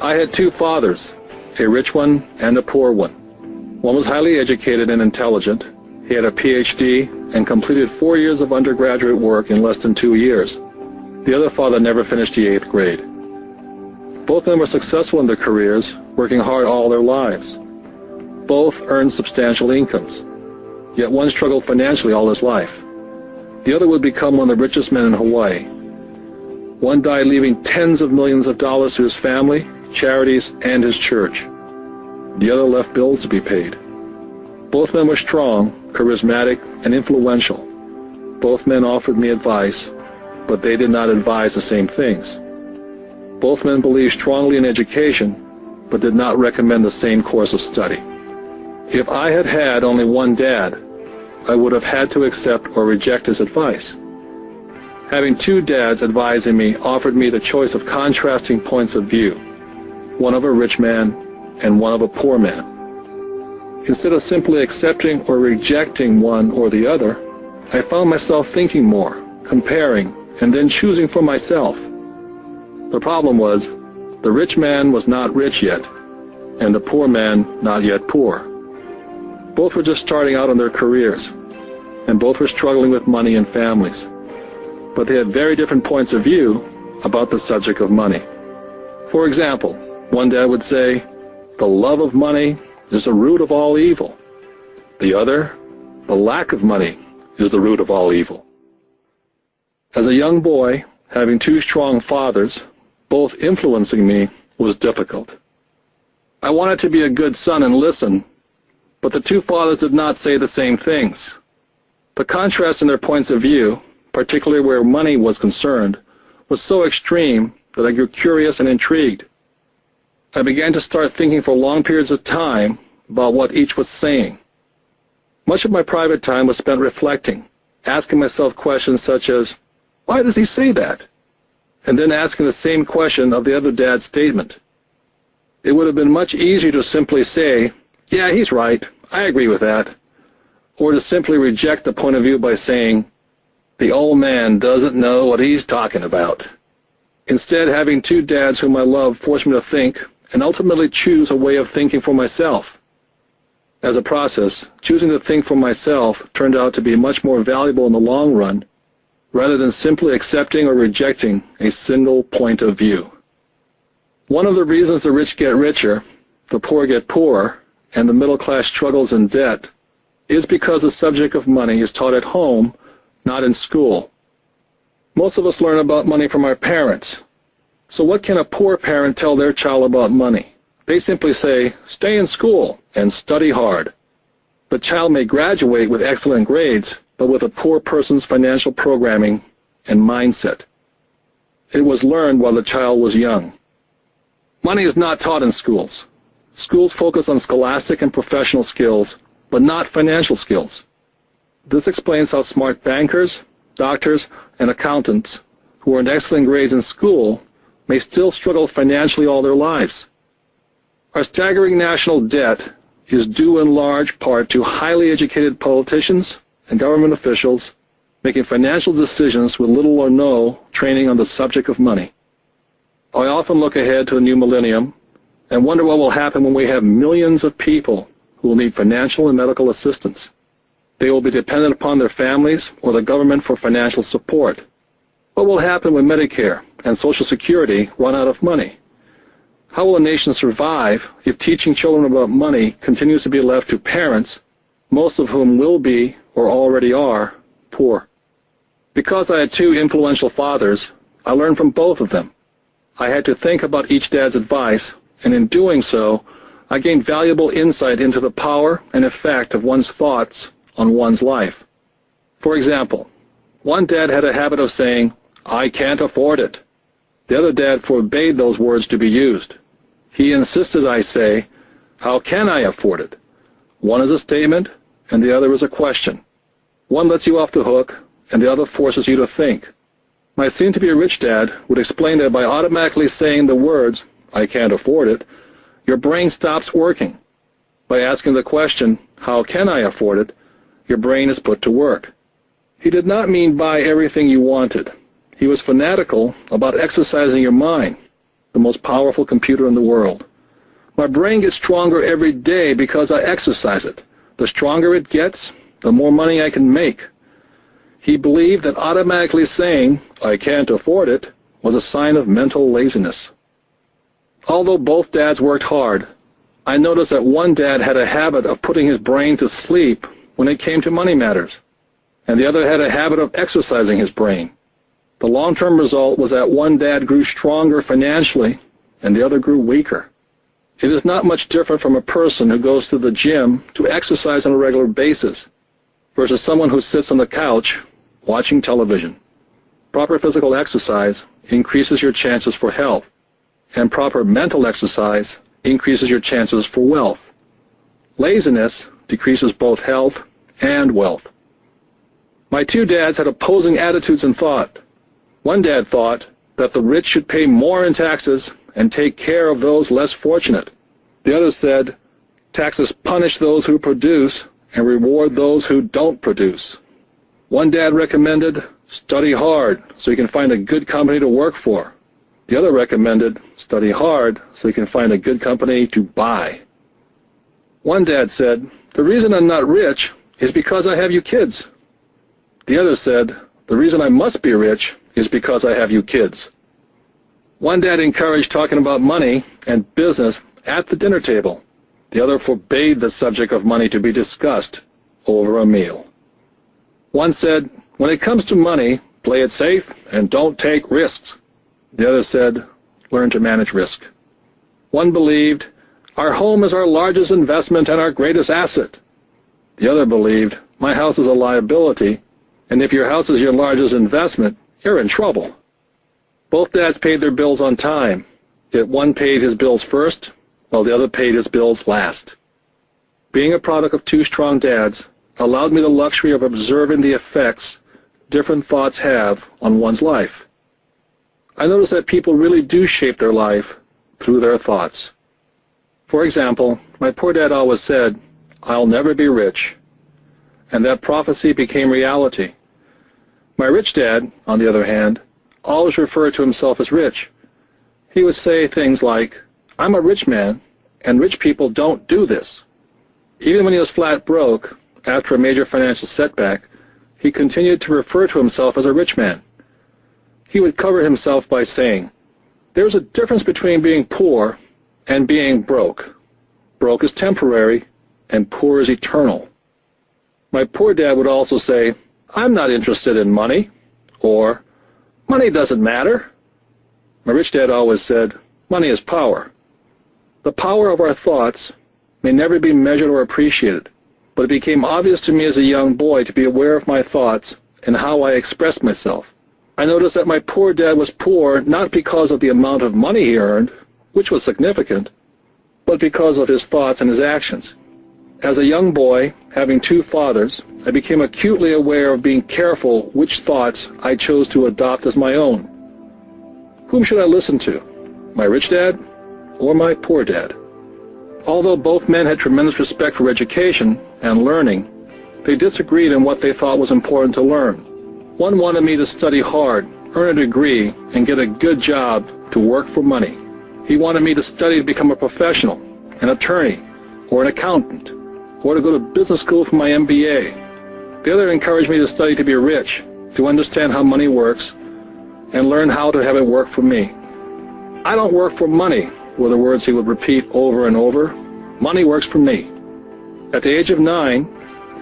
I had two fathers, a rich one and a poor one. One was highly educated and intelligent. He had a PhD and completed 4 years of undergraduate work in less than 2 years. The other father never finished the 8th grade. Both men were successful in their careers, working hard all their lives. Both earned substantial incomes, yet one struggled financially all his life. The other would become one of the richest men in Hawaii. One died leaving tens of millions of dollars to his family, charities, and his church. The other left bills to be paid. Both men were strong, charismatic, and influential. Both men offered me advice, but they did not advise the same things. Both men believed strongly in education, but did not recommend the same course of study. If I had had only one dad, I would have had to accept or reject his advice. Having two dads advising me offered me the choice of contrasting points of view, one of a rich man and one of a poor man. Instead of simply accepting or rejecting one or the other, I found myself thinking more, comparing, and then choosing for myself. The problem was, the rich man was not rich yet, and the poor man not yet poor. Both were just starting out in their careers, and both were struggling with money and families. But they had very different points of view about the subject of money. For example, one dad would say, "The love of money is the root of all evil." The other, "The lack of money is the root of all evil." As a young boy, having two strong fathers, both influencing me, was difficult. I wanted to be a good son and listen, but the two fathers did not say the same things. The contrast in their points of view, particularly where money was concerned, was so extreme that I grew curious and intrigued. I began to start thinking for long periods of time about what each was saying. Much of my private time was spent reflecting, asking myself questions such as, "Why does he say that?" And then asking the same question of the other dad's statement. It would have been much easier to simply say, "Yeah, he's right, I agree with that," or to simply reject the point of view by saying, "The old man doesn't know what he's talking about." Instead, having two dads whom I love forced me to think and ultimately choose a way of thinking for myself. As a process, choosing to think for myself turned out to be much more valuable in the long run, rather than simply accepting or rejecting a single point of view. One of the reasons the rich get richer, the poor get poorer, and the middle class struggles in debt is because the subject of money is taught at home, not in school. Most of us learn about money from our parents. So what can a poor parent tell their child about money? They simply say, "Stay in school and study hard." The child may graduate with excellent grades, but with a poor person's financial programming and mindset. It was learned while the child was young. Money is not taught in schools. Schools focus on scholastic and professional skills, but not financial skills. This explains how smart bankers, doctors, and accountants who earned excellent grades in school may still struggle financially all their lives. Our staggering national debt is due in large part to highly educated politicians and government officials making financial decisions with little or no training on the subject of money. I often look ahead to the new millennium and wonder what will happen when we have millions of people who will need financial and medical assistance. They will be dependent upon their families or the government for financial support. What will happen when Medicare and Social Security run out of money? How will a nation survive if teaching children about money continues to be left to parents, most of whom will be, or already are, poor? Because I had two influential fathers, I learned from both of them. I had to think about each dad's advice, and in doing so, I gained valuable insight into the power and effect of one's thoughts on one's life. For example, one dad had a habit of saying, "I can't afford it." The other dad forbade those words to be used. He insisted I say, "How can I afford it?" One is a statement, and the other is a question. One lets you off the hook, and the other forces you to think. My soon-to-be-rich dad would explain that by automatically saying the words, "I can't afford it," your brain stops working. By asking the question, "How can I afford it?" your brain is put to work. He did not mean buy everything you wanted. He was fanatical about exercising your mind. the most powerful computer in the world. My brain gets stronger every day because I exercise it. The stronger it gets, the more money I can make. He believed that automatically saying, "I can't afford it," was a sign of mental laziness. Although both dads worked hard, I noticed that one dad had a habit of putting his brain to sleep when it came to money matters, and the other had a habit of exercising his brain. The long-term result was that one dad grew stronger financially and the other grew weaker. It is not much different from a person who goes to the gym to exercise on a regular basis versus someone who sits on the couch watching television. Proper physical exercise increases your chances for health, and proper mental exercise increases your chances for wealth. Laziness decreases both health and wealth. My two dads had opposing attitudes in thought. One dad thought that the rich should pay more in taxes and take care of those less fortunate. The other said, taxes punish those who produce and reward those who don't produce. One dad recommended, study hard so you can find a good company to work for. The other recommended, study hard so you can find a good company to buy. One dad said, the reason I'm not rich is because I have you kids. The other said, the reason I must be rich is because I have you kids. One dad encouraged talking about money and business at the dinner table. The other forbade the subject of money to be discussed over a meal. One said, when it comes to money, play it safe and don't take risks. The other said, learn to manage risk. One believed, our home is our largest investment and our greatest asset. The other believed, my house is a liability, and if your house is your largest investment, you're in trouble. Both dads paid their bills on time, yet one paid his bills first, while the other paid his bills last. Being a product of two strong dads allowed me the luxury of observing the effects different thoughts have on one's life. I noticed that people really do shape their life through their thoughts. For example, my poor dad always said, I'll never be rich, and that prophecy became reality. My rich dad, on the other hand, always referred to himself as rich. He would say things like, I'm a rich man, and rich people don't do this. Even when he was flat broke, after a major financial setback, he continued to refer to himself as a rich man. He would cover himself by saying, there's a difference between being poor and being broke. Broke is temporary, and poor is eternal. My poor dad would also say, I'm not interested in money, or money doesn't matter. My rich dad always said, money is power. The power of our thoughts may never be measured or appreciated, but it became obvious to me as a young boy to be aware of my thoughts and how I expressed myself. I noticed that my poor dad was poor not because of the amount of money he earned, which was significant, but because of his thoughts and his actions. As a young boy, having two fathers, I became acutely aware of being careful which thoughts I chose to adopt as my own. Whom should I listen to, my rich dad or my poor dad? Although both men had tremendous respect for education and learning, they disagreed on what they thought was important to learn. One wanted me to study hard, earn a degree, and get a good job to work for money. He wanted me to study to become a professional, an attorney, or an accountant, or to go to business school for my MBA. The other encouraged me to study to be rich, to understand how money works, and learn how to have it work for me. I don't work for money, were the words he would repeat over and over. Money works for me. At the age of 9,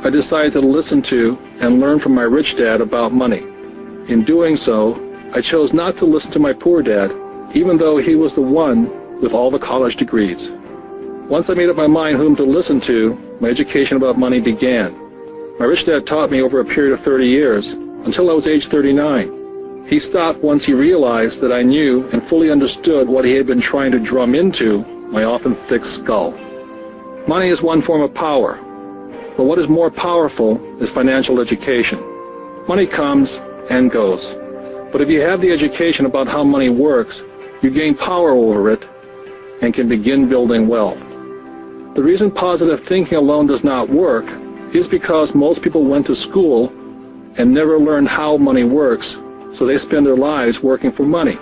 I decided to listen to and learn from my rich dad about money. In doing so, I chose not to listen to my poor dad, even though he was the one with all the college degrees. Once I made up my mind whom to listen to, my education about money began. My rich dad taught me over a period of 30 years, until I was age 39. He stopped once he realized that I knew and fully understood what he had been trying to drum into my often thick skull. Money is one form of power, but what is more powerful is financial education. Money comes and goes, but if you have the education about how money works, you gain power over it and can begin building wealth. The reason positive thinking alone does not work is because most people went to school and never learned how money works, so they spend their lives working for money.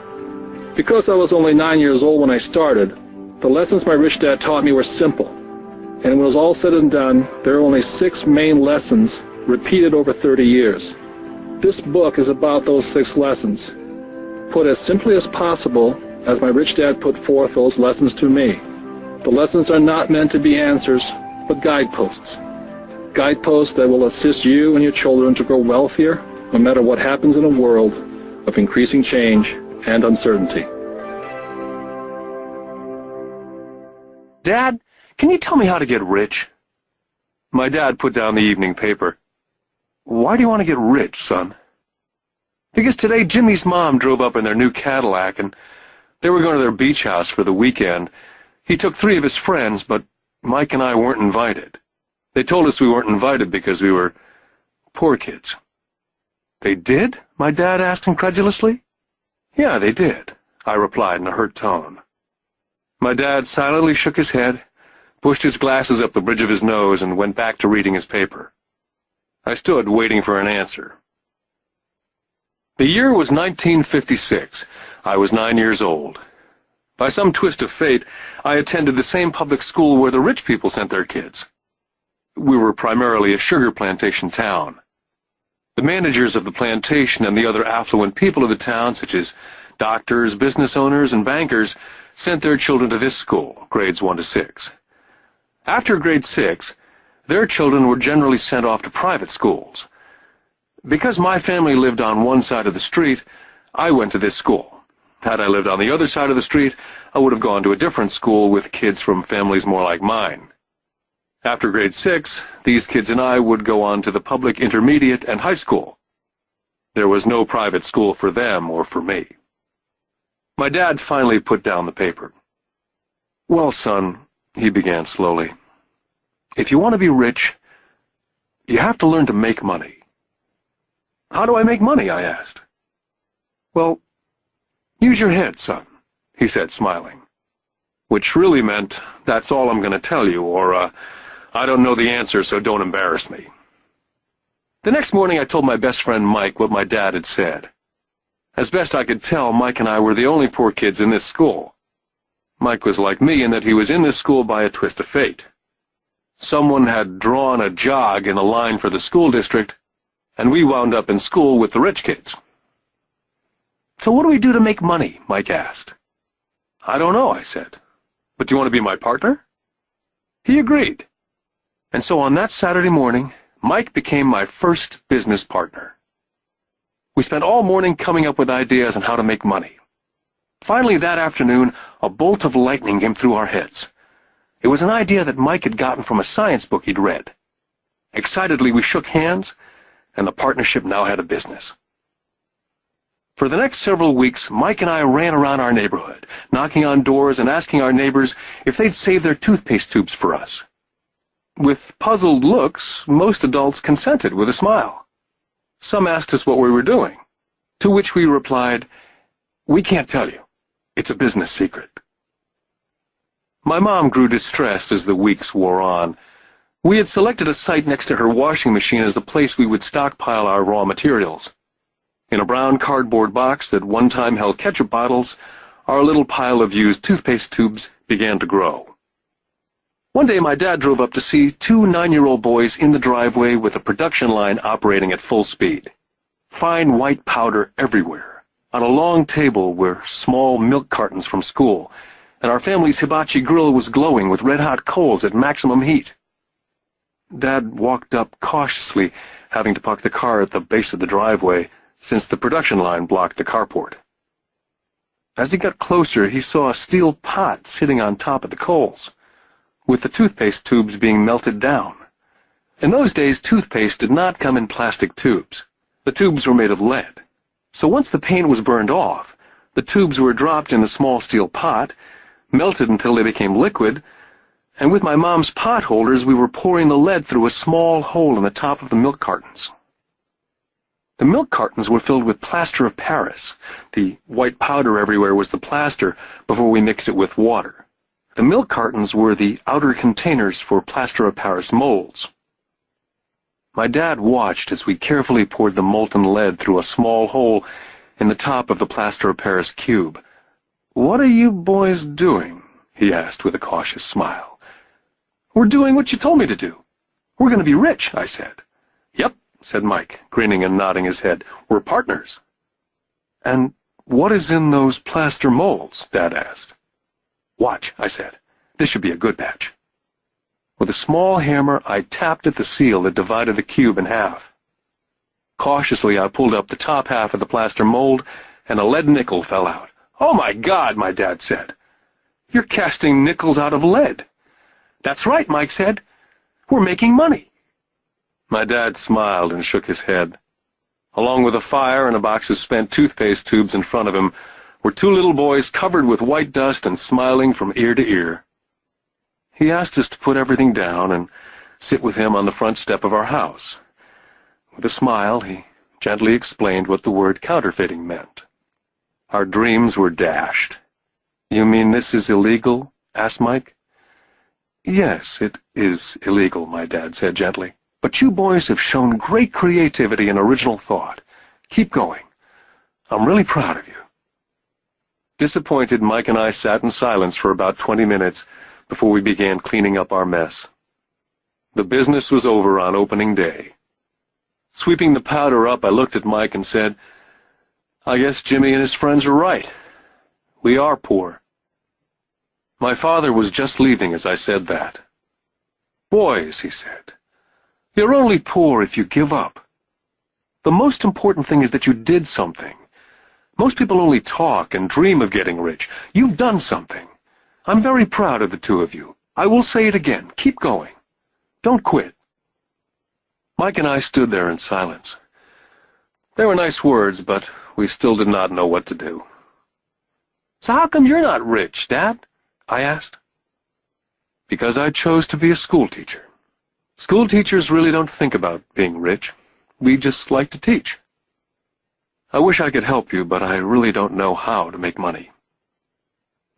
Because I was only 9 years old when I started, the lessons my rich dad taught me were simple. And when it was all said and done, there are only 6 main lessons repeated over 30 years. This book is about those 6 lessons, put as simply as possible as my rich dad put forth those lessons to me. The lessons are not meant to be answers, but guideposts. Guideposts that will assist you and your children to grow wealthier, no matter what happens in a world of increasing change and uncertainty. Dad, can you tell me how to get rich? My dad put down the evening paper. Why do you want to get rich, son? Because today Jimmy's mom drove up in their new Cadillac, and they were going to their beach house for the weekend. He took 3 of his friends, but Mike and I weren't invited. They told us we weren't invited because we were poor kids. They did? My dad asked incredulously. Yeah, they did, I replied in a hurt tone. My dad silently shook his head, pushed his glasses up the bridge of his nose, and went back to reading his paper. I stood waiting for an answer. The year was 1956. I was 9 years old. By some twist of fate, I attended the same public school where the rich people sent their kids. We were primarily a sugar plantation town. The managers of the plantation and the other affluent people of the town, such as doctors, business owners, and bankers, sent their children to this school, grades 1 to 6. After grade 6, their children were generally sent off to private schools. Because my family lived on one side of the street, I went to this school. Had I lived on the other side of the street, I would have gone to a different school with kids from families more like mine. After grade 6, these kids and I would go on to the public intermediate and high school. There was no private school for them or for me. My dad finally put down the paper. Well, son, he began slowly, if you want to be rich, you have to learn to make money. How do I make money? I asked. Well, use your head, son, he said, smiling. Which really meant, that's all I'm going to tell you, or, I don't know the answer, so don't embarrass me. The next morning I told my best friend Mike what my dad had said. As best I could tell, Mike and I were the only poor kids in this school. Mike was like me in that he was in this school by a twist of fate. Someone had drawn a jog in a line for the school district, and we wound up in school with the rich kids. So what do we do to make money? Mike asked. I don't know, I said. But do you want to be my partner? He agreed. And so on that Saturday morning, Mike became my first business partner. We spent all morning coming up with ideas on how to make money. Finally, that afternoon, a bolt of lightning came through our heads. It was an idea that Mike had gotten from a science book he'd read. Excitedly, we shook hands, and the partnership now had a business. For the next several weeks, Mike and I ran around our neighborhood, knocking on doors and asking our neighbors if they'd save their toothpaste tubes for us. With puzzled looks, most adults consented with a smile. Some asked us what we were doing, to which we replied, "We can't tell you. It's a business secret." My mom grew distressed as the weeks wore on. We had selected a site next to her washing machine as the place we would stockpile our raw materials. In a brown cardboard box that one time held ketchup bottles, our little pile of used toothpaste tubes began to grow. One day my dad drove up to see 2 9-year-old boys in the driveway with a production line operating at full speed. Fine white powder everywhere. On a long table were small milk cartons from school, and our family's hibachi grill was glowing with red-hot coals at maximum heat. Dad walked up cautiously, having to park the car at the base of the driveway, since the production line blocked the carport. As he got closer, he saw a steel pot sitting on top of the coals, with the toothpaste tubes being melted down. In those days, toothpaste did not come in plastic tubes. The tubes were made of lead. So once the paint was burned off, the tubes were dropped in a small steel pot, melted until they became liquid, and with my mom's pot holders we were pouring the lead through a small hole in the top of the milk cartons. The milk cartons were filled with plaster of Paris. The white powder everywhere was the plaster before we mixed it with water. The milk cartons were the outer containers for plaster of Paris molds. My dad watched as we carefully poured the molten lead through a small hole in the top of the plaster of Paris cube. "What are you boys doing?" he asked with a cautious smile. "We're doing what you told me to do. We're going to be rich," I said. "Yep," said Mike, grinning and nodding his head. "We're partners." "And what is in those plaster molds?" Dad asked. "Watch," I said. "This should be a good batch." With a small hammer, I tapped at the seal that divided the cube in half. Cautiously, I pulled up the top half of the plaster mold, and a lead nickel fell out. "Oh, my God," my dad said. "You're casting nickels out of lead." "That's right," Mike said. "We're making money." My dad smiled and shook his head. Along with a fire and a box of spent toothpaste tubes in front of him were two little boys covered with white dust and smiling from ear to ear. He asked us to put everything down and sit with him on the front step of our house. With a smile, he gently explained what the word counterfeiting meant. Our dreams were dashed. "You mean this is illegal?" asked Mike. "Yes, it is illegal," my dad said gently. "But you boys have shown great creativity and original thought. Keep going. I'm really proud of you." Disappointed, Mike and I sat in silence for about 20 minutes before we began cleaning up our mess. The business was over on opening day. Sweeping the powder up, I looked at Mike and said, "I guess Jimmy and his friends are right. We are poor." My father was just leaving as I said that. "Boys," he said, "you're only poor if you give up. The most important thing is that you did something. Most people only talk and dream of getting rich. You've done something. I'm very proud of the two of you. I will say it again. Keep going. Don't quit." Mike and I stood there in silence. They were nice words, but we still did not know what to do. "So how come you're not rich, Dad?" I asked. "Because I chose to be a school teacher. School teachers really don't think about being rich. We just like to teach. I wish I could help you, but I really don't know how to make money."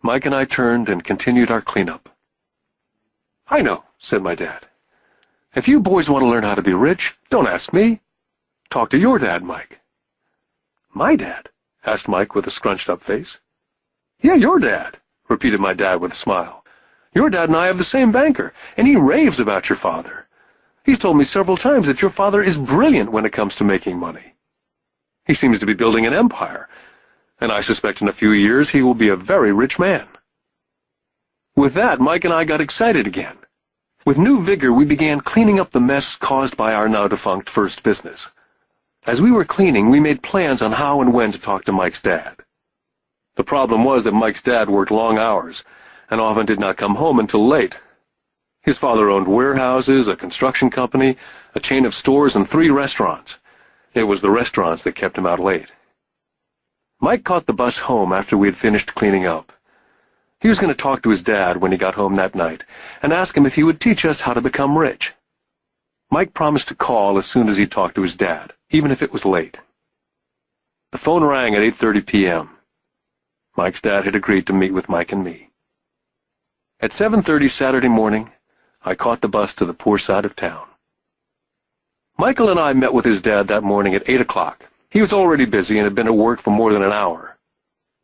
Mike and I turned and continued our cleanup. "I know," said my dad. "If you boys want to learn how to be rich, don't ask me. Talk to your dad, Mike." "My dad?" asked Mike with a scrunched-up face. "Yeah, your dad," repeated my dad with a smile. "Your dad and I have the same banker, and he raves about your father. He's told me several times that your father is brilliant when it comes to making money. He seems to be building an empire, and I suspect in a few years he will be a very rich man." With that, Mike and I got excited again. With new vigor, we began cleaning up the mess caused by our now-defunct first business. As we were cleaning, we made plans on how and when to talk to Mike's dad. The problem was that Mike's dad worked long hours and often did not come home until late. His father owned warehouses, a construction company, a chain of stores, and 3 restaurants. It was the restaurants that kept him out late. Mike caught the bus home after we had finished cleaning up. He was going to talk to his dad when he got home that night and ask him if he would teach us how to become rich. Mike promised to call as soon as he talked to his dad, even if it was late. The phone rang at 8:30 p.m. Mike's dad had agreed to meet with Mike and me. At 7:30 Saturday morning, I caught the bus to the poor side of town. Michael and I met with his dad that morning at 8 o'clock. He was already busy and had been at work for more than an hour.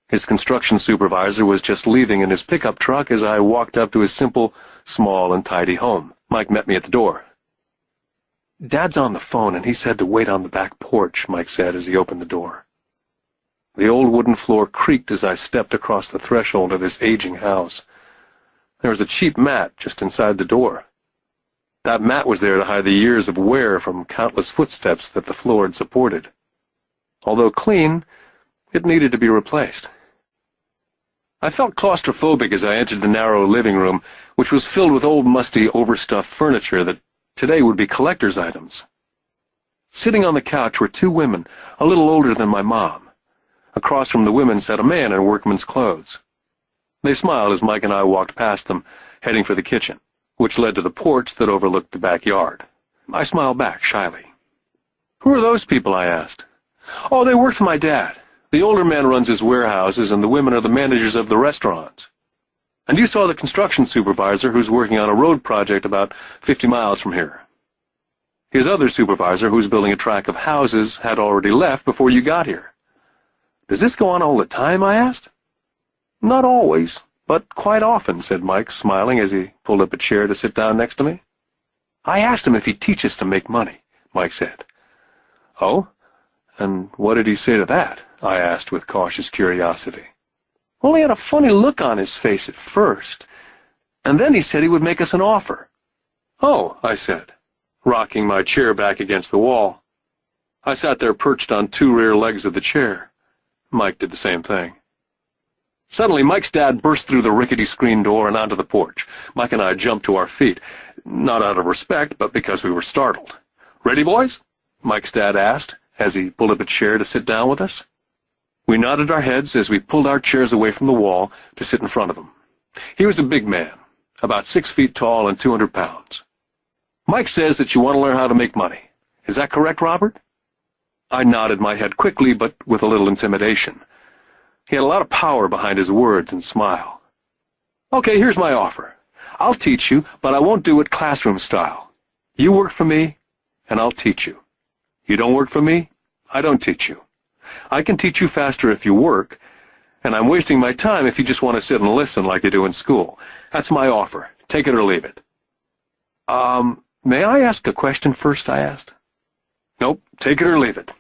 His construction supervisor was just leaving in his pickup truck as I walked up to his simple, small, and tidy home. Mike met me at the door. "Dad's on the phone, and he said to wait on the back porch," Mike said as he opened the door. The old wooden floor creaked as I stepped across the threshold of his aging house. There was a cheap mat just inside the door. That mat was there to hide the years of wear from countless footsteps that the floor had supported. Although clean, it needed to be replaced. I felt claustrophobic as I entered the narrow living room, which was filled with old, musty, overstuffed furniture that today would be collector's items. Sitting on the couch were 2 women, a little older than my mom. Across from the women sat a man in workman's clothes. They smiled as Mike and I walked past them, heading for the kitchen, which led to the porch that overlooked the backyard. I smiled back shyly. "Who are those people?" I asked. "Oh, they work for my dad. The older man runs his warehouses, and the women are the managers of the restaurants. And you saw the construction supervisor who's working on a road project about 50 miles from here. His other supervisor, who's building a tract of houses, had already left before you got here. Does this go on all the time?" I asked. "Not always, but quite often," said Mike, smiling as he pulled up a chair to sit down next to me. "I asked him if he'd teach us to make money," Mike said. "Oh? And what did he say to that?" I asked with cautious curiosity. "Well, he had a funny look on his face at first, and then he said he would make us an offer." "Oh," I said, rocking my chair back against the wall. I sat there perched on two rear legs of the chair. Mike did the same thing. Suddenly, Mike's dad burst through the rickety screen door and onto the porch. Mike and I jumped to our feet, not out of respect, but because we were startled. "Ready, boys?" Mike's dad asked, as he pulled up a chair to sit down with us. We nodded our heads as we pulled our chairs away from the wall to sit in front of him. He was a big man, about 6 feet tall and 200 pounds. "Mike says that you want to learn how to make money. Is that correct, Robert?" I nodded my head quickly, but with a little intimidation. He had a lot of power behind his words and smile. "Okay, here's my offer. I'll teach you, but I won't do it classroom style. You work for me, and I'll teach you. You don't work for me, I don't teach you. I can teach you faster if you work, and I'm wasting my time if you just want to sit and listen like you do in school. That's my offer. Take it or leave it." May I ask a question first?" I asked. "Nope, take it or leave it.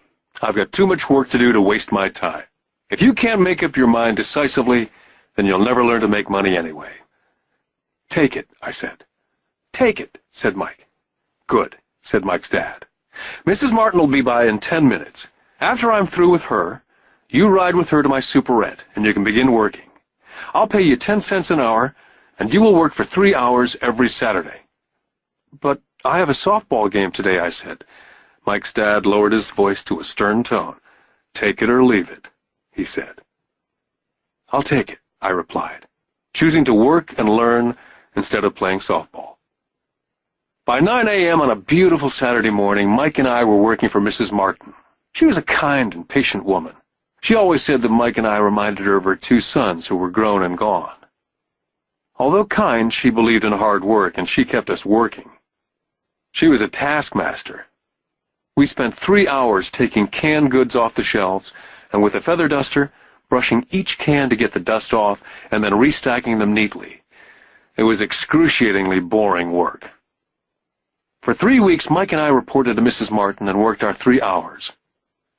I've got too much work to do to waste my time. If you can't make up your mind decisively, then you'll never learn to make money anyway." "Take it," I said. "Take it," said Mike. "Good," said Mike's dad. "Mrs. Martin will be by in 10 minutes. After I'm through with her, you ride with her to my superette, and you can begin working. I'll pay you 10 cents an hour, and you will work for 3 hours every Saturday." "But I have a softball game today," I said. Mike's dad lowered his voice to a stern tone. "Take it or leave it," he said. "I'll take it," I replied, choosing to work and learn instead of playing softball. By 9 a.m. on a beautiful Saturday morning, Mike and I were working for Mrs. Martin. She was a kind and patient woman. She always said that Mike and I reminded her of her 2 sons who were grown and gone. Although kind, she believed in hard work, and she kept us working. She was a taskmaster. We spent 3 hours taking canned goods off the shelves, and with a feather duster, brushing each can to get the dust off, and then restacking them neatly. It was excruciatingly boring work. For 3 weeks, Mike and I reported to Mrs. Martin and worked our 3 hours.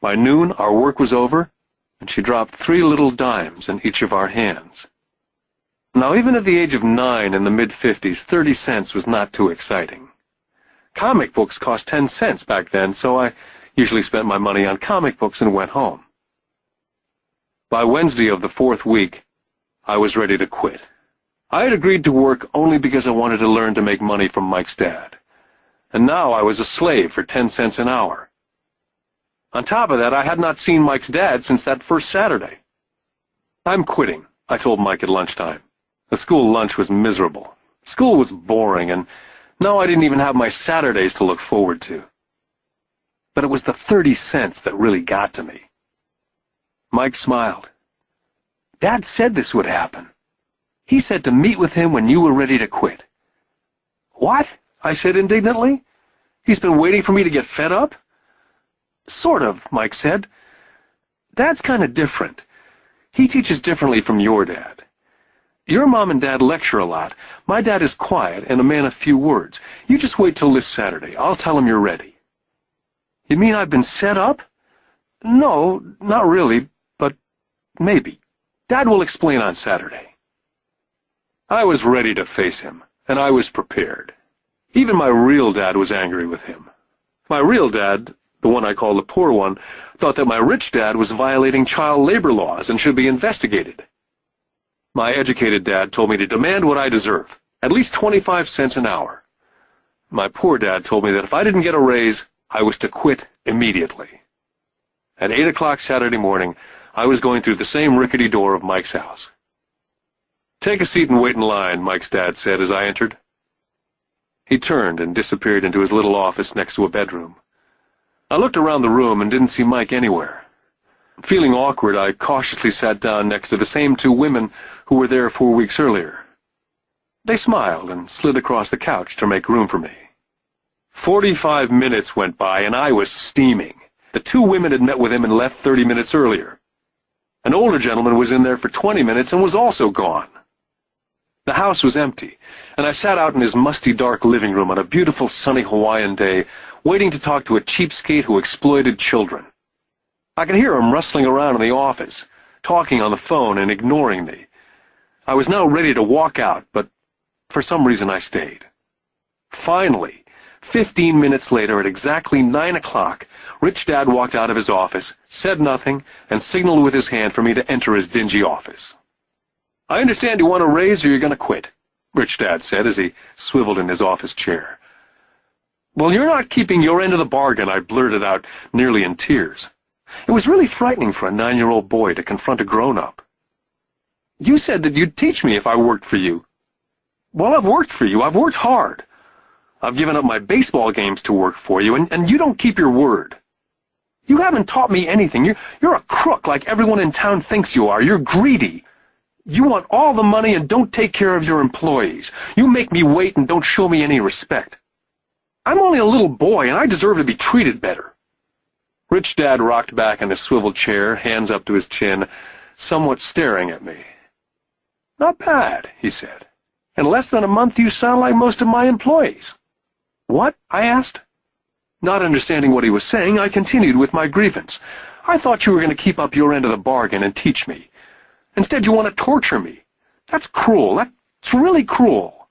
By noon, our work was over, and she dropped 3 little dimes in each of our hands. Now, even at the age of 9 in the mid-50s, 30 cents was not too exciting. Comic books cost 10 cents back then, so I usually spent my money on comic books and went home. By Wednesday of the 4th week, I was ready to quit. I had agreed to work only because I wanted to learn to make money from Mike's dad. And now I was a slave for 10 cents an hour. On top of that, I had not seen Mike's dad since that first Saturday. "I'm quitting," I told Mike at lunchtime. The school lunch was miserable. School was boring, and now I didn't even have my Saturdays to look forward to. But it was the 30 cents that really got to me. Mike smiled. "Dad said this would happen. He said to meet with him when you were ready to quit." "What?" I said indignantly. "He's been waiting for me to get fed up?" "Sort of," Mike said. "Dad's kind of different. He teaches differently from your dad. Your mom and dad lecture a lot. My dad is quiet and a man of few words. You just wait till this Saturday. I'll tell him you're ready." "You mean I've been set up?" "No, not really, but maybe. Dad will explain on Saturday." I was ready to face him, and I was prepared. Even my real dad was angry with him. My real dad, the one I called the poor one, thought that my rich dad was violating child labor laws and should be investigated. My educated dad told me to demand what I deserve, at least 25 cents an hour. My poor dad told me that if I didn't get a raise, I was to quit immediately. At 8 o'clock Saturday morning, I was going through the same rickety door of Mike's house. "Take a seat and wait in line," Mike's dad said as I entered. He turned and disappeared into his little office next to a bedroom. I looked around the room and didn't see Mike anywhere. Feeling awkward, I cautiously sat down next to the same 2 women who were there 4 weeks earlier. They smiled and slid across the couch to make room for me. 45 minutes went by, and I was steaming. The 2 women had met with him and left 30 minutes earlier. An older gentleman was in there for 20 minutes and was also gone. The house was empty, and I sat out in his musty, dark living room on a beautiful, sunny Hawaiian day, waiting to talk to a cheapskate who exploited children. I could hear him rustling around in the office, talking on the phone and ignoring me. I was now ready to walk out, but for some reason I stayed. Finally, 15 minutes later, at exactly 9 o'clock, Rich Dad walked out of his office, said nothing, and signaled with his hand for me to enter his dingy office. "I understand you want a raise or you're going to quit," Rich Dad said as he swiveled in his office chair. "Well, you're not keeping your end of the bargain," I blurted out, nearly in tears. It was really frightening for a 9-year-old boy to confront a grown-up. "You said that you'd teach me if I worked for you." "Well, I've worked for you. I've worked hard. I've given up my baseball games to work for you, and you don't keep your word. You haven't taught me anything. You're a crook like everyone in town thinks you are. You're greedy. You want all the money and don't take care of your employees. You make me wait and don't show me any respect. I'm only a little boy, and I deserve to be treated better." Rich Dad rocked back in his swivel chair, hands up to his chin, somewhat staring at me. "Not bad," he said. "In less than a month you sound like most of my employees." "What?" I asked. Not understanding what he was saying, I continued with my grievance. "I thought you were going to keep up your end of the bargain and teach me. Instead, you want to torture me. That's cruel. That's really cruel."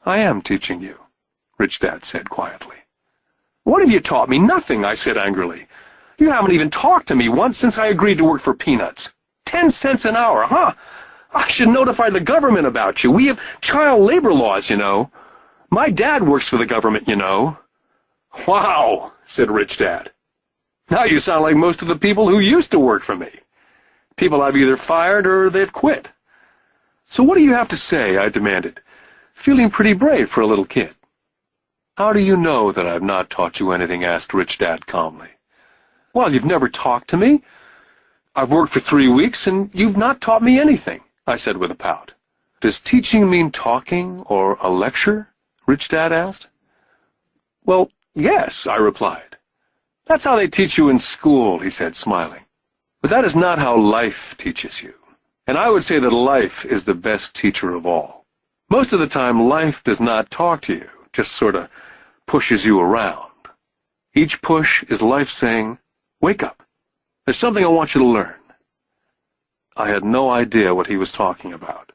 "I am teaching you," Rich Dad said quietly. "What have you taught me?" "Nothing," I said angrily. "You haven't even talked to me once since I agreed to work for peanuts. 10 cents an hour, huh? I should notify the government about you. We have child labor laws, you know. My dad works for the government, you know." "Wow," said Rich Dad. "Now you sound like most of the people who used to work for me. People I've either fired or they've quit." "So what do you have to say?" I demanded, feeling pretty brave for a little kid. "How do you know that I've not taught you anything?" asked Rich Dad calmly. "Well, you've never talked to me. I've worked for 3 weeks, and you've not taught me anything," I said with a pout. "Does teaching mean talking or a lecture?" Rich Dad asked. "Well, yes," I replied. "That's how they teach you in school," he said, smiling. "But that is not how life teaches you. And I would say that life is the best teacher of all. Most of the time, life does not talk to you, just sort of pushes you around. Each push is life saying, 'Wake up. There's something I want you to learn.'" I had no idea what he was talking about.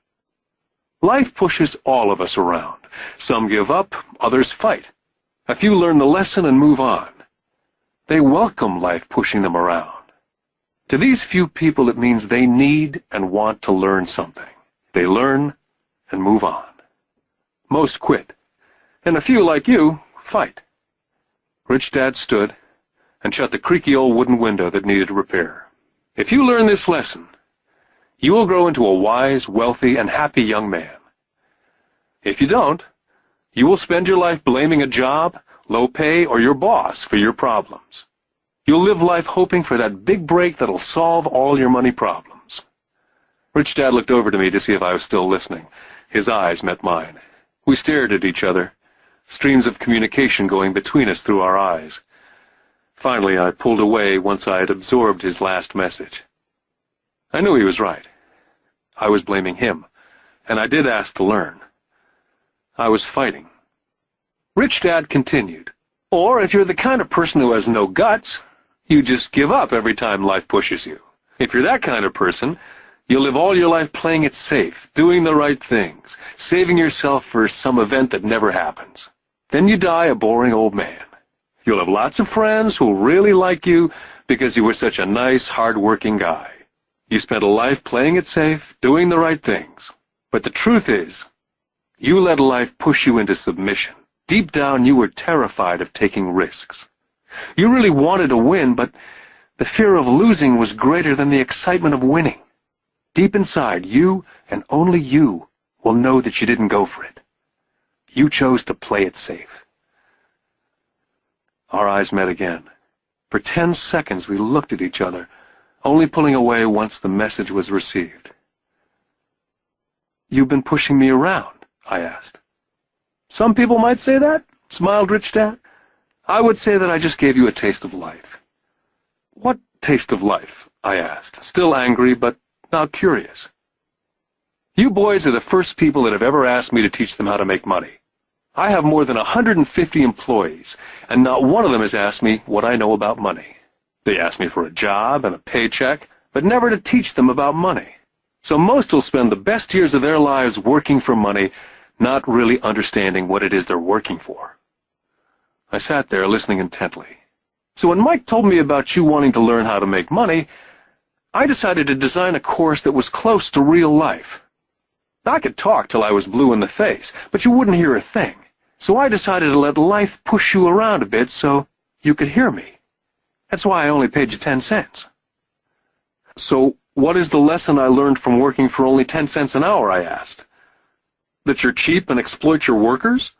Life pushes all of us around. Some give up, others fight. A few learn the lesson and move on. They welcome life pushing them around. To these few people, it means they need and want to learn something. They learn and move on. Most quit, and a few like you fight. Rich Dad stood and shut the creaky old wooden window that needed repair. "If you learn this lesson, you will grow into a wise, wealthy, and happy young man. If you don't, you will spend your life blaming a job, low pay, or your boss for your problems. You'll live life hoping for that big break that'll solve all your money problems." Rich Dad looked over to me to see if I was still listening. His eyes met mine. We stared at each other, streams of communication going between us through our eyes. Finally, I pulled away once I had absorbed his last message. I knew he was right. I was blaming him, and I did ask to learn. I was fighting. Rich Dad continued, "Or if you're the kind of person who has no guts, you just give up every time life pushes you. If you're that kind of person, you'll live all your life playing it safe, doing the right things, saving yourself for some event that never happens. Then you die a boring old man. You'll have lots of friends who'll really like you because you were such a nice, hard-working guy. You spent a life playing it safe, doing the right things. But the truth is, you let life push you into submission. Deep down, you were terrified of taking risks. You really wanted to win, but the fear of losing was greater than the excitement of winning. Deep inside, you and only you will know that you didn't go for it. You chose to play it safe." Our eyes met again. For 10 seconds, we looked at each other, only pulling away once the message was received. "You've been pushing me around?" I asked. "Some people might say that," smiled Rich Dad. "I would say that I just gave you a taste of life." "What taste of life?" I asked, still angry but now curious. You boys are the first people that have ever asked me to teach them how to make money. I have more than 150 employees, and not one of them has asked me what I know about money. They ask me for a job and a paycheck, but never to teach them about money. So most will spend the best years of their lives working for money, not really understanding what it is they're working for. I sat there listening intently. So when Mike told me about you wanting to learn how to make money, I decided to design a course that was close to real life. I could talk till I was blue in the face, but you wouldn't hear a thing. So I decided to let life push you around a bit so you could hear me. That's why I only paid you 10 cents. So what is the lesson I learned from working for only 10 cents an hour, I asked? That you're cheap and exploit your workers?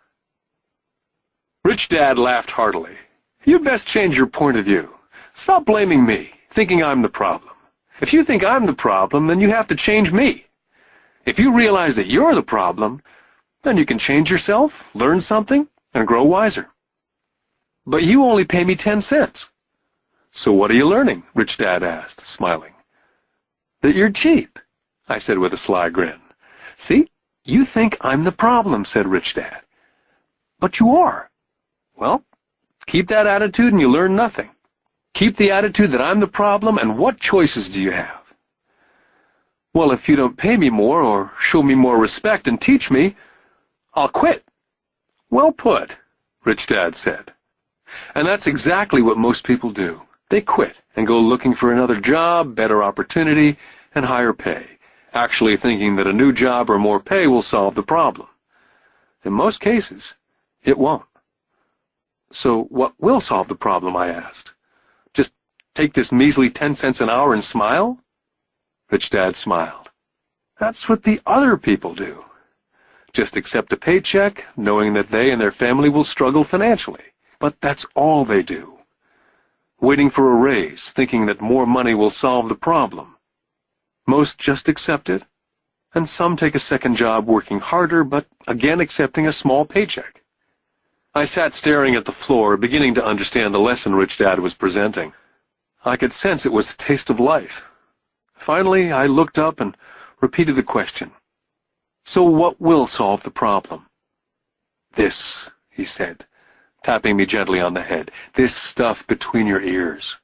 Rich Dad laughed heartily. You'd best change your point of view. Stop blaming me, thinking I'm the problem. If you think I'm the problem, then you have to change me. If you realize that you're the problem, then you can change yourself, learn something, and grow wiser. But you only pay me 10 cents. So what are you learning? Rich Dad asked, smiling. That you're cheap, I said with a sly grin. See, you think I'm the problem, said Rich Dad. But you are. Well, keep that attitude and you learn nothing. Keep the attitude that I'm the problem, and what choices do you have? Well, if you don't pay me more or show me more respect and teach me, I'll quit. Well put, Rich Dad said. And that's exactly what most people do. They quit and go looking for another job, better opportunity, and higher pay, actually thinking that a new job or more pay will solve the problem. In most cases, it won't. So what will solve the problem, I asked. Just take this measly 10 cents an hour and smile? Rich Dad smiled. That's what the other people do. Just accept a paycheck, knowing that they and their family will struggle financially. But that's all they do. Waiting for a raise, thinking that more money will solve the problem. Most just accept it, and some take a second job working harder, but again accepting a small paycheck. I sat staring at the floor, beginning to understand the lesson Rich Dad was presenting. I could sense it was the taste of life. Finally, I looked up and repeated the question. So what will solve the problem? This, he said, tapping me gently on the head. This stuff between your ears.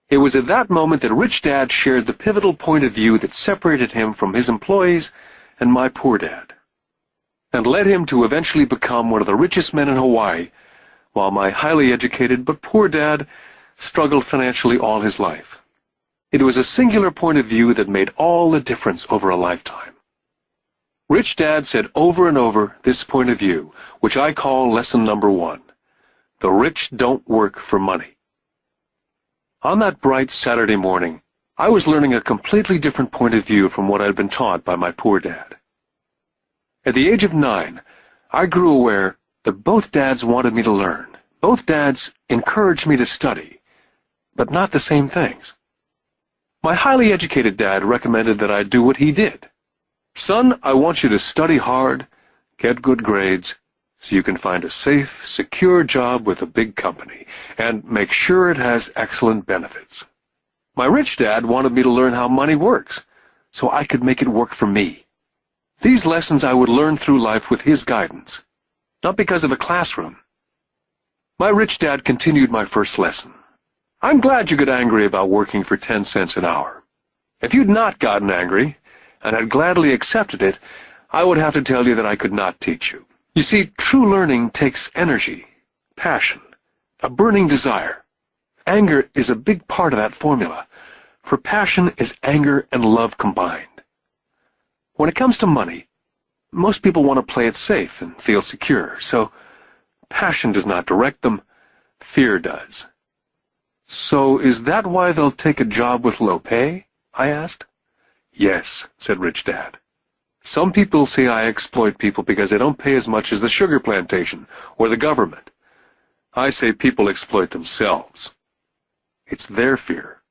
It was at that moment that Rich Dad shared the pivotal point of view that separated him from his employees and my poor dad, and led him to eventually become one of the richest men in Hawaii, while my highly educated but poor dad struggled financially all his life. It was a singular point of view that made all the difference over a lifetime. Rich Dad said over and over this point of view, which I call lesson number 1. The rich don't work for money. On that bright Saturday morning, I was learning a completely different point of view from what I had been taught by my poor dad. At the age of 9, I grew aware that both dads wanted me to learn. Both dads encouraged me to study, but not the same things. My highly educated dad recommended that I do what he did. Son, I want you to study hard, get good grades, so you can find a safe, secure job with a big company, and make sure it has excellent benefits. My rich dad wanted me to learn how money works, so I could make it work for me. These lessons I would learn through life with his guidance, not because of a classroom. My rich dad continued my first lesson. I'm glad you got angry about working for 10 cents an hour. If you'd not gotten angry, and had gladly accepted it, I would have to tell you that I could not teach you. You see, true learning takes energy, passion, a burning desire. Anger is a big part of that formula, for passion is anger and love combined. When it comes to money, most people want to play it safe and feel secure, so passion does not direct them, fear does. So is that why they'll take a job with low pay? I asked. Yes, said Rich Dad. Some people say I exploit people because they don't pay as much as the sugar plantation or the government. I say people exploit themselves. It's their fear.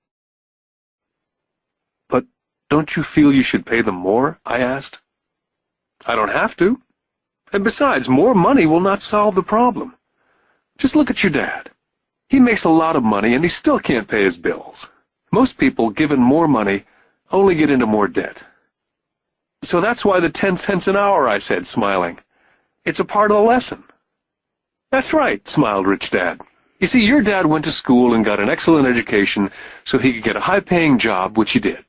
But don't you feel you should pay them more? I asked. I don't have to. And besides, more money will not solve the problem. Just look at your dad. He makes a lot of money and he still can't pay his bills. Most people, given more money, only get into more debt. So that's why the 10 cents an hour, I said, smiling. It's a part of the lesson. That's right, smiled Rich Dad. You see, your dad went to school and got an excellent education so he could get a high-paying job, which he did.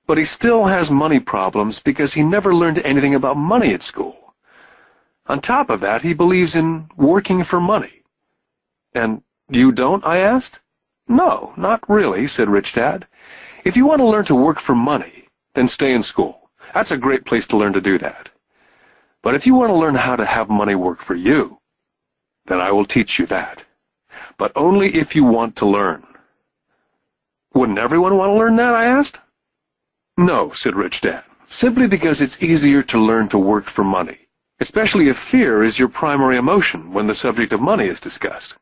But he still has money problems because he never learned anything about money at school. On top of that, he believes in working for money. And you don't, I asked? No, not really, said Rich Dad. If you want to learn to work for money, then stay in school. That's a great place to learn to do that. But if you want to learn how to have money work for you, then I will teach you that. But only if you want to learn. Wouldn't everyone want to learn that, I asked? No, said Rich Dad, simply because it's easier to learn to work for money, especially if fear is your primary emotion when the subject of money is discussed.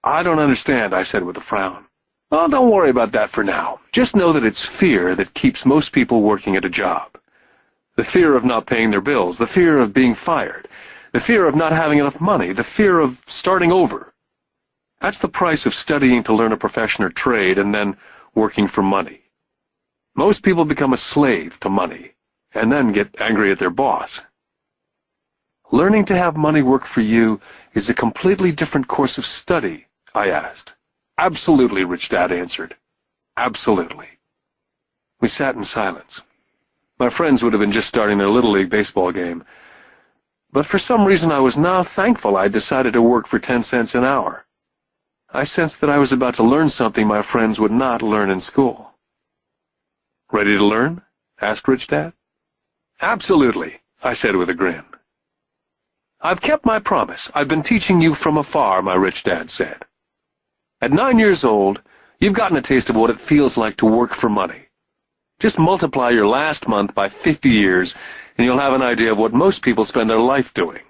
I don't understand, I said with a frown. Well, don't worry about that for now. Just know that it's fear that keeps most people working at a job. The fear of not paying their bills, the fear of being fired, the fear of not having enough money, the fear of starting over. That's the price of studying to learn a profession or trade and then working for money. Most people become a slave to money and then get angry at their boss. Learning to have money work for you is a completely different course of study, I asked. Absolutely, Rich Dad answered. Absolutely. We sat in silence. My friends would have been just starting their Little League baseball game. But for some reason I was now thankful I'd decided to work for 10 cents an hour. I sensed that I was about to learn something my friends would not learn in school. Ready to learn? Asked Rich Dad. Absolutely, I said with a grin. I've kept my promise. I've been teaching you from afar, my Rich Dad said. At 9 years old, you've gotten a taste of what it feels like to work for money. Just multiply your last month by 50 years, and you'll have an idea of what most people spend their life doing.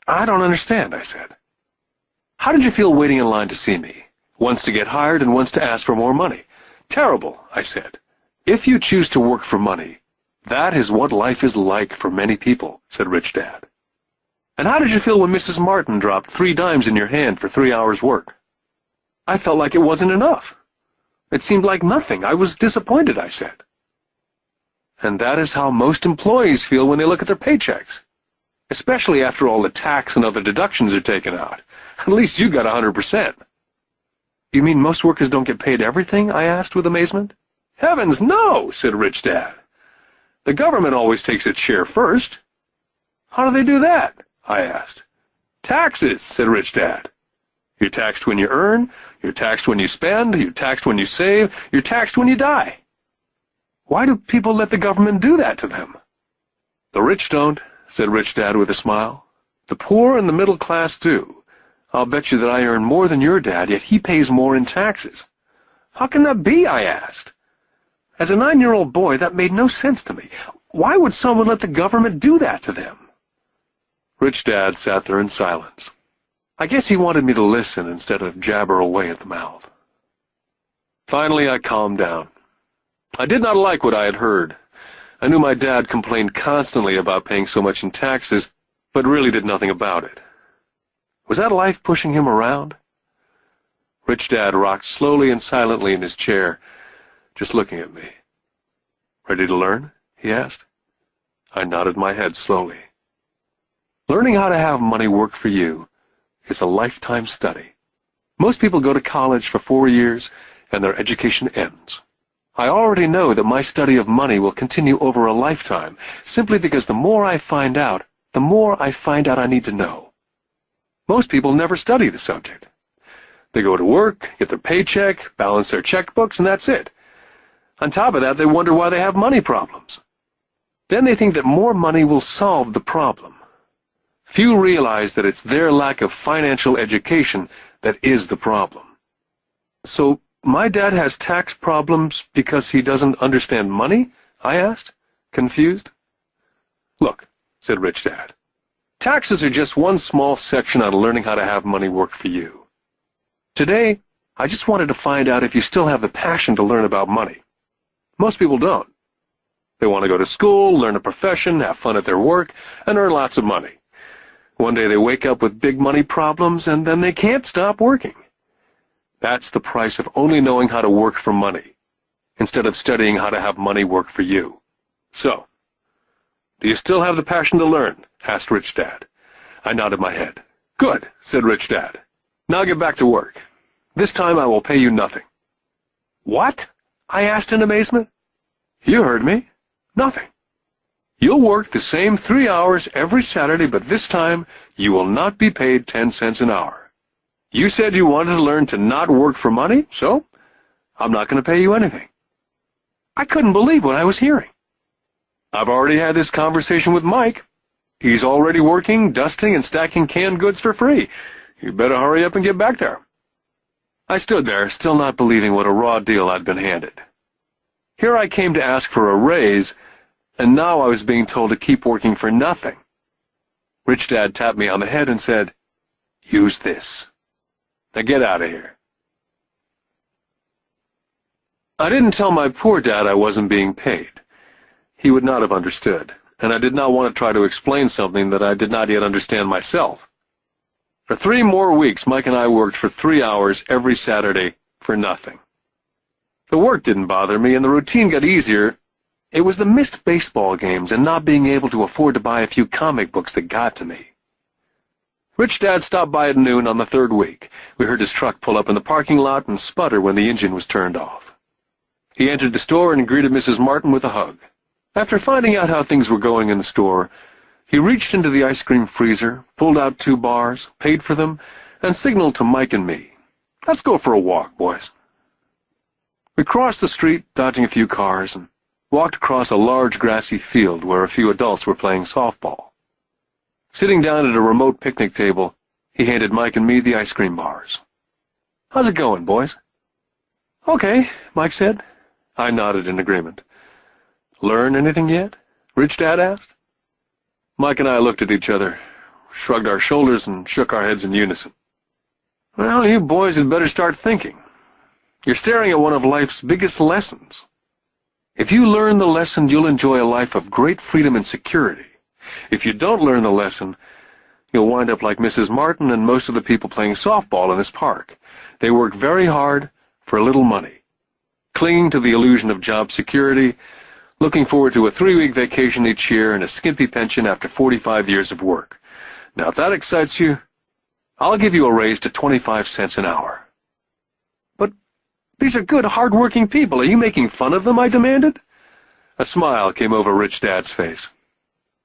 I don't understand, I said. How did you feel waiting in line to see me? Once to get hired and once to ask for more money. Terrible, I said. If you choose to work for money, that is what life is like for many people, said Rich Dad. And how did you feel when Mrs. Martin dropped 3 dimes in your hand for 3 hours' work? I felt like it wasn't enough. It seemed like nothing. I was disappointed, I said. And that is how most employees feel when they look at their paychecks, especially after all the tax and other deductions are taken out. At least you got 100%. You mean most workers don't get paid everything? I asked with amazement. Heavens, no, said Rich Dad. The government always takes its share first. How do they do that? I asked. Taxes, said Rich Dad. You're taxed when you earn, you're taxed when you spend, you're taxed when you save, you're taxed when you die. Why do people let the government do that to them? The rich don't, said Rich Dad with a smile. The poor and the middle class do. I'll bet you that I earn more than your dad, yet he pays more in taxes. How can that be? I asked. As a 9-year-old boy, that made no sense to me. Why would someone let the government do that to them? Rich Dad sat there in silence. I guess he wanted me to listen instead of jabber away at the mouth. Finally, I calmed down. I did not like what I had heard. I knew my dad complained constantly about paying so much in taxes, but really did nothing about it. Was that life pushing him around? Rich Dad rocked slowly and silently in his chair, just looking at me. Ready to learn? He asked. I nodded my head slowly. Learning how to have money work for you is a lifetime study. Most people go to college for 4 years, and their education ends. I already know that my study of money will continue over a lifetime, simply because the more I find out, the more I find out I need to know. Most people never study the subject. They go to work, get their paycheck, balance their checkbooks, and that's it. On top of that, they wonder why they have money problems. Then they think that more money will solve the problem. Few realize that it's their lack of financial education that is the problem. So, my dad has tax problems because he doesn't understand money? I asked, confused. Look, said Rich Dad, taxes are just one small section on learning how to have money work for you. Today, I just wanted to find out if you still have the passion to learn about money. Most people don't. They want to go to school, learn a profession, have fun at their work, and earn lots of money. One day they wake up with big money problems, and then they can't stop working. That's the price of only knowing how to work for money, instead of studying how to have money work for you. So, do you still have the passion to learn? Asked Rich Dad. I nodded my head. Good, said Rich Dad. Now get back to work. This time I will pay you nothing. What? I asked in amazement. You heard me. Nothing. You'll work the same 3 hours every Saturday, but this time you will not be paid 10 cents an hour. You said you wanted to learn to not work for money, so I'm not going to pay you anything. I couldn't believe what I was hearing. I've already had this conversation with Mike. He's already working, dusting, and stacking canned goods for free. You better hurry up and get back there. I stood there, still not believing what a raw deal I'd been handed. Here I came to ask for a raise, and now I was being told to keep working for nothing. Rich Dad tapped me on the head and said, "Use this. Now get out of here." I didn't tell my poor dad I wasn't being paid. He would not have understood, and I did not want to try to explain something that I did not yet understand myself. For 3 more weeks, Mike and I worked for 3 hours every Saturday for nothing. The work didn't bother me, and the routine got easier. It was the missed baseball games and not being able to afford to buy a few comic books that got to me. Rich Dad stopped by at noon on the 3rd week. We heard his truck pull up in the parking lot and sputter when the engine was turned off. He entered the store and greeted Mrs. Martin with a hug. After finding out how things were going in the store, he reached into the ice cream freezer, pulled out 2 bars, paid for them, and signaled to Mike and me, "Let's go for a walk, boys." We crossed the street, dodging a few cars, and walked across a large grassy field where a few adults were playing softball. Sitting down at a remote picnic table, he handed Mike and me the ice cream bars. "How's it going, boys?" "Okay," Mike said. I nodded in agreement. "Learn anything yet?" Rich Dad asked. Mike and I looked at each other, shrugged our shoulders, and shook our heads in unison. "Well, you boys had better start thinking. You're staring at one of life's biggest lessons. If you learn the lesson, you'll enjoy a life of great freedom and security. If you don't learn the lesson, you'll wind up like Mrs. Martin and most of the people playing softball in this park. They work very hard for a little money, clinging to the illusion of job security, looking forward to a 3-week vacation each year and a skimpy pension after 45 years of work. Now, if that excites you, I'll give you a raise to 25 cents an hour." "But these are good, hard-working people. Are you making fun of them?" I demanded. A smile came over Rich Dad's face.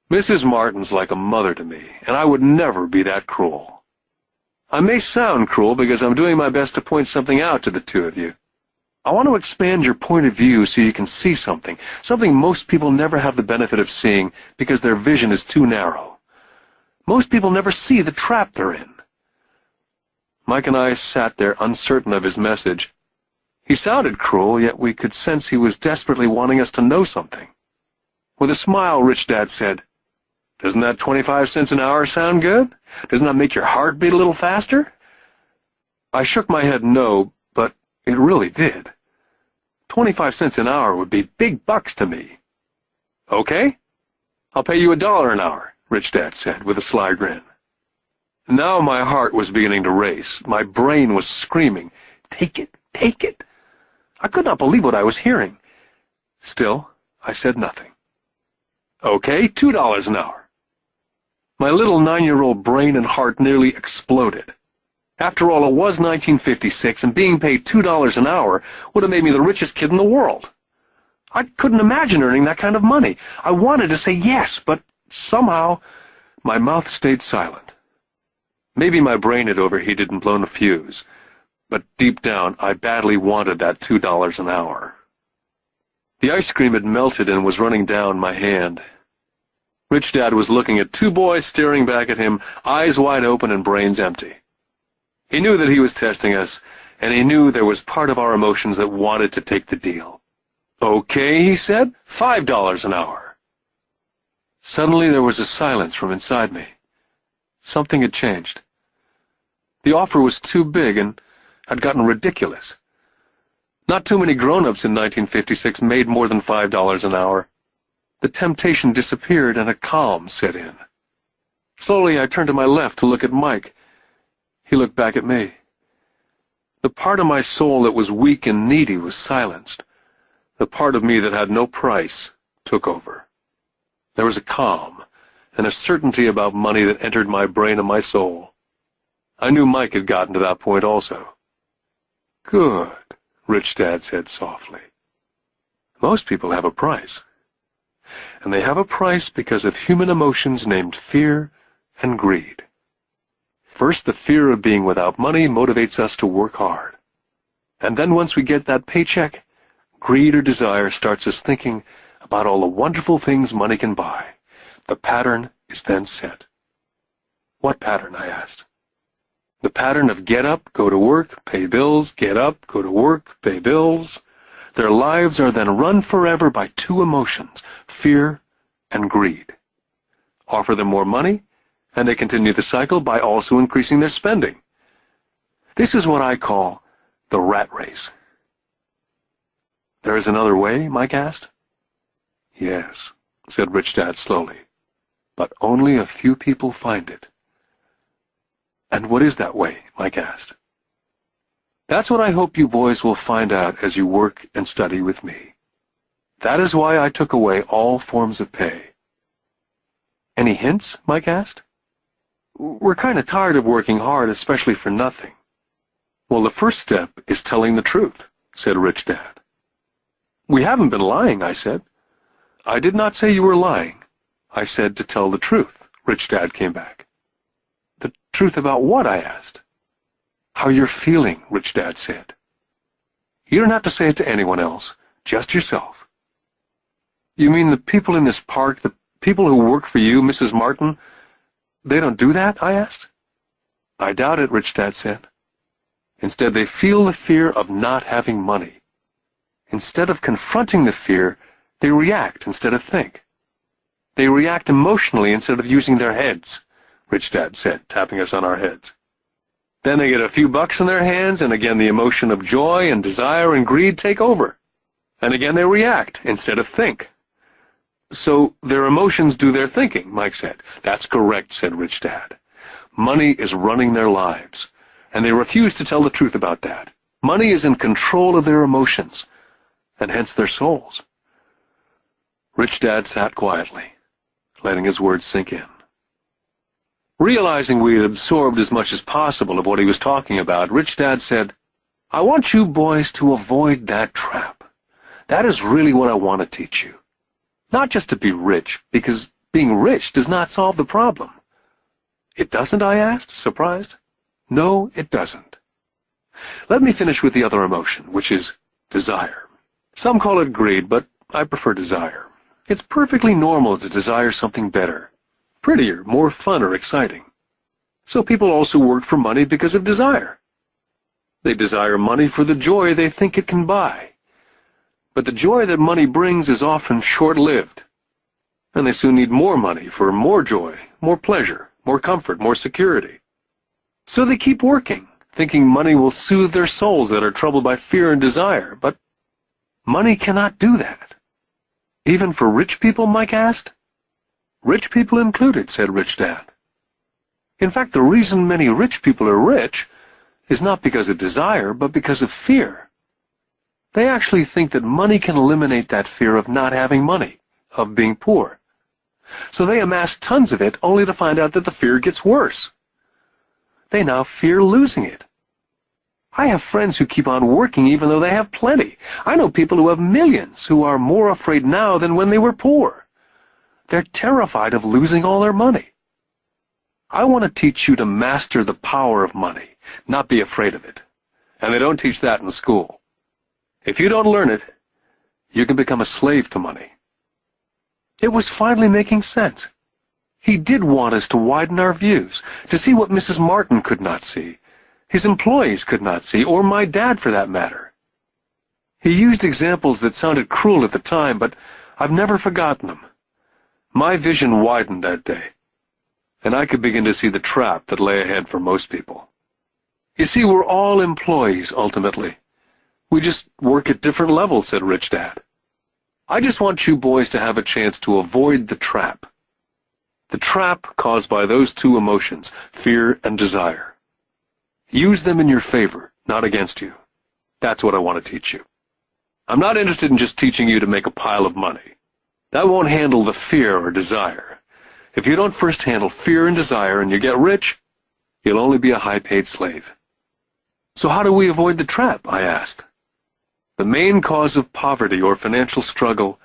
"Mrs. Martin's like a mother to me, and I would never be that cruel. I may sound cruel because I'm doing my best to point something out to the 2 of you. I want to expand your point of view so you can see something most people never have the benefit of seeing because their vision is too narrow. Most people never see the trap they're in." Mike and I sat there uncertain of his message. He sounded cruel, yet we could sense he was desperately wanting us to know something. With a smile, Rich Dad said, "Doesn't that 25 cents an hour sound good? Doesn't that make your heart beat a little faster?" I shook my head no, but it really did. 25 cents an hour would be big bucks to me. "Okay, I'll pay you $1 an hour," Rich Dad said with a sly grin. Now my heart was beginning to race. My brain was screaming, "Take it, take it." I could not believe what I was hearing. Still, I said nothing. "Okay, $2 an hour." My little 9-year-old brain and heart nearly exploded. After all, it was 1956, and being paid $2 an hour would have made me the richest kid in the world. I couldn't imagine earning that kind of money. I wanted to say yes, but somehow my mouth stayed silent. Maybe my brain had overheated and blown a fuse, but deep down I badly wanted that $2 an hour. The ice cream had melted and was running down my hand. Rich Dad was looking at 2 boys staring back at him, eyes wide open and brains empty. He knew that he was testing us, and he knew there was part of our emotions that wanted to take the deal. "Okay," he said, $5 an hour. Suddenly there was a silence from inside me. Something had changed. The offer was too big and had gotten ridiculous. Not too many grown-ups in 1956 made more than $5 an hour. The temptation disappeared and a calm set in. Slowly I turned to my left to look at Mike. He looked back at me. The part of my soul that was weak and needy was silenced. The part of me that had no price took over. There was a calm and a certainty about money that entered my brain and my soul. I knew Mike had gotten to that point also. "Good," Rich Dad said softly. "Most people have a price. And they have a price because of human emotions named fear and greed. First, the fear of being without money motivates us to work hard. And then once we get that paycheck, greed or desire starts us thinking about all the wonderful things money can buy. The pattern is then set." "What pattern?" I asked. "The pattern of get up, go to work, pay bills, get up, go to work, pay bills." Their lives are then run forever by two emotions, fear and greed. Offer them more money, and they continue the cycle by also increasing their spending. This is what I call the rat race. "There is another way?" Mike asked. "Yes," said Rich Dad slowly, "but only a few people find it." "And what is that way?" Mike asked. "That's what I hope you boys will find out as you work and study with me. That is why I took away all forms of pay." "Any hints?" Mike asked. "We're kind of tired of working hard, especially for nothing." "Well, the first step is telling the truth," said Rich Dad. "We haven't been lying," I said. "I did not say you were lying. I said to tell the truth," Rich Dad came back. "The truth about what?" I asked. "How you're feeling," Rich Dad said. "You don't have to say it to anyone else, just yourself." "You mean the people in this park, the people who work for you, Mrs. Martin, they don't do that?" I asked. "I doubt it," Rich Dad said. "Instead, they feel the fear of not having money. Instead of confronting the fear, they react instead of think. They react emotionally instead of using their heads," Rich Dad said, tapping us on our heads. "Then they get a few bucks in their hands, and again the emotion of joy and desire and greed take over. And again they react instead of think." "So their emotions do their thinking," Mike said. "That's correct," said Rich Dad. "Money is running their lives, and they refuse to tell the truth about that. Money is in control of their emotions, and hence their souls." Rich Dad sat quietly, letting his words sink in. Realizing we had absorbed as much as possible of what he was talking about, Rich Dad said, "I want you boys to avoid that trap. That is really what I want to teach you. Not just to be rich, because being rich does not solve the problem." "It doesn't?" I asked, surprised. "No, it doesn't. Let me finish with the other emotion, which is desire. Some call it greed, but I prefer desire. It's perfectly normal to desire something better, prettier, more fun or exciting. So people also work for money because of desire. They desire money for the joy they think it can buy. But the joy that money brings is often short-lived, and they soon need more money for more joy, more pleasure, more comfort, more security. So they keep working, thinking money will soothe their souls that are troubled by fear and desire, but money cannot do that. Even for rich people?" Mike asked. "Rich people included," said Rich Dad. "In fact, the reason many rich people are rich is not because of desire, but because of fear. They actually think that money can eliminate that fear of not having money, of being poor. So they amass tons of it only to find out that the fear gets worse. They now fear losing it. I have friends who keep on working even though they have plenty. I know people who have millions who are more afraid now than when they were poor. They're terrified of losing all their money. I want to teach you to master the power of money, not be afraid of it. And they don't teach that in school. If you don't learn it, you can become a slave to money." It was finally making sense. He did want us to widen our views, to see what Mrs. Martin could not see, his employees could not see, or my dad for that matter. He used examples that sounded cruel at the time, but I've never forgotten them. My vision widened that day, and I could begin to see the trap that lay ahead for most people. You see, we're all employees, ultimately. We just work at different levels, said Rich Dad. I just want you boys to have a chance to avoid the trap. The trap caused by those two emotions, fear and desire. Use them in your favor, not against you. That's what I want to teach you. I'm not interested in just teaching you to make a pile of money. That won't handle the fear or desire. If you don't first handle fear and desire and you get rich, you'll only be a high-paid slave. So how do we avoid the trap? I asked. The main cause of poverty or financial struggle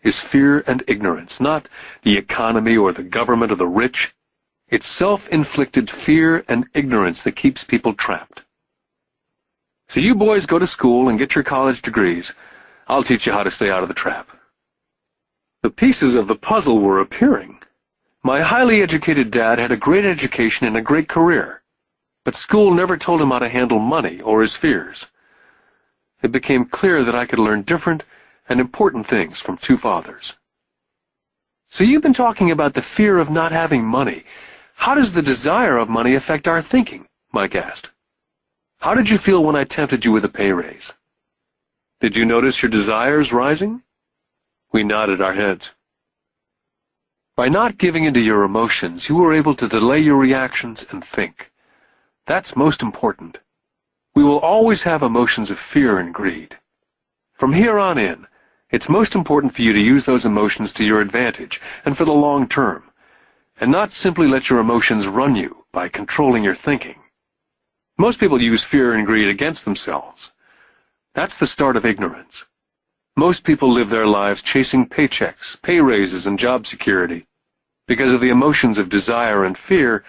is fear and ignorance, not the economy or the government or the rich. It's self-inflicted fear and ignorance that keeps people trapped. So you boys go to school and get your college degrees. I'll teach you how to stay out of the trap. The pieces of the puzzle were appearing. My highly educated dad had a great education and a great career, but school never told him how to handle money or his fears. It became clear that I could learn different and important things from two fathers. So you've been talking about the fear of not having money. How does the desire of money affect our thinking? Mike asked. How did you feel when I tempted you with a pay raise? Did you notice your desires rising? We nodded our heads. By not giving into your emotions, you were able to delay your reactions and think. That's most important. We will always have emotions of fear and greed. From here on in, it's most important for you to use those emotions to your advantage and for the long term, and not simply let your emotions run you by controlling your thinking. Most people use fear and greed against themselves. That's the start of ignorance. Most people live their lives chasing paychecks, pay raises, and job security because of the emotions of desire and fear,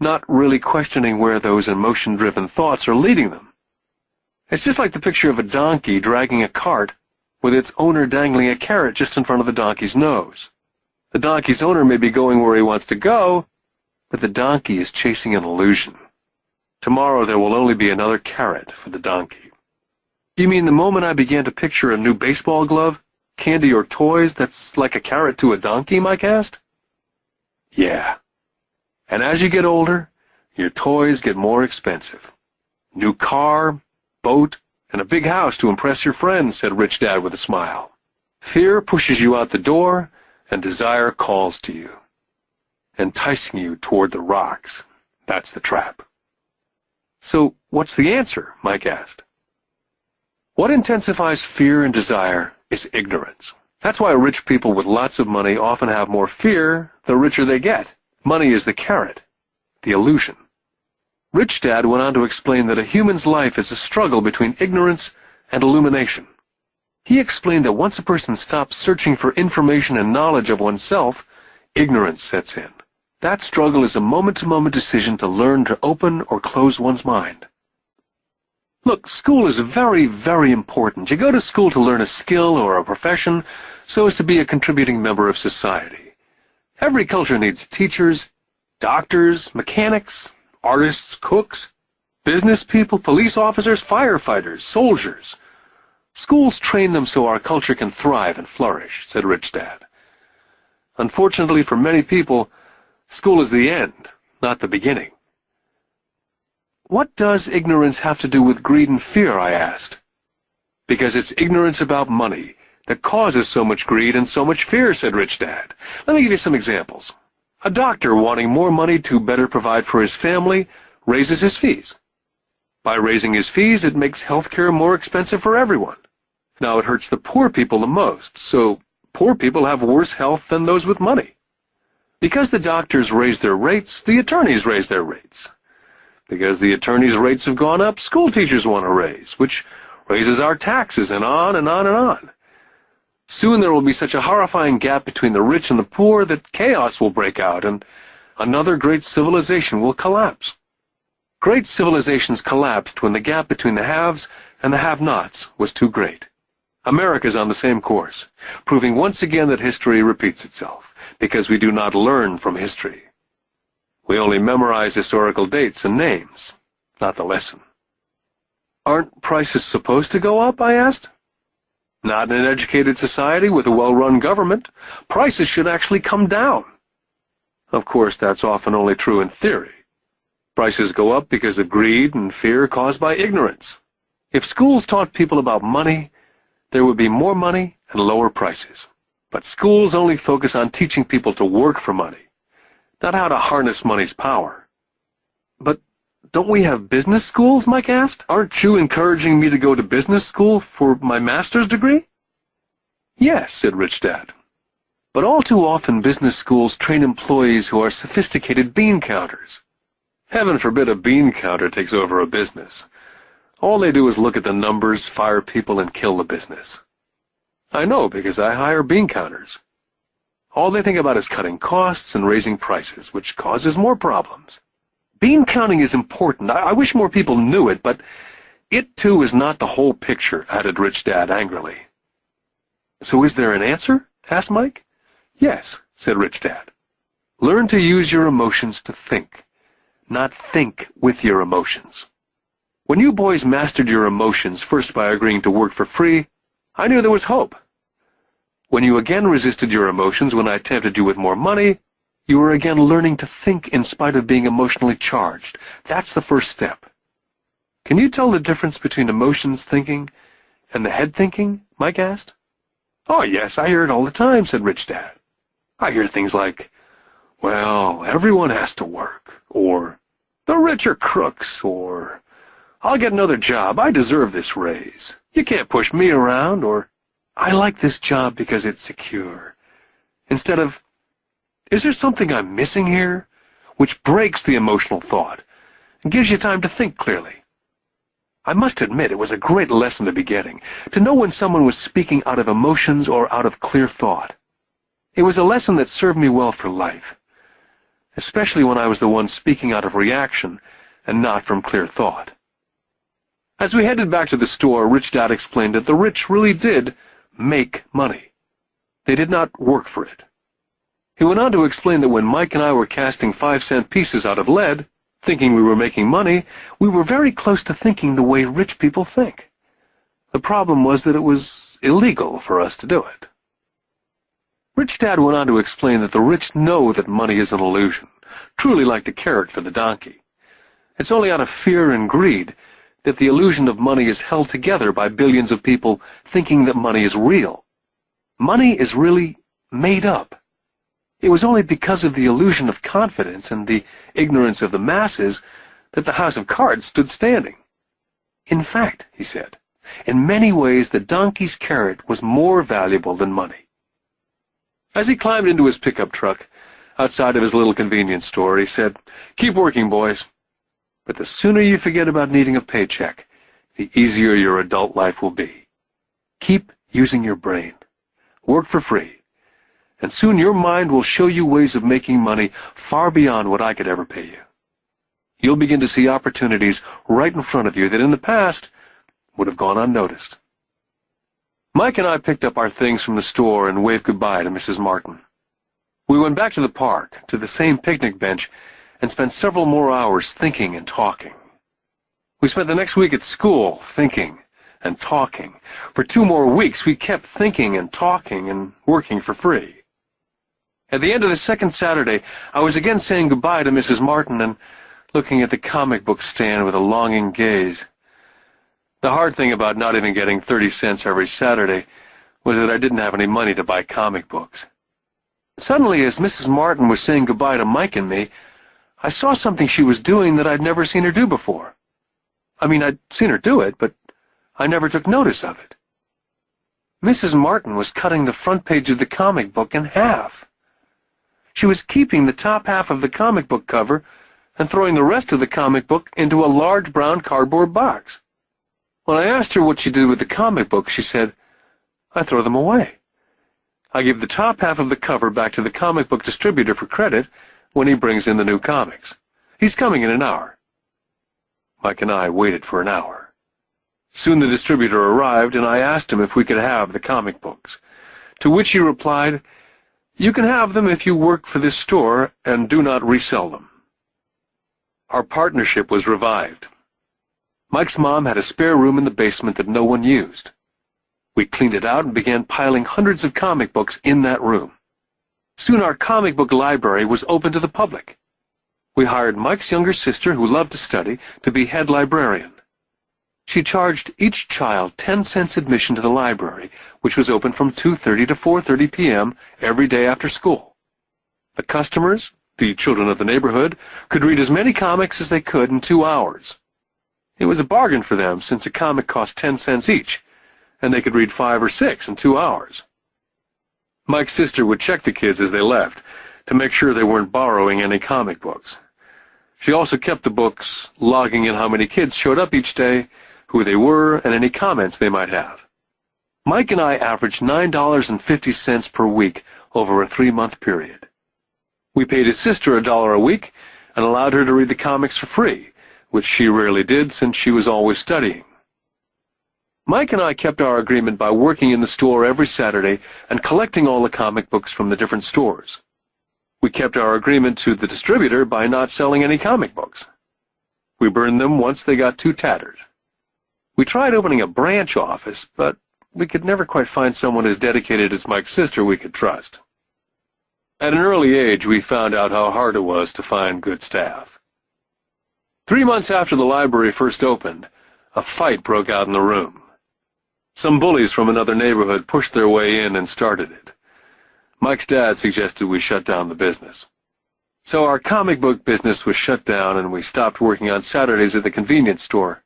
not really questioning where those emotion-driven thoughts are leading them. It's just like the picture of a donkey dragging a cart with its owner dangling a carrot just in front of the donkey's nose. The donkey's owner may be going where he wants to go, but the donkey is chasing an illusion. Tomorrow there will only be another carrot for the donkey. You mean the moment I began to picture a new baseball glove, candy or toys that's like a carrot to a donkey, Mike asked? Yeah. And as you get older, your toys get more expensive. New car, boat, and a big house to impress your friends, said Rich Dad with a smile. Fear pushes you out the door, and desire calls to you, enticing you toward the rocks. That's the trap. So what's the answer? Mike asked. What intensifies fear and desire is ignorance. That's why rich people with lots of money often have more fear the richer they get. Money is the carrot, the illusion. Rich Dad went on to explain that a human's life is a struggle between ignorance and illumination. He explained that once a person stops searching for information and knowledge of oneself, ignorance sets in. That struggle is a moment-to-moment decision to learn to open or close one's mind. Look, school is very, very important. You go to school to learn a skill or a profession so as to be a contributing member of society. Every culture needs teachers, doctors, mechanics, artists, cooks, business people, police officers, firefighters, soldiers. Schools train them so our culture can thrive and flourish, said Rich Dad. Unfortunately for many people, school is the end, not the beginning. What does ignorance have to do with greed and fear, I asked. Because it's ignorance about money that causes so much greed and so much fear, said Rich Dad. Let me give you some examples. A doctor wanting more money to better provide for his family raises his fees. By raising his fees, it makes healthcare more expensive for everyone. Now it hurts the poor people the most, so poor people have worse health than those with money. Because the doctors raise their rates, the attorneys raise their rates. Because the attorneys' rates have gone up, school teachers want a raise, which raises our taxes, and on and on and on. Soon there will be such a horrifying gap between the rich and the poor that chaos will break out, and another great civilization will collapse. Great civilizations collapsed when the gap between the haves and the have-nots was too great. America's on the same course, proving once again that history repeats itself, because we do not learn from history. We only memorize historical dates and names, not the lesson. Aren't prices supposed to go up? I asked. Not in an educated society with a well-run government. Prices should actually come down. Of course, that's often only true in theory. Prices go up because of greed and fear caused by ignorance. If schools taught people about money, there would be more money and lower prices. But schools only focus on teaching people to work for money, not how to harness money's power. But Don't we have business schools? Mike asked. Aren't you encouraging me to go to business school for my master's degree? Yes, said Rich Dad. But all too often business schools train employees who are sophisticated bean counters. Heaven forbid a bean counter takes over a business. All they do is look at the numbers, fire people, and kill the business. I know, because I hire bean counters. All they think about is cutting costs and raising prices, which causes more problems. Bean counting is important. I wish more people knew it, but it, too, is not the whole picture, added Rich Dad angrily. So is there an answer? Asked Mike. Yes, said Rich Dad. Learn to use your emotions to think, not think with your emotions. When you boys mastered your emotions, first by agreeing to work for free, I knew there was hope. When you again resisted your emotions when I tempted you with more money, you were again learning to think in spite of being emotionally charged. That's the first step. Can you tell the difference between emotions thinking and the head thinking? Mike asked. Oh, yes, I hear it all the time, said Rich Dad. I hear things like, well, everyone has to work, or the rich are crooks, or I'll get another job, I deserve this raise. You can't push me around, or I like this job because it's secure. Instead of, is there something I'm missing here? Which breaks the emotional thought and gives you time to think clearly. I must admit it was a great lesson to be getting, to know when someone was speaking out of emotions or out of clear thought. It was a lesson that served me well for life, especially when I was the one speaking out of reaction and not from clear thought. As we headed back to the store, Rich Dad explained that the rich really did make money. They did not work for it. He went on to explain that when Mike and I were casting 5-cent pieces out of lead, thinking we were making money, we were very close to thinking the way rich people think. The problem was that it was illegal for us to do it. Rich Dad went on to explain that the rich know that money is an illusion, truly like the carrot for the donkey. It's only out of fear and greed that the illusion of money is held together by billions of people thinking that money is real. Money is really made up. It was only because of the illusion of confidence and the ignorance of the masses that the house of cards stood standing. In fact, he said, in many ways the donkey's carrot was more valuable than money. As he climbed into his pickup truck outside of his little convenience store, he said, "Keep working, boys. But the sooner you forget about needing a paycheck, the easier your adult life will be. Keep using your brain. Work for free. And soon your mind will show you ways of making money far beyond what I could ever pay you. You'll begin to see opportunities right in front of you that in the past would have gone unnoticed." Mike and I picked up our things from the store and waved goodbye to Mrs. Martin. We went back to the park, to the same picnic bench, and spent several more hours thinking and talking. We spent the next week at school thinking and talking. For 2 more weeks, we kept thinking and talking and working for free. At the end of the second Saturday, I was again saying goodbye to Mrs. Martin and looking at the comic book stand with a longing gaze. The hard thing about not even getting 30 cents every Saturday was that I didn't have any money to buy comic books. Suddenly, as Mrs. Martin was saying goodbye to Mike and me, I saw something she was doing that I'd never seen her do before. I mean, I'd seen her do it, but I never took notice of it. Mrs. Martin was cutting the front page of the comic book in half. She was keeping the top half of the comic book cover and throwing the rest of the comic book into a large brown cardboard box. When I asked her what she did with the comic book, she said, "I throw them away. I give the top half of the cover back to the comic book distributor for credit when he brings in the new comics. He's coming in an hour." Mike and I waited for an hour. Soon the distributor arrived, and I asked him if we could have the comic books, to which he replied, "You can have them if you work for this store and do not resell them." Our partnership was revived. Mike's mom had a spare room in the basement that no one used. We cleaned it out and began piling hundreds of comic books in that room. Soon our comic book library was open to the public. We hired Mike's younger sister, who loved to study, to be head librarian. She charged each child 10 cents admission to the library, which was open from 2:30 to 4:30 p.m. every day after school. The customers, The children of the neighborhood could read as many comics as they could in 2 hours. It was a bargain for them since a comic cost 10 cents each, and they could read 5 or 6 in 2 hours. Mike's sister would check the kids as they left to make sure they weren't borrowing any comic books. She also kept the books, logging in how many kids showed up each day, who they were, and any comments they might have. Mike and I averaged $9.50 per week over a 3-month period. We paid his sister $1 a week and allowed her to read the comics for free, which she rarely did since she was always studying. Mike and I kept our agreement by working in the store every Saturday and collecting all the comic books from the different stores. We kept our agreement to the distributor by not selling any comic books. We burned them once they got too tattered. We tried opening a branch office, but we could never quite find someone as dedicated as Mike's sister we could trust. At an early age, we found out how hard it was to find good staff. 3 months after the library first opened, a fight broke out in the room. Some bullies from another neighborhood pushed their way in and started it. Mike's dad suggested we shut down the business. So our comic book business was shut down and we stopped working on Saturdays at the convenience store.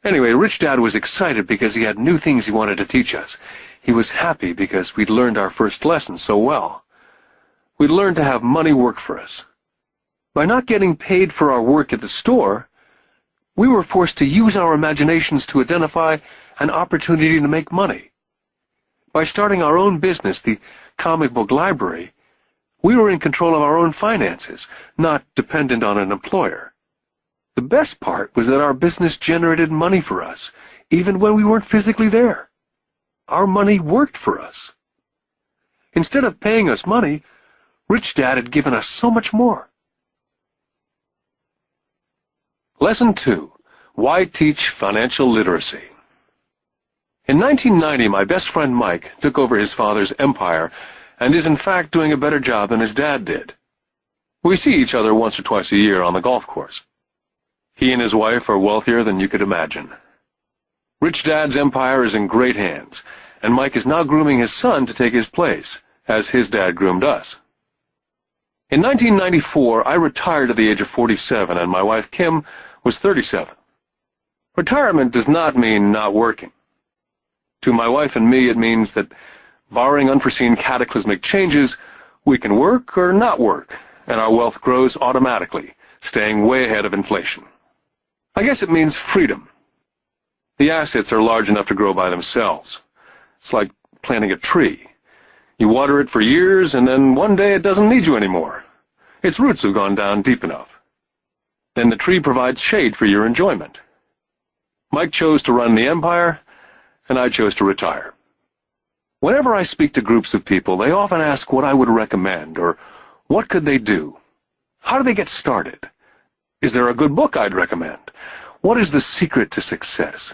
Anyway, Rich Dad was excited because he had new things he wanted to teach us. He was happy because we'd learned our first lesson so well. We'd learned to have money work for us. By not getting paid for our work at the store, we were forced to use our imaginations to identify an opportunity to make money. By starting our own business, the comic book library, we were in control of our own finances, not dependent on an employer. The best part was that our business generated money for us, even when we weren't physically there. Our money worked for us. Instead of paying us money, Rich Dad had given us so much more. Lesson 2. Why Teach Financial Literacy? In 1990, my best friend Mike took over his father's empire and is in fact doing a better job than his dad did. We see each other once or twice a year on the golf course. He and his wife are wealthier than you could imagine. Rich Dad's empire is in great hands, and Mike is now grooming his son to take his place, as his dad groomed us. In 1994, I retired at the age of 47, and my wife Kim was 37. Retirement does not mean not working. To my wife and me, it means that, barring unforeseen cataclysmic changes, we can work or not work, and our wealth grows automatically, staying way ahead of inflation. I guess it means freedom. The assets are large enough to grow by themselves. It's like planting a tree. You water it for years, and then one day it doesn't need you anymore. Its roots have gone down deep enough. Then the tree provides shade for your enjoyment. Mike chose to run the empire, and I chose to retire. Whenever I speak to groups of people, they often ask what I would recommend, or what could they do? How do they get started? Is there a good book I'd recommend? What is the secret to success?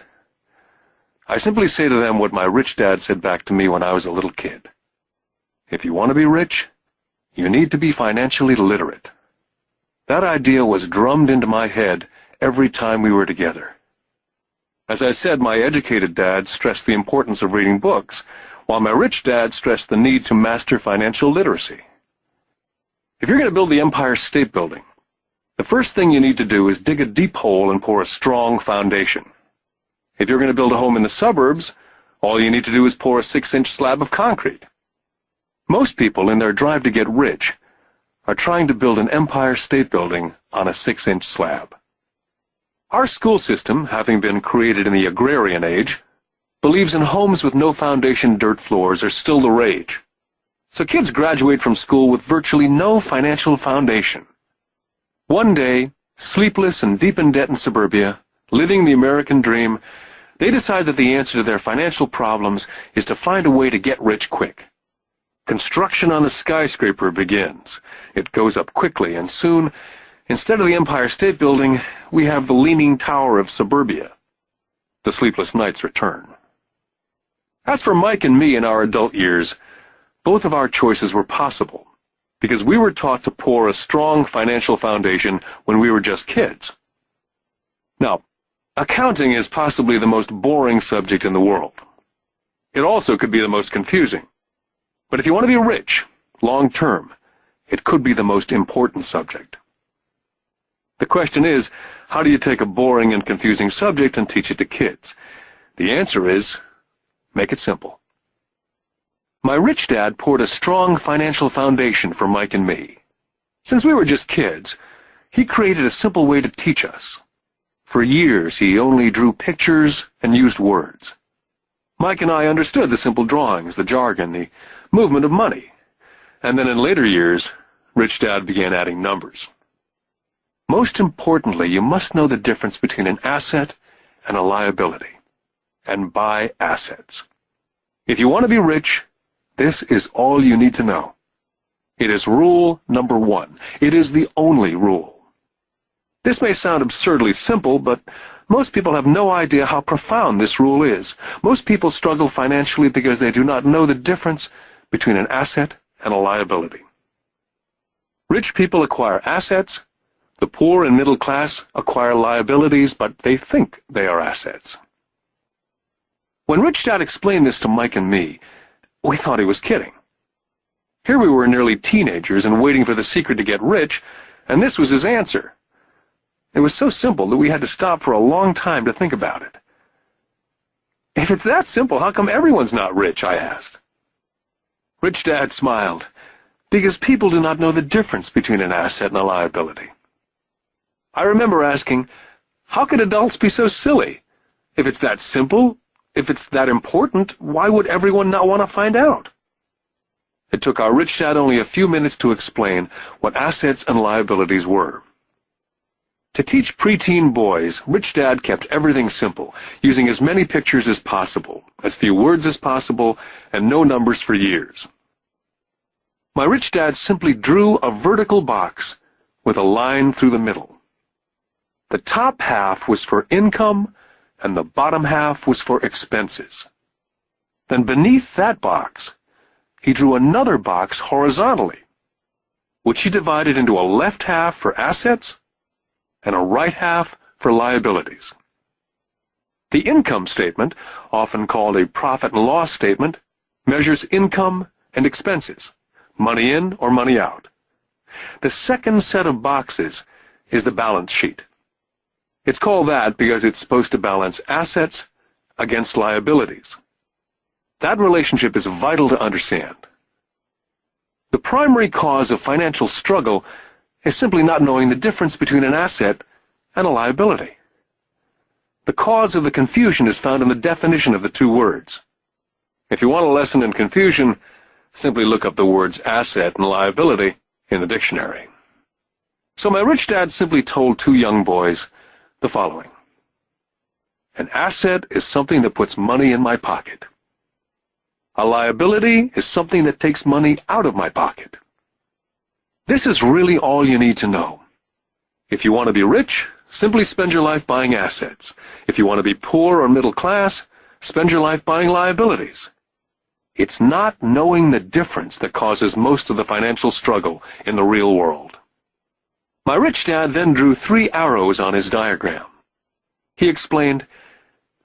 I simply say to them what my rich dad said back to me when I was a little kid. If you want to be rich, you need to be financially literate. That idea was drummed into my head every time we were together. As I said, my educated dad stressed the importance of reading books, while my rich dad stressed the need to master financial literacy. If you're going to build the Empire State Building, the first thing you need to do is dig a deep hole and pour a strong foundation. If you're going to build a home in the suburbs, all you need to do is pour a 6-inch slab of concrete. Most people, in their drive to get rich, are trying to build an Empire State Building on a 6-inch slab. Our school system, having been created in the agrarian age, believes in homes with no foundation dirt floors are still the rage. So kids graduate from school with virtually no financial foundation. One day, sleepless and deep in debt in suburbia, living the American dream, they decide that the answer to their financial problems is to find a way to get rich quick. Construction on the skyscraper begins. It goes up quickly, and soon, instead of the Empire State Building, we have the Leaning Tower of suburbia. The sleepless nights return. As for Mike and me in our adult years, both of our choices were possible, because we were taught to pour a strong financial foundation when we were just kids. Now, accounting is possibly the most boring subject in the world. It also could be the most confusing. But if you want to be rich, long-term, It could be the most important subject. The question is, how do you take a boring and confusing subject and teach it to kids? The answer is, make it simple. My rich dad poured a strong financial foundation for Mike and me. Since we were just kids, he created a simple way to teach us. For years, he only drew pictures and used words. Mike and I understood the simple drawings, the jargon, the movement of money. And then in later years, Rich Dad began adding numbers. Most importantly, you must know the difference between an asset and a liability. And buy assets. If you want to be rich, this is all you need to know. It is rule number 1. It is the only rule. This may sound absurdly simple, but most people have no idea how profound this rule is. Most people struggle financially because they do not know the difference between an asset and a liability. Rich people acquire assets. The poor and middle class acquire liabilities, but they think they are assets. When Rich Dad explained this to Mike and me, we thought he was kidding. Here we were nearly teenagers and waiting for the secret to get rich, and this was his answer. It was so simple that we had to stop for a long time to think about it. If it's that simple, how come everyone's not rich? I asked. Rich Dad smiled, because people do not know the difference between an asset and a liability. I remember asking, how could adults be so silly? If it's that simple, if it's that important, why would everyone not want to find out? It took our rich dad only a few minutes to explain what assets and liabilities were. To teach preteen boys, Rich Dad kept everything simple, using as many pictures as possible, as few words as possible, and no numbers for years. My rich dad simply drew a vertical box with a line through the middle. The top half was for income, and the bottom half was for expenses. Then beneath that box, he drew another box horizontally, which he divided into a left half for assets and a right half for liabilities. The income statement, often called a profit and loss statement, measures income and expenses, money in or money out. The second set of boxes is the balance sheet. It's called that because it's supposed to balance assets against liabilities. That relationship is vital to understand. The primary cause of financial struggle is simply not knowing the difference between an asset and a liability. The cause of the confusion is found in the definition of the two words. If you want a lesson in confusion, simply look up the words asset and liability in the dictionary. So my rich dad simply told two young boys the following. An asset is something that puts money in my pocket. A liability is something that takes money out of my pocket. This is really all you need to know. If you want to be rich, simply spend your life buying assets. If you want to be poor or middle class, spend your life buying liabilities. It's not knowing the difference that causes most of the financial struggle in the real world. My rich dad then drew 3 arrows on his diagram. He explained,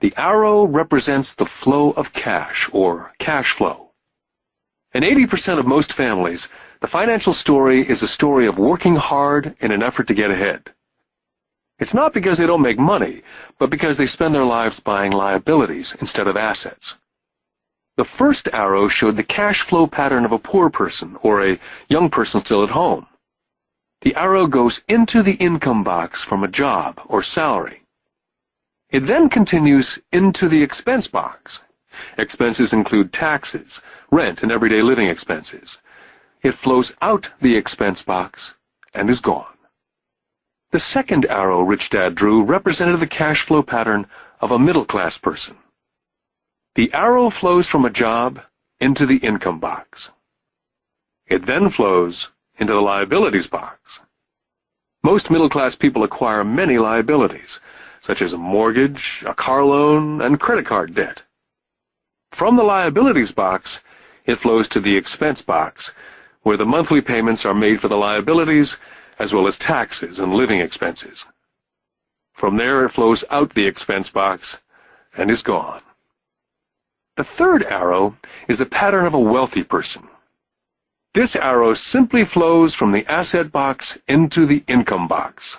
the arrow represents the flow of cash, or cash flow. In 80% of most families, the financial story is a story of working hard in an effort to get ahead. It's not because they don't make money, but because they spend their lives buying liabilities instead of assets. The first arrow showed the cash flow pattern of a poor person, or a young person still at home. The arrow goes into the income box from a job or salary. It then continues into the expense box. Expenses include taxes, rent, and everyday living expenses. It flows out the expense box and is gone. The second arrow Rich Dad drew represented the cash flow pattern of a middle-class person. The arrow flows from a job into the income box. It then flows into the liabilities box. Most middle-class people acquire many liabilities, such as a mortgage, a car loan, and credit card debt. From the liabilities box, it flows to the expense box, where the monthly payments are made for the liabilities, as well as taxes and living expenses. From there, it flows out the expense box and is gone. The third arrow is the pattern of a wealthy person. This arrow simply flows from the asset box into the income box.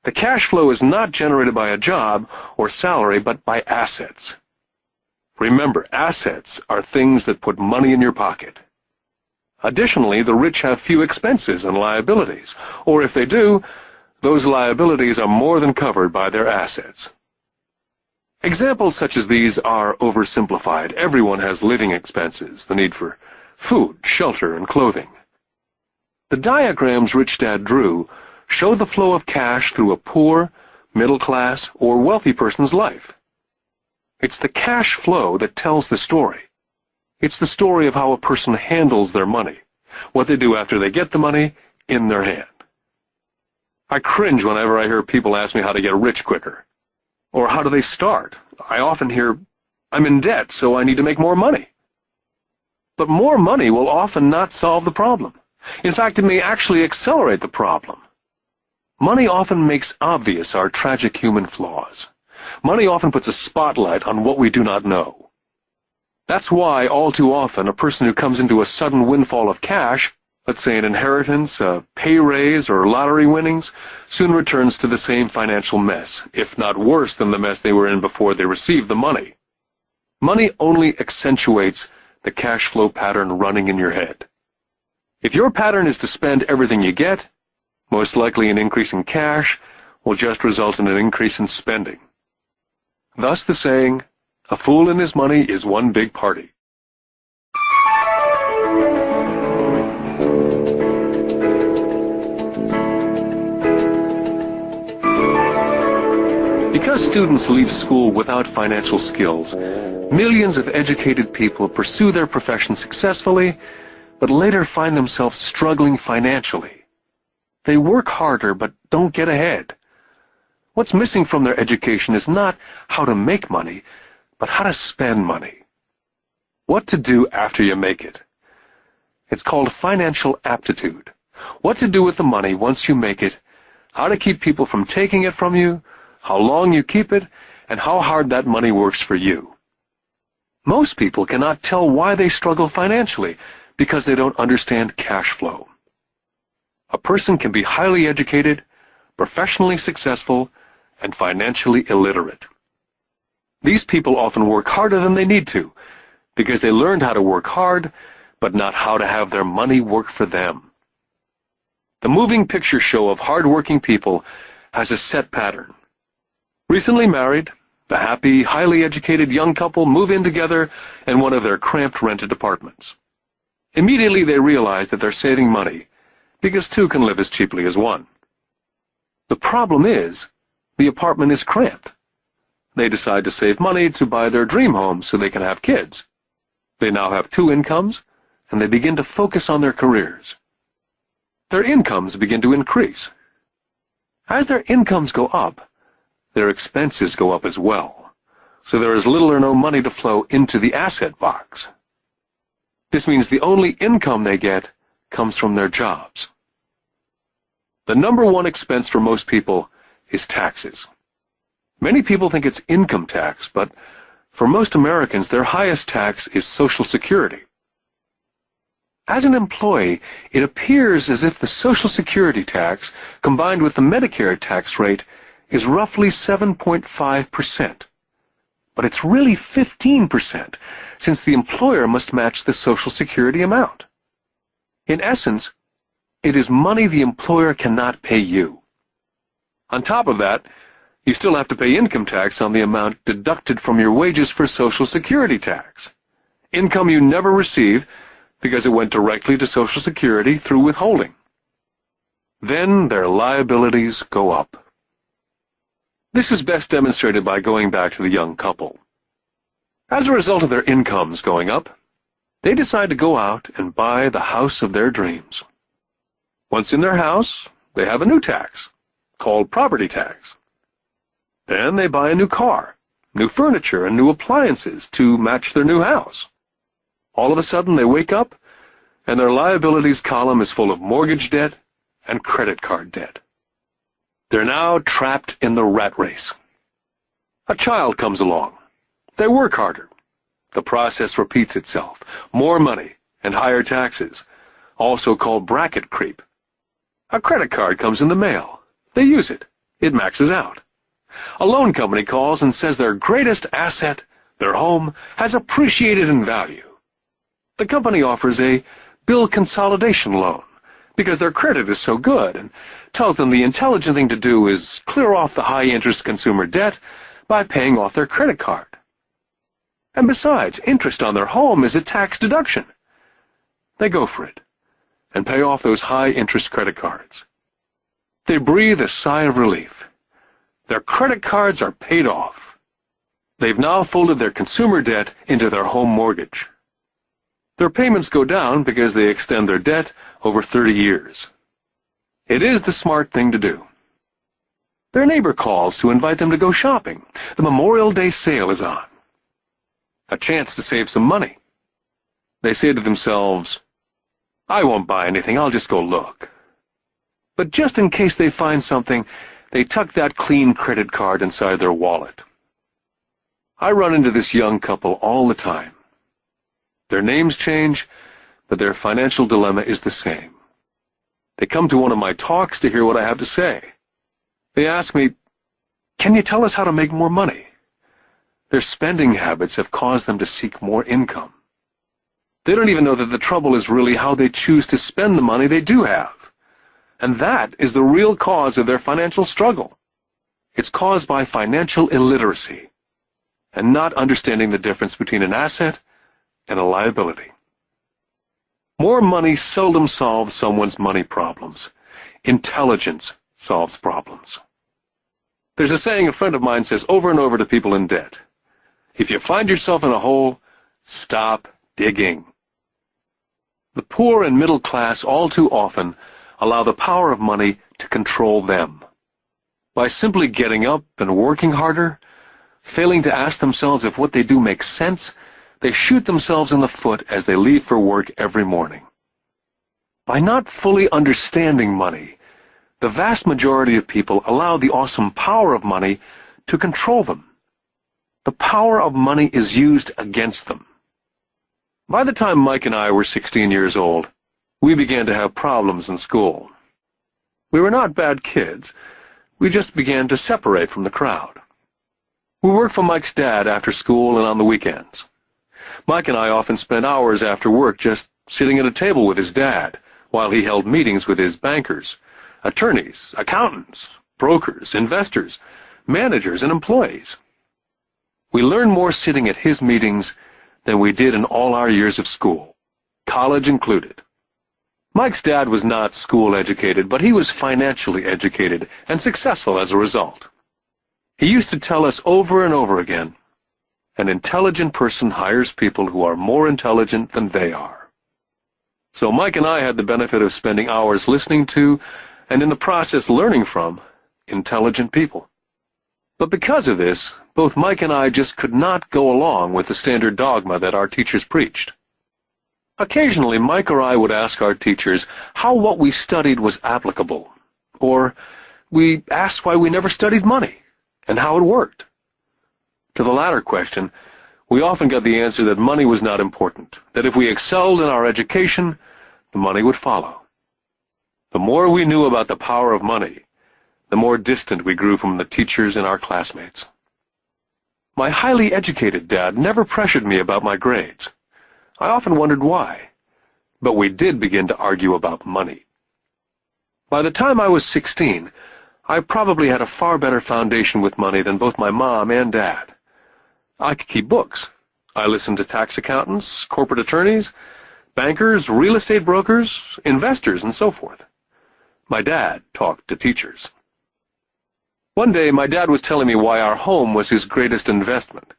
The cash flow is not generated by a job or salary, but by assets. Remember, assets are things that put money in your pocket. Additionally, the rich have few expenses and liabilities, or if they do, those liabilities are more than covered by their assets. Examples such as these are oversimplified. Everyone has living expenses, the need for food, shelter, and clothing. The diagrams Rich Dad drew show the flow of cash through a poor, middle class, or wealthy person's life. It's the cash flow that tells the story. It's the story of how a person handles their money, what they do after they get the money in their hand. I cringe whenever I hear people ask me how to get rich quicker. Or how do they start? I often hear, I'm in debt, so I need to make more money. But more money will often not solve the problem. In fact, it may actually accelerate the problem. Money often makes obvious our tragic human flaws. Money often puts a spotlight on what we do not know. That's why, all too often, a person who comes into a sudden windfall of cash, let's say an inheritance, a pay raise, or lottery winnings, soon returns to the same financial mess, if not worse than the mess they were in before they received the money. Money only accentuates the cash flow pattern running in your head. If your pattern is to spend everything you get, most likely an increase in cash will just result in an increase in spending. Thus the saying, a fool and his money is one big party. Because students leave school without financial skills, millions of educated people pursue their profession successfully, but later find themselves struggling financially. They work harder but don't get ahead. What's missing from their education is not how to make money, but how to spend money. What to do after you make it. It's called financial aptitude. What to do with the money once you make it, how to keep people from taking it from you, how long you keep it, and how hard that money works for you. Most people cannot tell why they struggle financially because they don't understand cash flow. A person can be highly educated, professionally successful, and financially illiterate. These people often work harder than they need to because they learned how to work hard, but not how to have their money work for them. The moving picture show of hard-working people has a set pattern. Recently married, the happy, highly educated young couple move in together in one of their cramped rented apartments. Immediately they realize that they're saving money, because two can live as cheaply as one. The problem is, the apartment is cramped. They decide to save money to buy their dream home so they can have kids. They now have two incomes, and they begin to focus on their careers. Their incomes begin to increase. As their incomes go up, their expenses go up as well, so there is little or no money to flow into the asset box. This means the only income they get comes from their jobs. The number one expense for most people is taxes. Many people think it's income tax, but for most Americans, their highest tax is Social Security. As an employee, it appears as if the Social Security tax, combined with the Medicare tax rate, is roughly 7.5%. But it's really 15%, since the employer must match the Social Security amount. In essence, it is money the employer cannot pay you. On top of that, you still have to pay income tax on the amount deducted from your wages for Social Security tax. Income you never receive because it went directly to Social Security through withholding. Then their liabilities go up. This is best demonstrated by going back to the young couple. As a result of their incomes going up, they decide to go out and buy the house of their dreams. Once in their house, they have a new tax, called property tax. Then they buy a new car, new furniture, and new appliances to match their new house. All of a sudden, they wake up, and their liabilities column is full of mortgage debt and credit card debt. They're now trapped in the rat race. A child comes along. They work harder. The process repeats itself. More money and higher taxes. also called bracket creep. A credit card comes in the mail. They use it. It maxes out. A loan company calls and says their greatest asset, their home, has appreciated in value. The company offers a bill consolidation loan because their credit is so good and tells them the intelligent thing to do is clear off the high-interest consumer debt by paying off their credit card. And besides, interest on their home is a tax deduction. They go for it and pay off those high-interest credit cards. They breathe a sigh of relief. Their credit cards are paid off. They've now folded their consumer debt into their home mortgage. Their payments go down because they extend their debt over 30 years. It is the smart thing to do. Their neighbor calls to invite them to go shopping. The Memorial Day sale is on. A chance to save some money. They say to themselves, I won't buy anything, I'll just go look. But just in case they find something, they tuck that clean credit card inside their wallet. I run into this young couple all the time. Their names change, but their financial dilemma is the same. They come to one of my talks to hear what I have to say. They ask me, can you tell us how to make more money? Their spending habits have caused them to seek more income. They don't even know that the trouble is really how they choose to spend the money they do have. And that is the real cause of their financial struggle. It's caused by financial illiteracy and not understanding the difference between an asset and a liability. More money seldom solves someone's money problems. Intelligence solves problems. There's a saying a friend of mine says over and over to people in debt. If you find yourself in a hole, stop digging. The poor and middle class all too often allow the power of money to control them. By simply getting up and working harder, failing to ask themselves if what they do makes sense, they shoot themselves in the foot as they leave for work every morning. By not fully understanding money, the vast majority of people allow the awesome power of money to control them. The power of money is used against them. By the time Mike and I were 16 years old, we began to have problems in school. We were not bad kids. We just began to separate from the crowd. We worked for Mike's dad after school and on the weekends. Mike and I often spent hours after work just sitting at a table with his dad while he held meetings with his bankers, attorneys, accountants, brokers, investors, managers, and employees. We learned more sitting at his meetings than we did in all our years of school, college included. Mike's dad was not school educated, but he was financially educated and successful as a result. He used to tell us over and over again, an intelligent person hires people who are more intelligent than they are. So Mike and I had the benefit of spending hours listening to, and in the process learning from, intelligent people. But because of this, both Mike and I just could not go along with the standard dogma that our teachers preached. Occasionally, Mike or I would ask our teachers how what we studied was applicable, or we asked why we never studied money and how it worked. To the latter question, we often got the answer that money was not important, that if we excelled in our education, the money would follow. The more we knew about the power of money, the more distant we grew from the teachers and our classmates. My highly educated dad never pressured me about my grades. I often wondered why, but we did begin to argue about money. By the time I was 16, I probably had a far better foundation with money than both my mom and dad. I could keep books. I listened to tax accountants, corporate attorneys, bankers, real estate brokers, investors, and so forth. My dad talked to teachers. One day, my dad was telling me why our home was his greatest investment.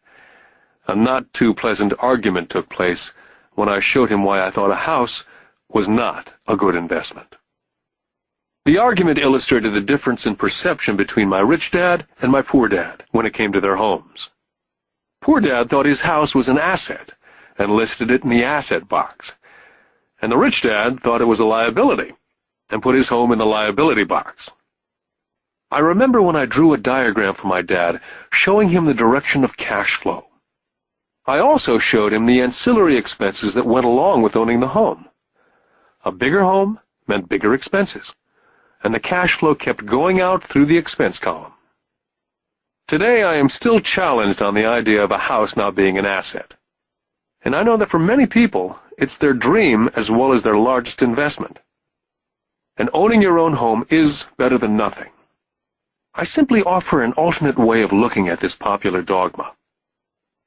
A not too pleasant argument took place when I showed him why I thought a house was not a good investment. The argument illustrated the difference in perception between my rich dad and my poor dad when it came to their homes. Poor dad thought his house was an asset and listed it in the asset box, and the rich dad thought it was a liability and put his home in the liability box. I remember when I drew a diagram for my dad showing him the direction of cash flow. I also showed him the ancillary expenses that went along with owning the home. A bigger home meant bigger expenses, and the cash flow kept going out through the expense column. Today I am still challenged on the idea of a house not being an asset. And I know that for many people, it's their dream as well as their largest investment. And owning your own home is better than nothing. I simply offer an alternate way of looking at this popular dogma.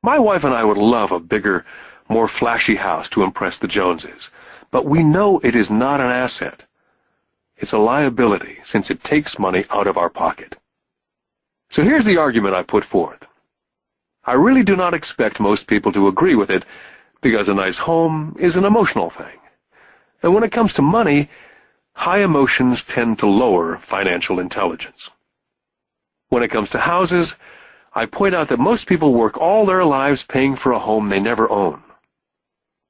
My wife and I would love a bigger, more flashy house to impress the Joneses, but we know it is not an asset. It's a liability, since it takes money out of our pocket. So here's the argument I put forth. I really do not expect most people to agree with it, because a nice home is an emotional thing. And when it comes to money, high emotions tend to lower financial intelligence. When it comes to houses, I point out that most people work all their lives paying for a home they never own.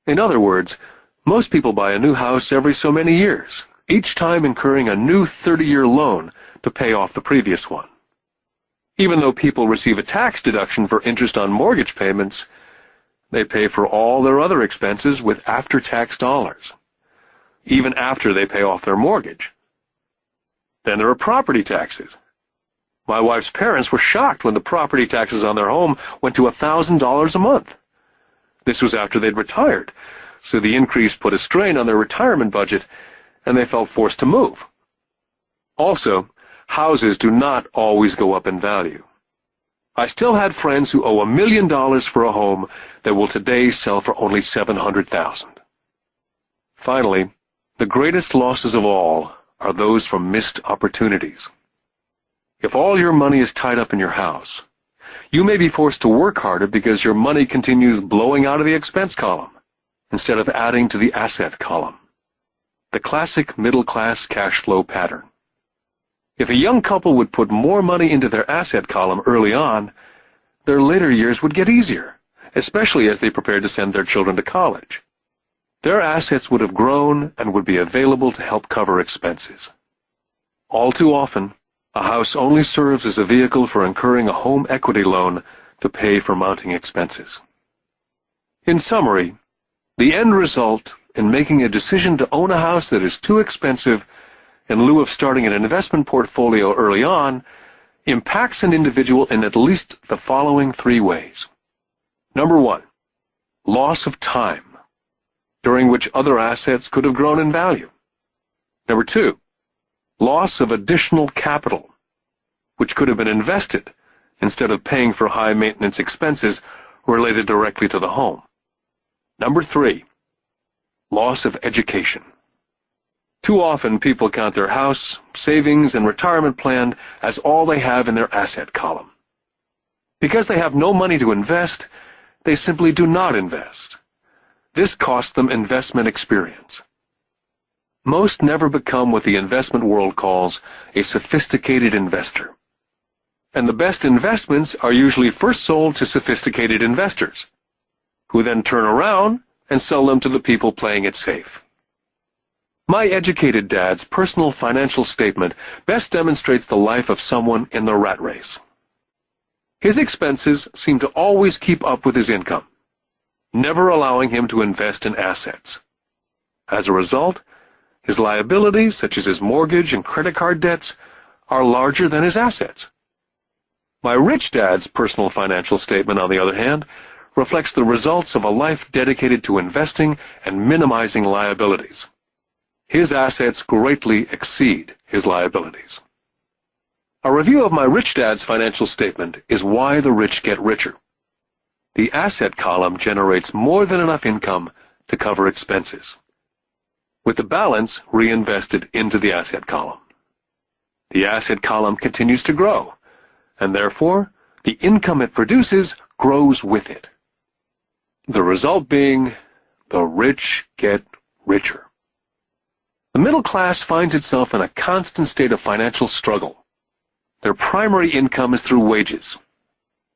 In other words, most people buy a new house every so many years, each time incurring a new 30-year loan to pay off the previous one. Even though people receive a tax deduction for interest on mortgage payments, they pay for all their other expenses with after-tax dollars, even after they pay off their mortgage. Then there are property taxes. My wife's parents were shocked when the property taxes on their home went to $1,000 a month. This was after they'd retired, so the increase put a strain on their retirement budget, and they felt forced to move. Also, houses do not always go up in value. I still had friends who owe $1 million for a home that will today sell for only $700,000. Finally, the greatest losses of all are those from missed opportunities. If all your money is tied up in your house, you may be forced to work harder because your money continues blowing out of the expense column instead of adding to the asset column. The classic middle-class cash flow pattern. If a young couple would put more money into their asset column early on, their later years would get easier, especially as they prepared to send their children to college. Their assets would have grown and would be available to help cover expenses. All too often, a house only serves as a vehicle for incurring a home equity loan to pay for mounting expenses. In summary, the end result in making a decision to own a house that is too expensive in lieu of starting an investment portfolio early on impacts an individual in at least the following 3 ways. Number 1, loss of time, during which other assets could have grown in value. Number 2, loss of additional capital, which could have been invested instead of paying for high-maintenance expenses related directly to the home. Number 3, loss of education. Too often people count their house, savings, and retirement plan as all they have in their asset column. Because they have no money to invest, they simply do not invest. This costs them investment experience. Most never become what the investment world calls a sophisticated investor. And the best investments are usually first sold to sophisticated investors, who then turn around and sell them to the people playing it safe. My educated dad's personal financial statement best demonstrates the life of someone in the rat race. His expenses seem to always keep up with his income, never allowing him to invest in assets. As a result, his liabilities, such as his mortgage and credit card debts, are larger than his assets. My rich dad's personal financial statement, on the other hand, reflects the results of a life dedicated to investing and minimizing liabilities. His assets greatly exceed his liabilities. A review of my rich dad's financial statement is why the rich get richer. The asset column generates more than enough income to cover expenses, with the balance reinvested into the asset column. The asset column continues to grow, and therefore the income it produces grows with it. The result being, the rich get richer. The middle class finds itself in a constant state of financial struggle. Their primary income is through wages,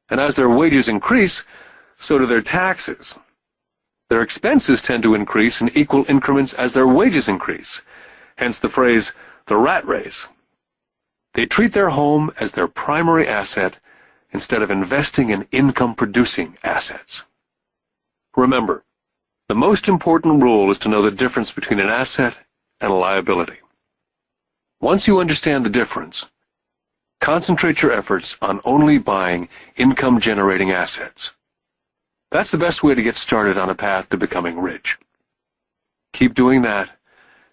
and as their wages increase, so do their taxes. Their expenses tend to increase in equal increments as their wages increase, hence the phrase, the rat race. They treat their home as their primary asset instead of investing in income-producing assets. Remember, The most important rule is to know the difference between an asset and a liability. Once you understand the difference, concentrate your efforts on only buying income-generating assets. That's the best way to get started on a path to becoming rich. Keep doing that,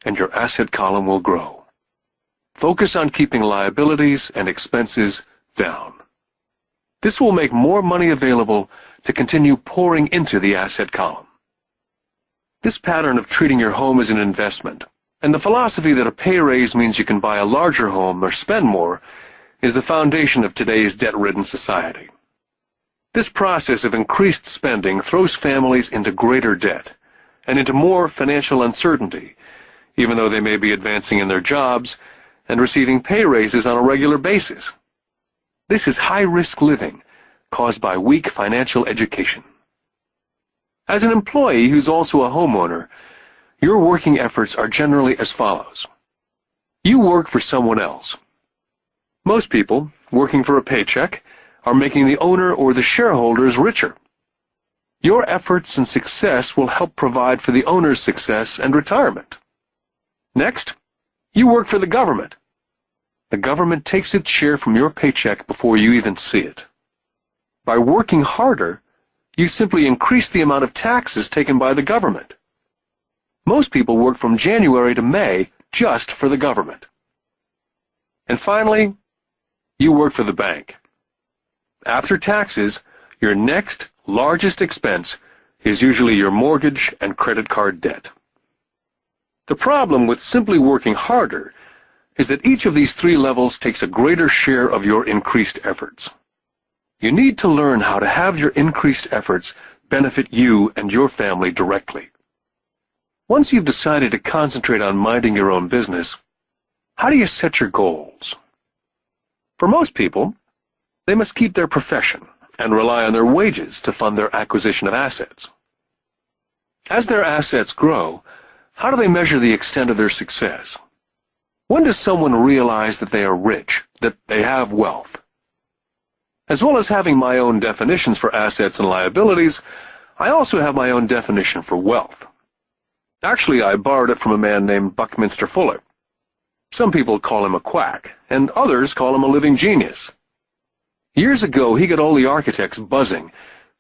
and your asset column will grow. Focus on keeping liabilities and expenses down. This will make more money available to continue pouring into the asset column. This pattern of treating your home as an investment, and the philosophy that a pay raise means you can buy a larger home or spend more, is the foundation of today's debt-ridden society. This process of increased spending throws families into greater debt and into more financial uncertainty, even though they may be advancing in their jobs and receiving pay raises on a regular basis. This is high-risk living caused by weak financial education. As an employee who's also a homeowner, your working efforts are generally as follows. You work for someone else. Most people, working for a paycheck, are making the owner or the shareholders richer. Your efforts and success will help provide for the owner's success and retirement. Next, you work for the government. The government takes its share from your paycheck before you even see it. By working harder, you simply increase the amount of taxes taken by the government. Most people work from January to May just for the government. And finally, you work for the bank. After taxes, your next largest expense is usually your mortgage and credit card debt. The problem with simply working harder is that each of these three levels takes a greater share of your increased efforts. You need to learn how to have your increased efforts benefit you and your family directly. Once you've decided to concentrate on minding your own business, how do you set your goals? For most people, they must keep their profession and rely on their wages to fund their acquisition of assets. As their assets grow, how do they measure the extent of their success? When does someone realize that they are rich, that they have wealth? As well as having my own definitions for assets and liabilities, I also have my own definition for wealth. Actually, I borrowed it from a man named Buckminster Fuller. Some people call him a quack, and others call him a living genius. Years ago, he got all the architects buzzing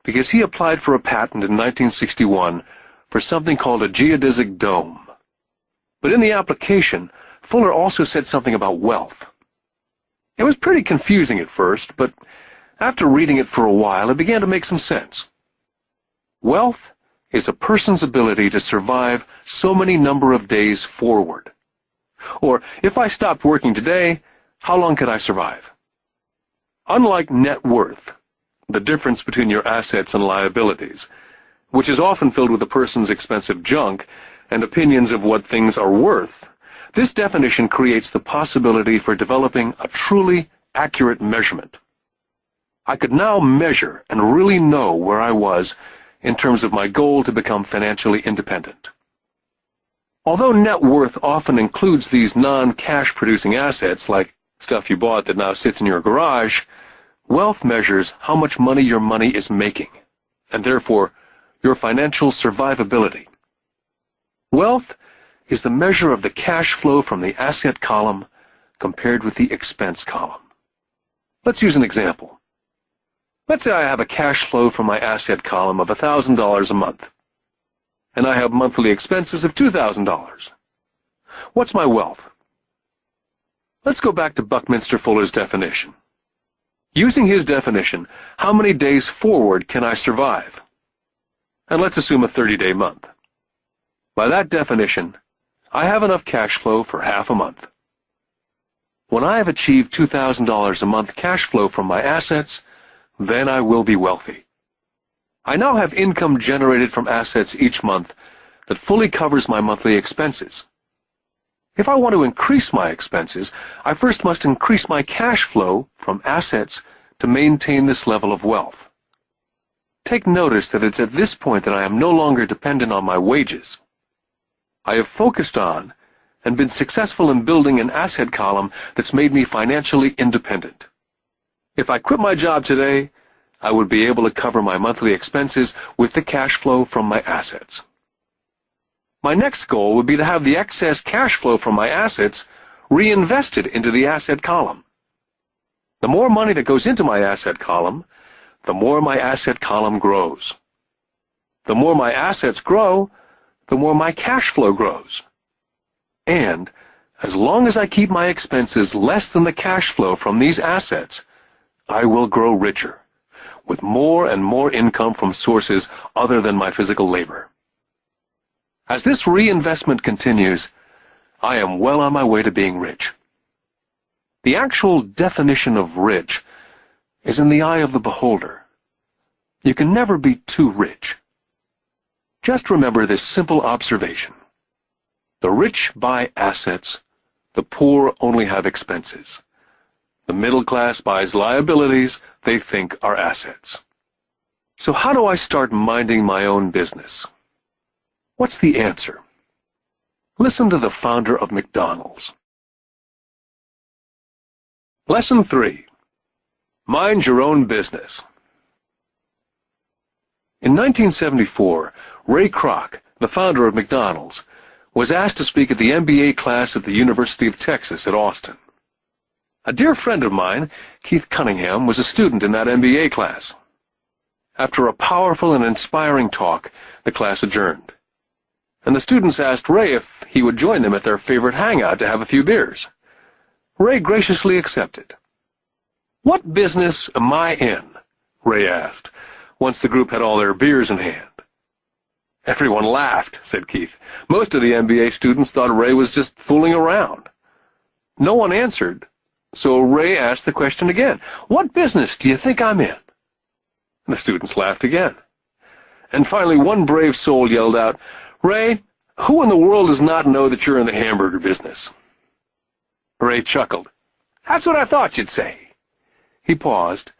because he applied for a patent in 1961 for something called a geodesic dome. But in the application, Fuller also said something about wealth. It was pretty confusing at first, but after reading it for a while, it began to make some sense. Wealth is a person's ability to survive so many number of days forward. Or, if I stopped working today, how long could I survive? Unlike net worth, the difference between your assets and liabilities, which is often filled with a person's expensive junk and opinions of what things are worth, this definition creates the possibility for developing a truly accurate measurement. I could now measure and really know where I was in terms of my goal to become financially independent. Although net worth often includes these non-cash producing assets like stuff you bought that now sits in your garage, wealth measures how much money your money is making, and therefore your financial survivability. Wealth is the measure of the cash flow from the asset column compared with the expense column. Let's use an example. Let's say I have a cash flow from my asset column of $1,000 a month, and I have monthly expenses of $2,000. What's my wealth? Let's go back to Buckminster Fuller's definition. Using his definition, how many days forward can I survive? And let's assume a 30-day month. By that definition, I have enough cash flow for half a month. When I have achieved $2,000 a month cash flow from my assets, then I will be wealthy. I now have income generated from assets each month that fully covers my monthly expenses. If I want to increase my expenses, I first must increase my cash flow from assets to maintain this level of wealth. Take notice that it's at this point that I am no longer dependent on my wages. I have focused on and been successful in building an asset column that's made me financially independent. If I quit my job today, I would be able to cover my monthly expenses with the cash flow from my assets. My next goal would be to have the excess cash flow from my assets reinvested into the asset column. The more money that goes into my asset column, the more my asset column grows. The more my assets grow, the more my cash flow grows. And as long as I keep my expenses less than the cash flow from these assets, I will grow richer, with more and more income from sources other than my physical labor. As this reinvestment continues, I am well on my way to being rich. The actual definition of rich is in the eye of the beholder. You can never be too rich. Just remember this simple observation. The rich buy assets, the poor only have expenses. The middle class buys liabilities they think are assets. So how do I start minding my own business? What's the answer? Listen to the founder of McDonald's. Lesson 3. Mind your own business. In 1974, Ray Kroc, the founder of McDonald's, was asked to speak at the MBA class at the University of Texas at Austin. A dear friend of mine, Keith Cunningham, was a student in that MBA class. After a powerful and inspiring talk, the class adjourned, and the students asked Ray if he would join them at their favorite hangout to have a few beers. Ray graciously accepted. "What business am I in?" Ray asked, once the group had all their beers in hand. Everyone laughed, said Keith. Most of the MBA students thought Ray was just fooling around. No one answered, so Ray asked the question again. "What business do you think I'm in?" The students laughed again. And finally one brave soul yelled out, "Ray, who in the world does not know that you're in the hamburger business?" Ray chuckled. "That's what I thought you'd say." He paused,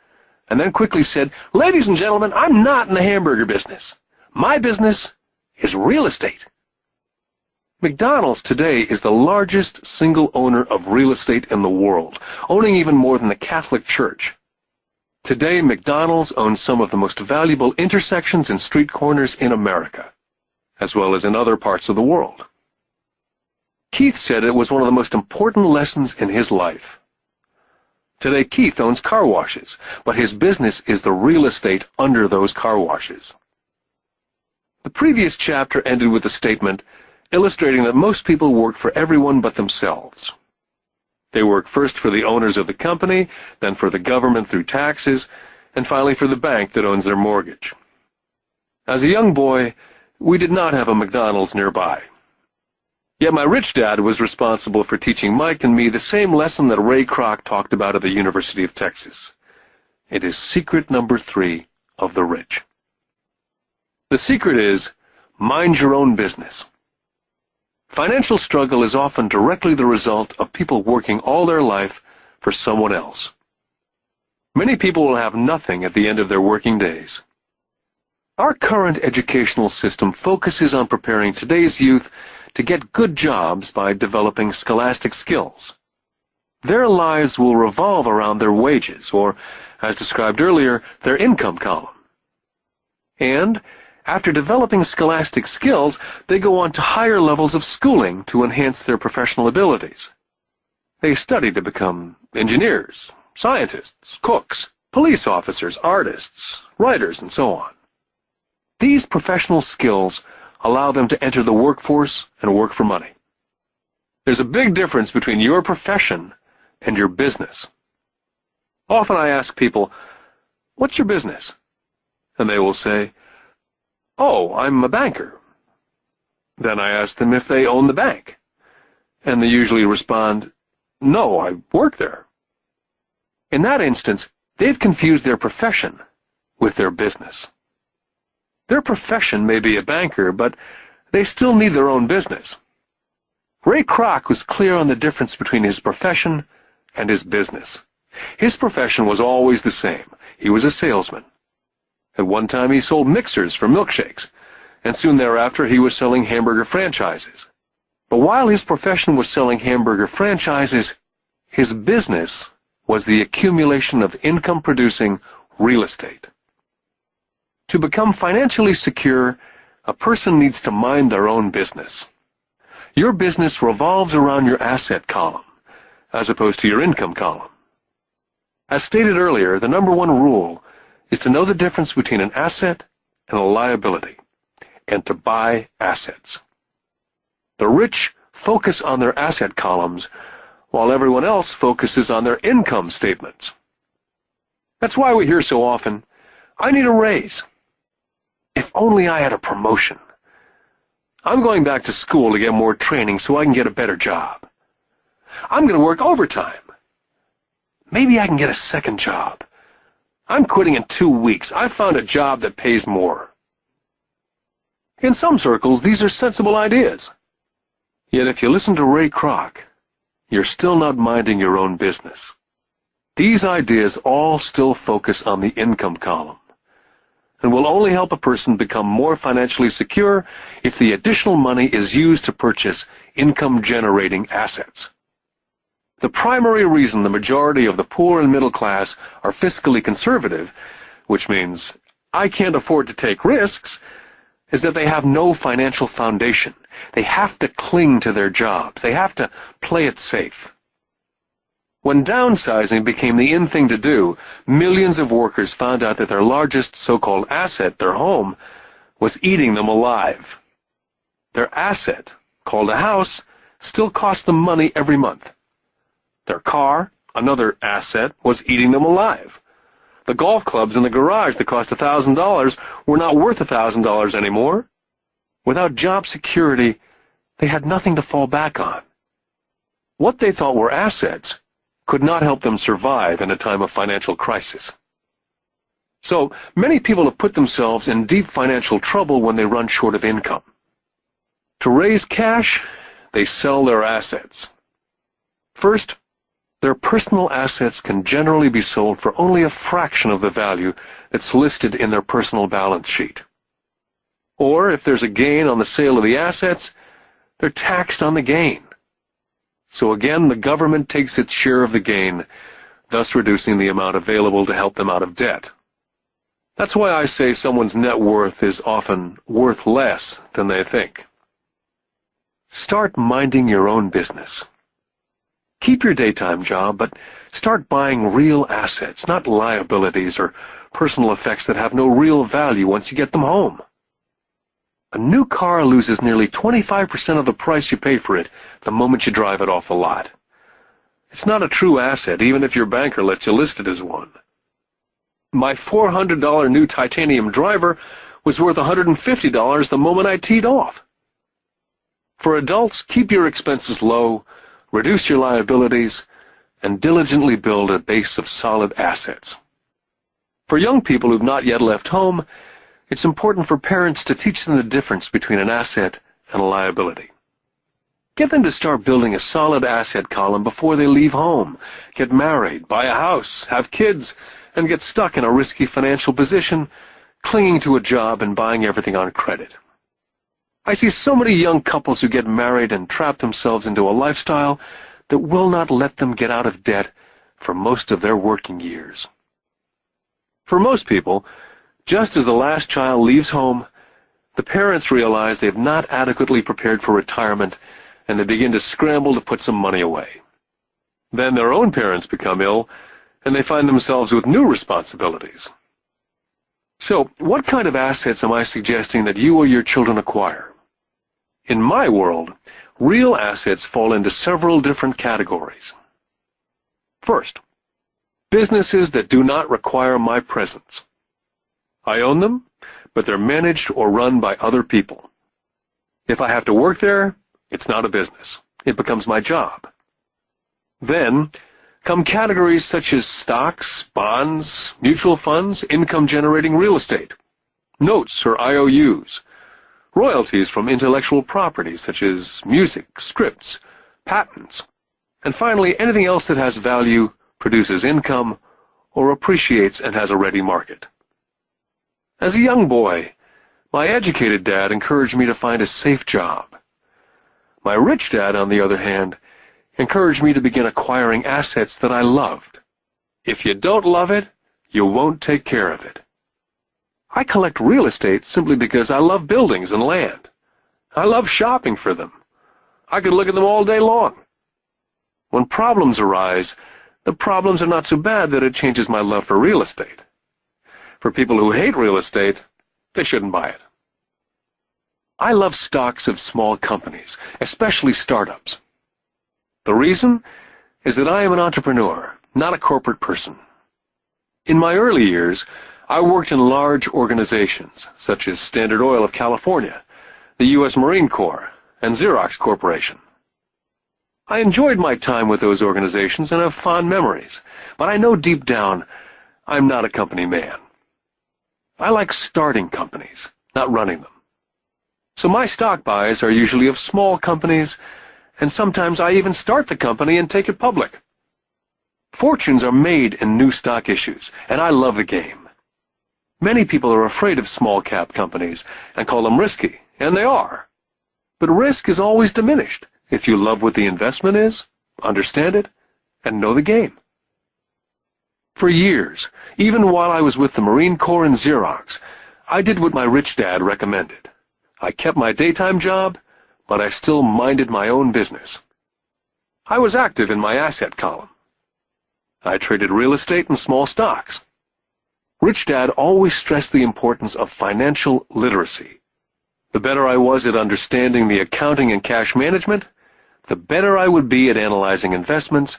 and then quickly said, "Ladies and gentlemen, I'm not in the hamburger business. My business is real estate." McDonald's today is the largest single owner of real estate in the world, owning even more than the Catholic Church. Today, McDonald's owns some of the most valuable intersections and street corners in America, as well as in other parts of the world. Keith said it was one of the most important lessons in his life. Today, Keith owns car washes, but his business is the real estate under those car washes. The previous chapter ended with a statement illustrating that most people work for everyone but themselves. They work first for the owners of the company, then for the government through taxes, and finally for the bank that owns their mortgage. As a young boy, we did not have a McDonald's nearby. Yet my rich dad was responsible for teaching Mike and me the same lesson that Ray Kroc talked about at the University of Texas. It is secret number 3 of the rich. The secret is, mind your own business. Financial struggle is often directly the result of people working all their life for someone else. Many people will have nothing at the end of their working days. Our current educational system focuses on preparing today's youth to get good jobs by developing scholastic skills. Their lives will revolve around their wages, or, as described earlier, their income column. And, after developing scholastic skills, they go on to higher levels of schooling to enhance their professional abilities. They study to become engineers, scientists, cooks, police officers, artists, writers, and so on. These professional skills allow them to enter the workforce and work for money. There's a big difference between your profession and your business. Often I ask people, "What's your business?" And they will say, "Oh, I'm a banker." Then I ask them if they own the bank. And they usually respond, "No, I work there." In that instance, they've confused their profession with their business. Their profession may be a banker, but they still need their own business. Ray Kroc was clear on the difference between his profession and his business. His profession was always the same. He was a salesman. At one time he sold mixers for milkshakes, and soon thereafter he was selling hamburger franchises. But while his profession was selling hamburger franchises, his business was the accumulation of income-producing real estate. To become financially secure, A person needs to mind their own business. Your business revolves around your asset column, as opposed to your income column. As stated earlier, the number one rule is to know the difference between an asset and a liability, and to buy assets. The rich focus on their asset columns, while everyone else focuses on their income statements. That's why we hear so often, "I need a raise. If only I had a promotion. I'm going back to school to get more training so I can get a better job. I'm going to work overtime. Maybe I can get a second job. I'm quitting in 2 weeks. I found a job that pays more." In some circles, these are sensible ideas. Yet if you listen to Ray Kroc, you're still not minding your own business. These ideas all still focus on the income column, and will only help a person become more financially secure if the additional money is used to purchase income-generating assets. The primary reason the majority of the poor and middle class are fiscally conservative, which means I can't afford to take risks, is that they have no financial foundation. They have to cling to their jobs. They have to play it safe. When downsizing became the in thing to do, millions of workers found out that their largest so-called asset, their home, was eating them alive. Their asset, called a house, still cost them money every month. Their car, another asset, was eating them alive. The golf clubs in the garage that cost $1,000 were not worth $1,000 anymore. Without job security, they had nothing to fall back on. What they thought were assets could not help them survive in a time of financial crisis. So many people have put themselves in deep financial trouble when they run short of income. To raise cash, they sell their assets. First, their personal assets can generally be sold for only a fraction of the value that's listed in their personal balance sheet. Or if there's a gain on the sale of the assets, they're taxed on the gain. So again, the government takes its share of the gain, thus reducing the amount available to help them out of debt. That's why I say someone's net worth is often worth less than they think. Start minding your own business. Keep your daytime job, but start buying real assets, not liabilities or personal effects that have no real value once you get them home. A new car loses nearly 25% of the price you pay for it the moment you drive it off the lot. It's not a true asset, even if your banker lets you list it as one. My $400 new titanium driver was worth $150 the moment I teed off. For adults, keep your expenses low, reduce your liabilities, and diligently build a base of solid assets. For young people who've not yet left home, it's important for parents to teach them the difference between an asset and a liability. Get them to start building a solid asset column before they leave home, get married, buy a house, have kids, and get stuck in a risky financial position, clinging to a job and buying everything on credit. I see so many young couples who get married and trap themselves into a lifestyle that will not let them get out of debt for most of their working years. For most people, just as the last child leaves home, the parents realize they have not adequately prepared for retirement, and they begin to scramble to put some money away. Then their own parents become ill, and they find themselves with new responsibilities. So, what kind of assets am I suggesting that you or your children acquire? In my world, real assets fall into several different categories. First, businesses that do not require my presence. I own them, but they're managed or run by other people. If I have to work there, it's not a business. It becomes my job. Then come categories such as stocks, bonds, mutual funds, income-generating real estate, notes or IOUs, royalties from intellectual property such as music, scripts, patents, and finally anything else that has value, produces income, or appreciates and has a ready market. As a young boy, my educated dad encouraged me to find a safe job. My rich dad, on the other hand, encouraged me to begin acquiring assets that I loved. If you don't love it, you won't take care of it. I collect real estate simply because I love buildings and land. I love shopping for them. I could look at them all day long. When problems arise, the problems are not so bad that it changes my love for real estate. For people who hate real estate, they shouldn't buy it. I love stocks of small companies, especially startups. The reason is that I am an entrepreneur, not a corporate person. In my early years, I worked in large organizations, such as Standard Oil of California, the U.S. Marine Corps, and Xerox Corporation. I enjoyed my time with those organizations and have fond memories, but I know deep down I'm not a company man. I like starting companies, not running them. So my stock buys are usually of small companies, and sometimes I even start the company and take it public. Fortunes are made in new stock issues, and I love the game. Many people are afraid of small-cap companies and call them risky, and they are. But risk is always diminished if you love what the investment is, understand it, and know the game. For years, even while I was with the Marine Corps and Xerox, I did what my rich dad recommended. I kept my daytime job, but I still minded my own business. I was active in my asset column. I traded real estate and small stocks. Rich Dad always stressed the importance of financial literacy. The better I was at understanding the accounting and cash management, the better I would be at analyzing investments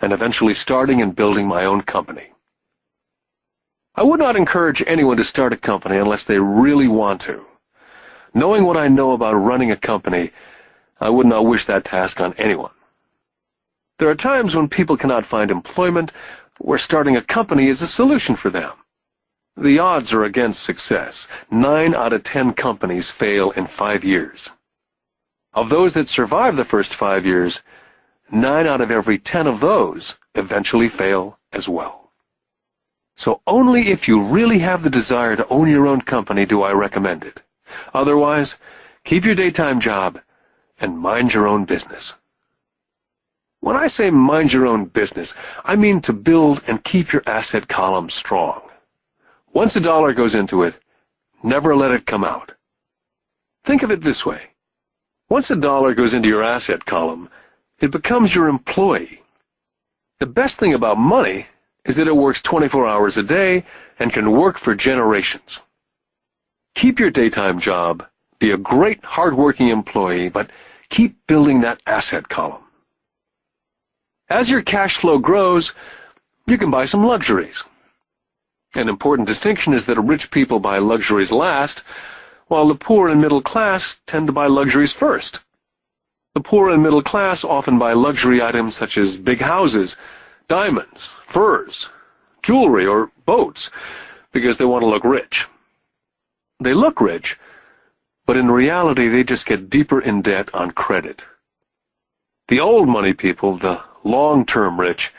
and eventually starting and building my own company. I would not encourage anyone to start a company unless they really want to. Knowing what I know about running a company, I would not wish that task on anyone. There are times when people cannot find employment where starting a company is a solution for them. The odds are against success. 9 out of 10 companies fail in 5 years. Of those that survive the first 5 years, 9 out of every 10 of those eventually fail as well. So only if you really have the desire to own your own company do I recommend it. Otherwise, keep your daytime job and mind your own business. When I say mind your own business, I mean to build and keep your asset column strong. Once a dollar goes into it, never let it come out. Think of it this way. Once a dollar goes into your asset column, it becomes your employee. The best thing about money is that it works 24 hours a day and can work for generations. Keep your daytime job, be a great hard-working employee, but keep building that asset column. As your cash flow grows, you can buy some luxuries. An important distinction is that rich people buy luxuries last, while the poor and middle class tend to buy luxuries first. The poor and middle class often buy luxury items such as big houses, diamonds, furs, jewelry, or boats because they want to look rich. They look rich, but in reality they just get deeper in debt on credit. The old money people, the long-term rich,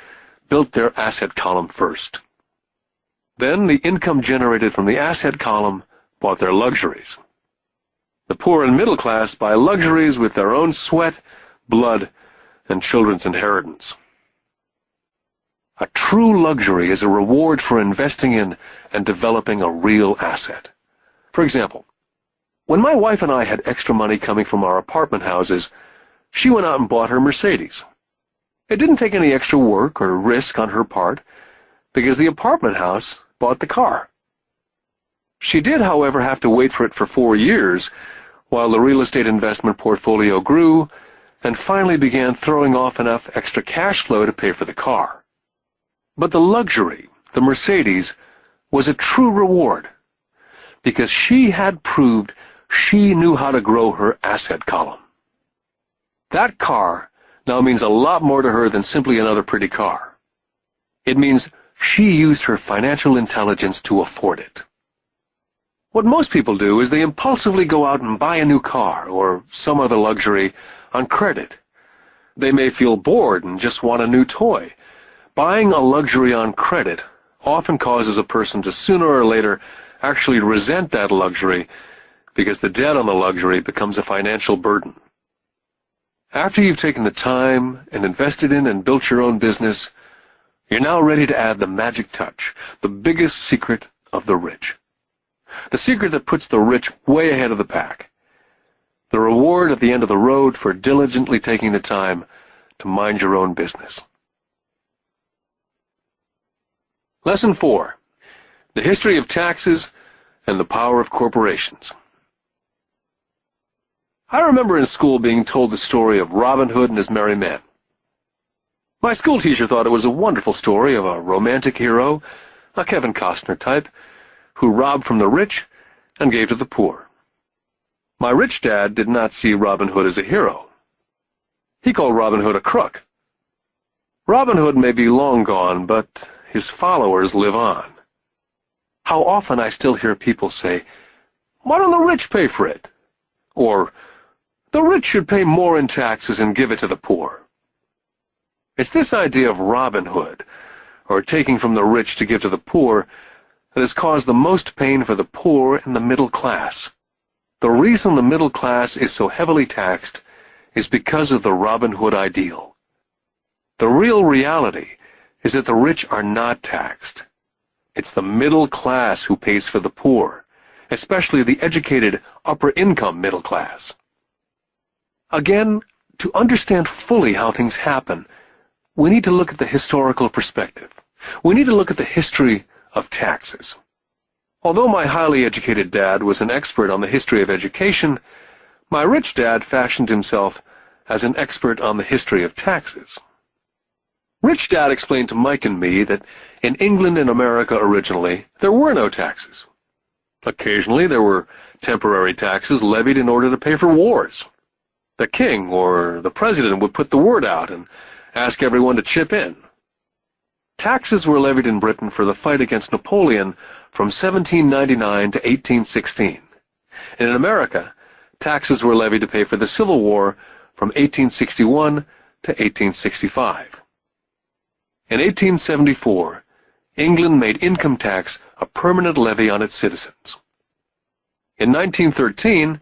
built their asset column first. Then the income generated from the asset column bought their luxuries. The poor and middle class buy luxuries with their own sweat, blood, and children's inheritance. A true luxury is a reward for investing in and developing a real asset. For example, when my wife and I had extra money coming from our apartment houses, she went out and bought her Mercedes. It didn't take any extra work or risk on her part, because the apartment house bought the car. She did, however, have to wait for it for 4 years while the real estate investment portfolio grew and finally began throwing off enough extra cash flow to pay for the car. But the luxury, the Mercedes, was a true reward because she had proved she knew how to grow her asset column. That car now means a lot more to her than simply another pretty car. It means she used her financial intelligence to afford it. What most people do is they impulsively go out and buy a new car or some other luxury on credit. They may feel bored and just want a new toy. Buying a luxury on credit often causes a person to sooner or later actually resent that luxury because the debt on the luxury becomes a financial burden. After you've taken the time and invested in and built your own business, you're now ready to add the magic touch, the biggest secret of the rich. The secret that puts the rich way ahead of the pack. The reward at the end of the road for diligently taking the time to mind your own business. Lesson 4. The history of taxes and the power of corporations. I remember in school being told the story of Robin Hood and his merry men. My school teacher thought it was a wonderful story of a romantic hero, a Kevin Costner type, who robbed from the rich and gave to the poor. My rich dad did not see Robin Hood as a hero. He called Robin Hood a crook. Robin Hood may be long gone, but his followers live on. How often I still hear people say, "Why don't the rich pay for it?" Or, "The rich should pay more in taxes and give it to the poor." It's this idea of Robin Hood, or taking from the rich to give to the poor, that has caused the most pain for the poor and the middle class. The reason the middle class is so heavily taxed is because of the Robin Hood ideal. The real reality is that the rich are not taxed. It's the middle class who pays for the poor, especially the educated upper-income middle class. Again, to understand fully how things happen, we need to look at the historical perspective. We need to look at the history of taxes. Although my highly educated dad was an expert on the history of education, my rich dad fashioned himself as an expert on the history of taxes. Rich Dad explained to Mike and me that in England and America originally, there were no taxes. Occasionally, there were temporary taxes levied in order to pay for wars. The king or the president would put the word out and ask everyone to chip in. Taxes were levied in Britain for the fight against Napoleon from 1799 to 1816. And in America, taxes were levied to pay for the Civil War from 1861 to 1865. In 1874, England made income tax a permanent levy on its citizens. In 1913,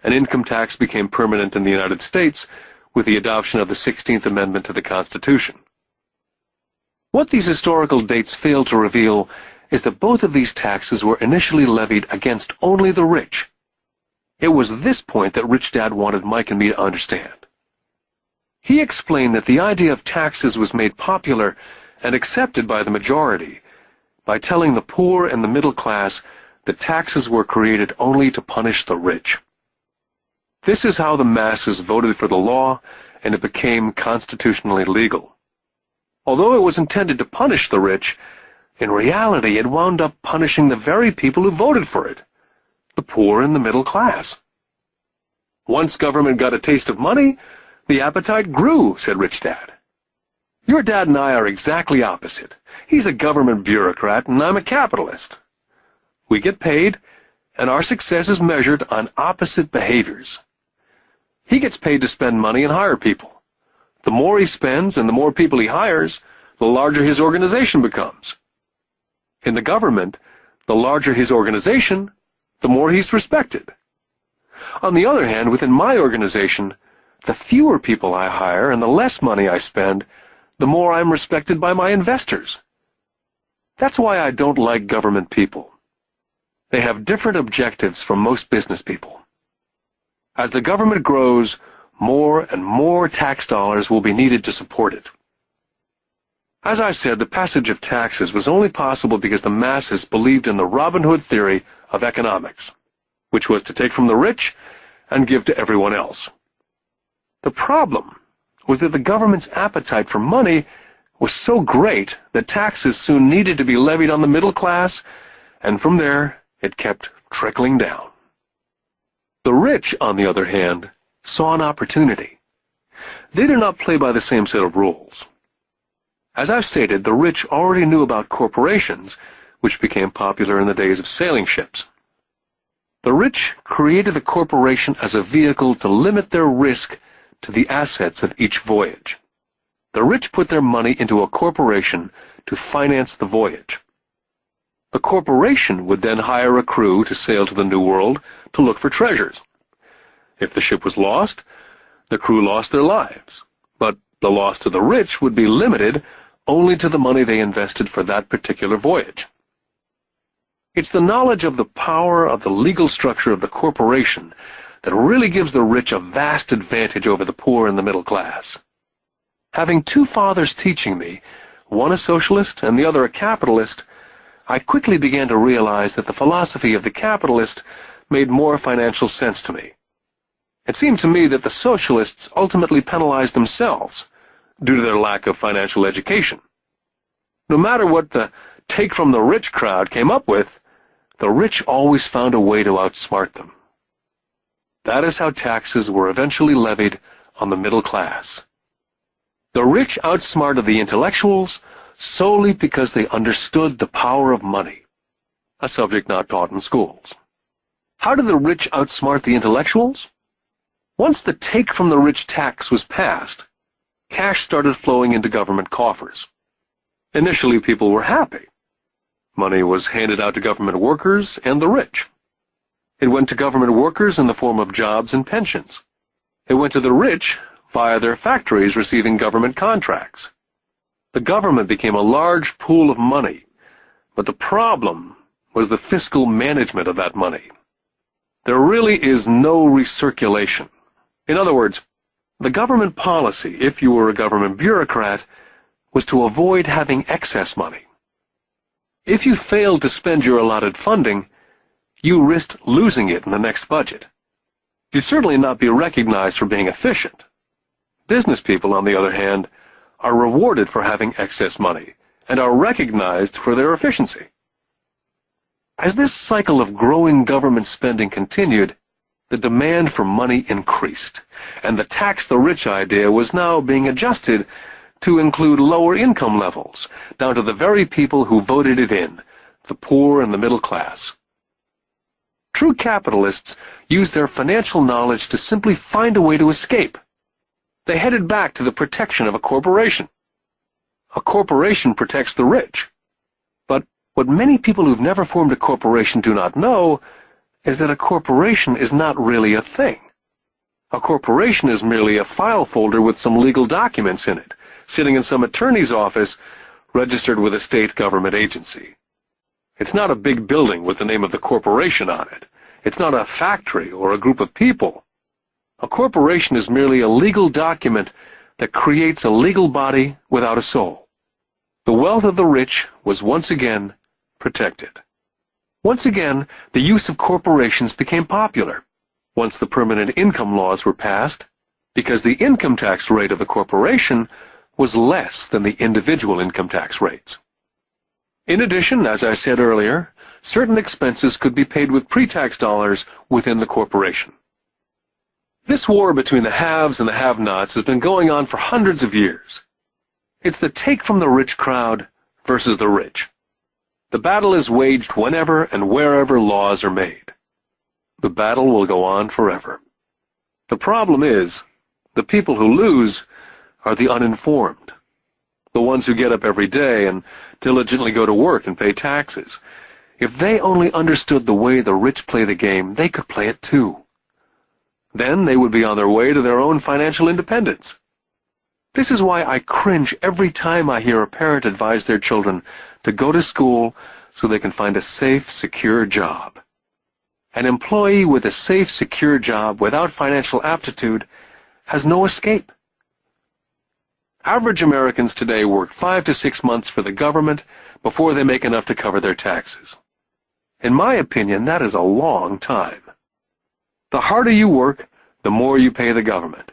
an income tax became permanent in the United States with the adoption of the 16th Amendment to the Constitution. What these historical dates fail to reveal is that both of these taxes were initially levied against only the rich. It was this point that Rich Dad wanted Mike and me to understand. He explained that the idea of taxes was made popular and accepted by the majority by telling the poor and the middle class that taxes were created only to punish the rich. This is how the masses voted for the law, and it became constitutionally legal. Although it was intended to punish the rich, in reality it wound up punishing the very people who voted for it, the poor and the middle class. Once government got a taste of money, the appetite grew, said Rich Dad. Your dad and I are exactly opposite. He's a government bureaucrat, and I'm a capitalist. We get paid, and our success is measured on opposite behaviors. He gets paid to spend money and hire people. The more he spends and the more people he hires, the larger his organization becomes. In the government, the larger his organization, the more he's respected. On the other hand, within my organization, the fewer people I hire and the less money I spend, the more I'm respected by my investors. That's why I don't like government people. They have different objectives from most business people. As the government grows, more and more tax dollars will be needed to support it. As I said, the passage of taxes was only possible because the masses believed in the Robin Hood theory of economics, which was to take from the rich and give to everyone else. The problem was that the government's appetite for money was so great that taxes soon needed to be levied on the middle class, and from there it kept trickling down. The rich, on the other hand, saw an opportunity. They did not play by the same set of rules. As I've stated, the rich already knew about corporations, which became popular in the days of sailing ships. The rich created a corporation as a vehicle to limit their risk to the assets of each voyage. The rich put their money into a corporation to finance the voyage. The corporation would then hire a crew to sail to the New World to look for treasures. If the ship was lost, the crew lost their lives, but the loss to the rich would be limited only to the money they invested for that particular voyage. It's the knowledge of the power of the legal structure of the corporation that really gives the rich a vast advantage over the poor and the middle class. Having two fathers teaching me, one a socialist and the other a capitalist, I quickly began to realize that the philosophy of the capitalist made more financial sense to me. It seemed to me that the socialists ultimately penalized themselves due to their lack of financial education. No matter what the take-from-the-rich crowd came up with, the rich always found a way to outsmart them. That is how taxes were eventually levied on the middle class. The rich outsmarted the intellectuals solely because they understood the power of money, a subject not taught in schools. How did the rich outsmart the intellectuals? Once the take-from-the-rich tax was passed, cash started flowing into government coffers. Initially, people were happy. Money was handed out to government workers and the rich. It went to government workers in the form of jobs and pensions. It went to the rich via their factories receiving government contracts. The government became a large pool of money, but the problem was the fiscal management of that money. There really is no recirculation. In other words, the government policy, if you were a government bureaucrat, was to avoid having excess money. If you failed to spend your allotted funding, you risked losing it in the next budget. You'd certainly not be recognized for being efficient. Business people, on the other hand, are rewarded for having excess money and are recognized for their efficiency. As this cycle of growing government spending continued, the demand for money increased, and the tax-the-rich idea was now being adjusted to include lower income levels, down to the very people who voted it in, the poor and the middle class. True capitalists use their financial knowledge to simply find a way to escape. They headed back to the protection of a corporation. A corporation protects the rich. But what many people who've never formed a corporation do not know is that a corporation is not really a thing. A corporation is merely a file folder with some legal documents in it, sitting in some attorney's office registered with a state government agency. It's not a big building with the name of the corporation on it. It's not a factory or a group of people. A corporation is merely a legal document that creates a legal body without a soul. The wealth of the rich was once again protected. Once again, the use of corporations became popular once the permanent income laws were passed, because the income tax rate of the corporation was less than the individual income tax rates. In addition, as I said earlier, certain expenses could be paid with pre-tax dollars within the corporation. This war between the haves and the have-nots has been going on for hundreds of years. It's the take-from-the-rich crowd versus the rich. The battle is waged whenever and wherever laws are made. The battle will go on forever. The problem is, the people who lose are the uninformed, the ones who get up every day and diligently go to work and pay taxes. If they only understood the way the rich play the game, they could play it too. Then they would be on their way to their own financial independence. This is why I cringe every time I hear a parent advise their children to go to school so they can find a safe, secure job. An employee with a safe, secure job without financial aptitude has no escape. Average Americans today work 5 to 6 months for the government before they make enough to cover their taxes. In my opinion, that is a long time. The harder you work, the more you pay the government.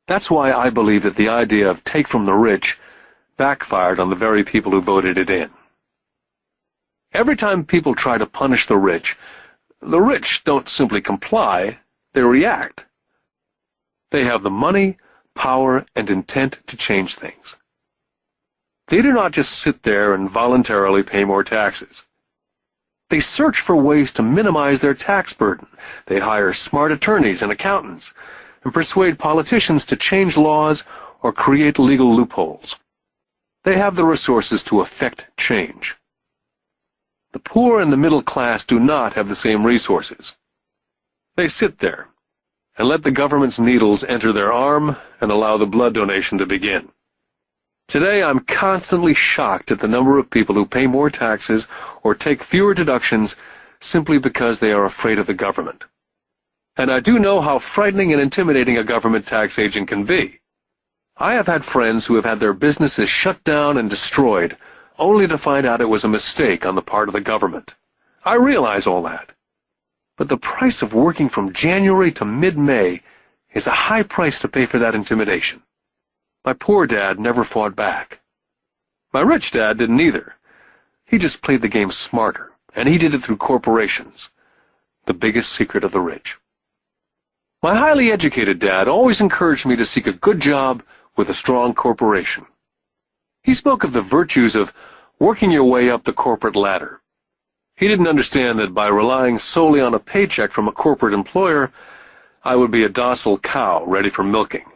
That's why I believe that the idea of take from the rich backfired on the very people who voted it in. Every time people try to punish the rich don't simply comply, they react. They have the money, power, and intent to change things. They do not just sit there and voluntarily pay more taxes. They search for ways to minimize their tax burden. They hire smart attorneys and accountants and persuade politicians to change laws or create legal loopholes. They have the resources to effect change. The poor and the middle class do not have the same resources. They sit there and let the government's needles enter their arm and allow the blood donation to begin. Today, I'm constantly shocked at the number of people who pay more taxes or take fewer deductions simply because they are afraid of the government. And I do know how frightening and intimidating a government tax agent can be. I have had friends who have had their businesses shut down and destroyed, only to find out it was a mistake on the part of the government. I realize all that. But the price of working from January to mid-May is a high price to pay for that intimidation. My poor dad never fought back. My rich dad didn't either. He just played the game smarter, and he did it through corporations, the biggest secret of the rich. My highly educated dad always encouraged me to seek a good job with a strong corporation. He spoke of the virtues of working your way up the corporate ladder. He didn't understand that by relying solely on a paycheck from a corporate employer, I would be a docile cow ready for milking.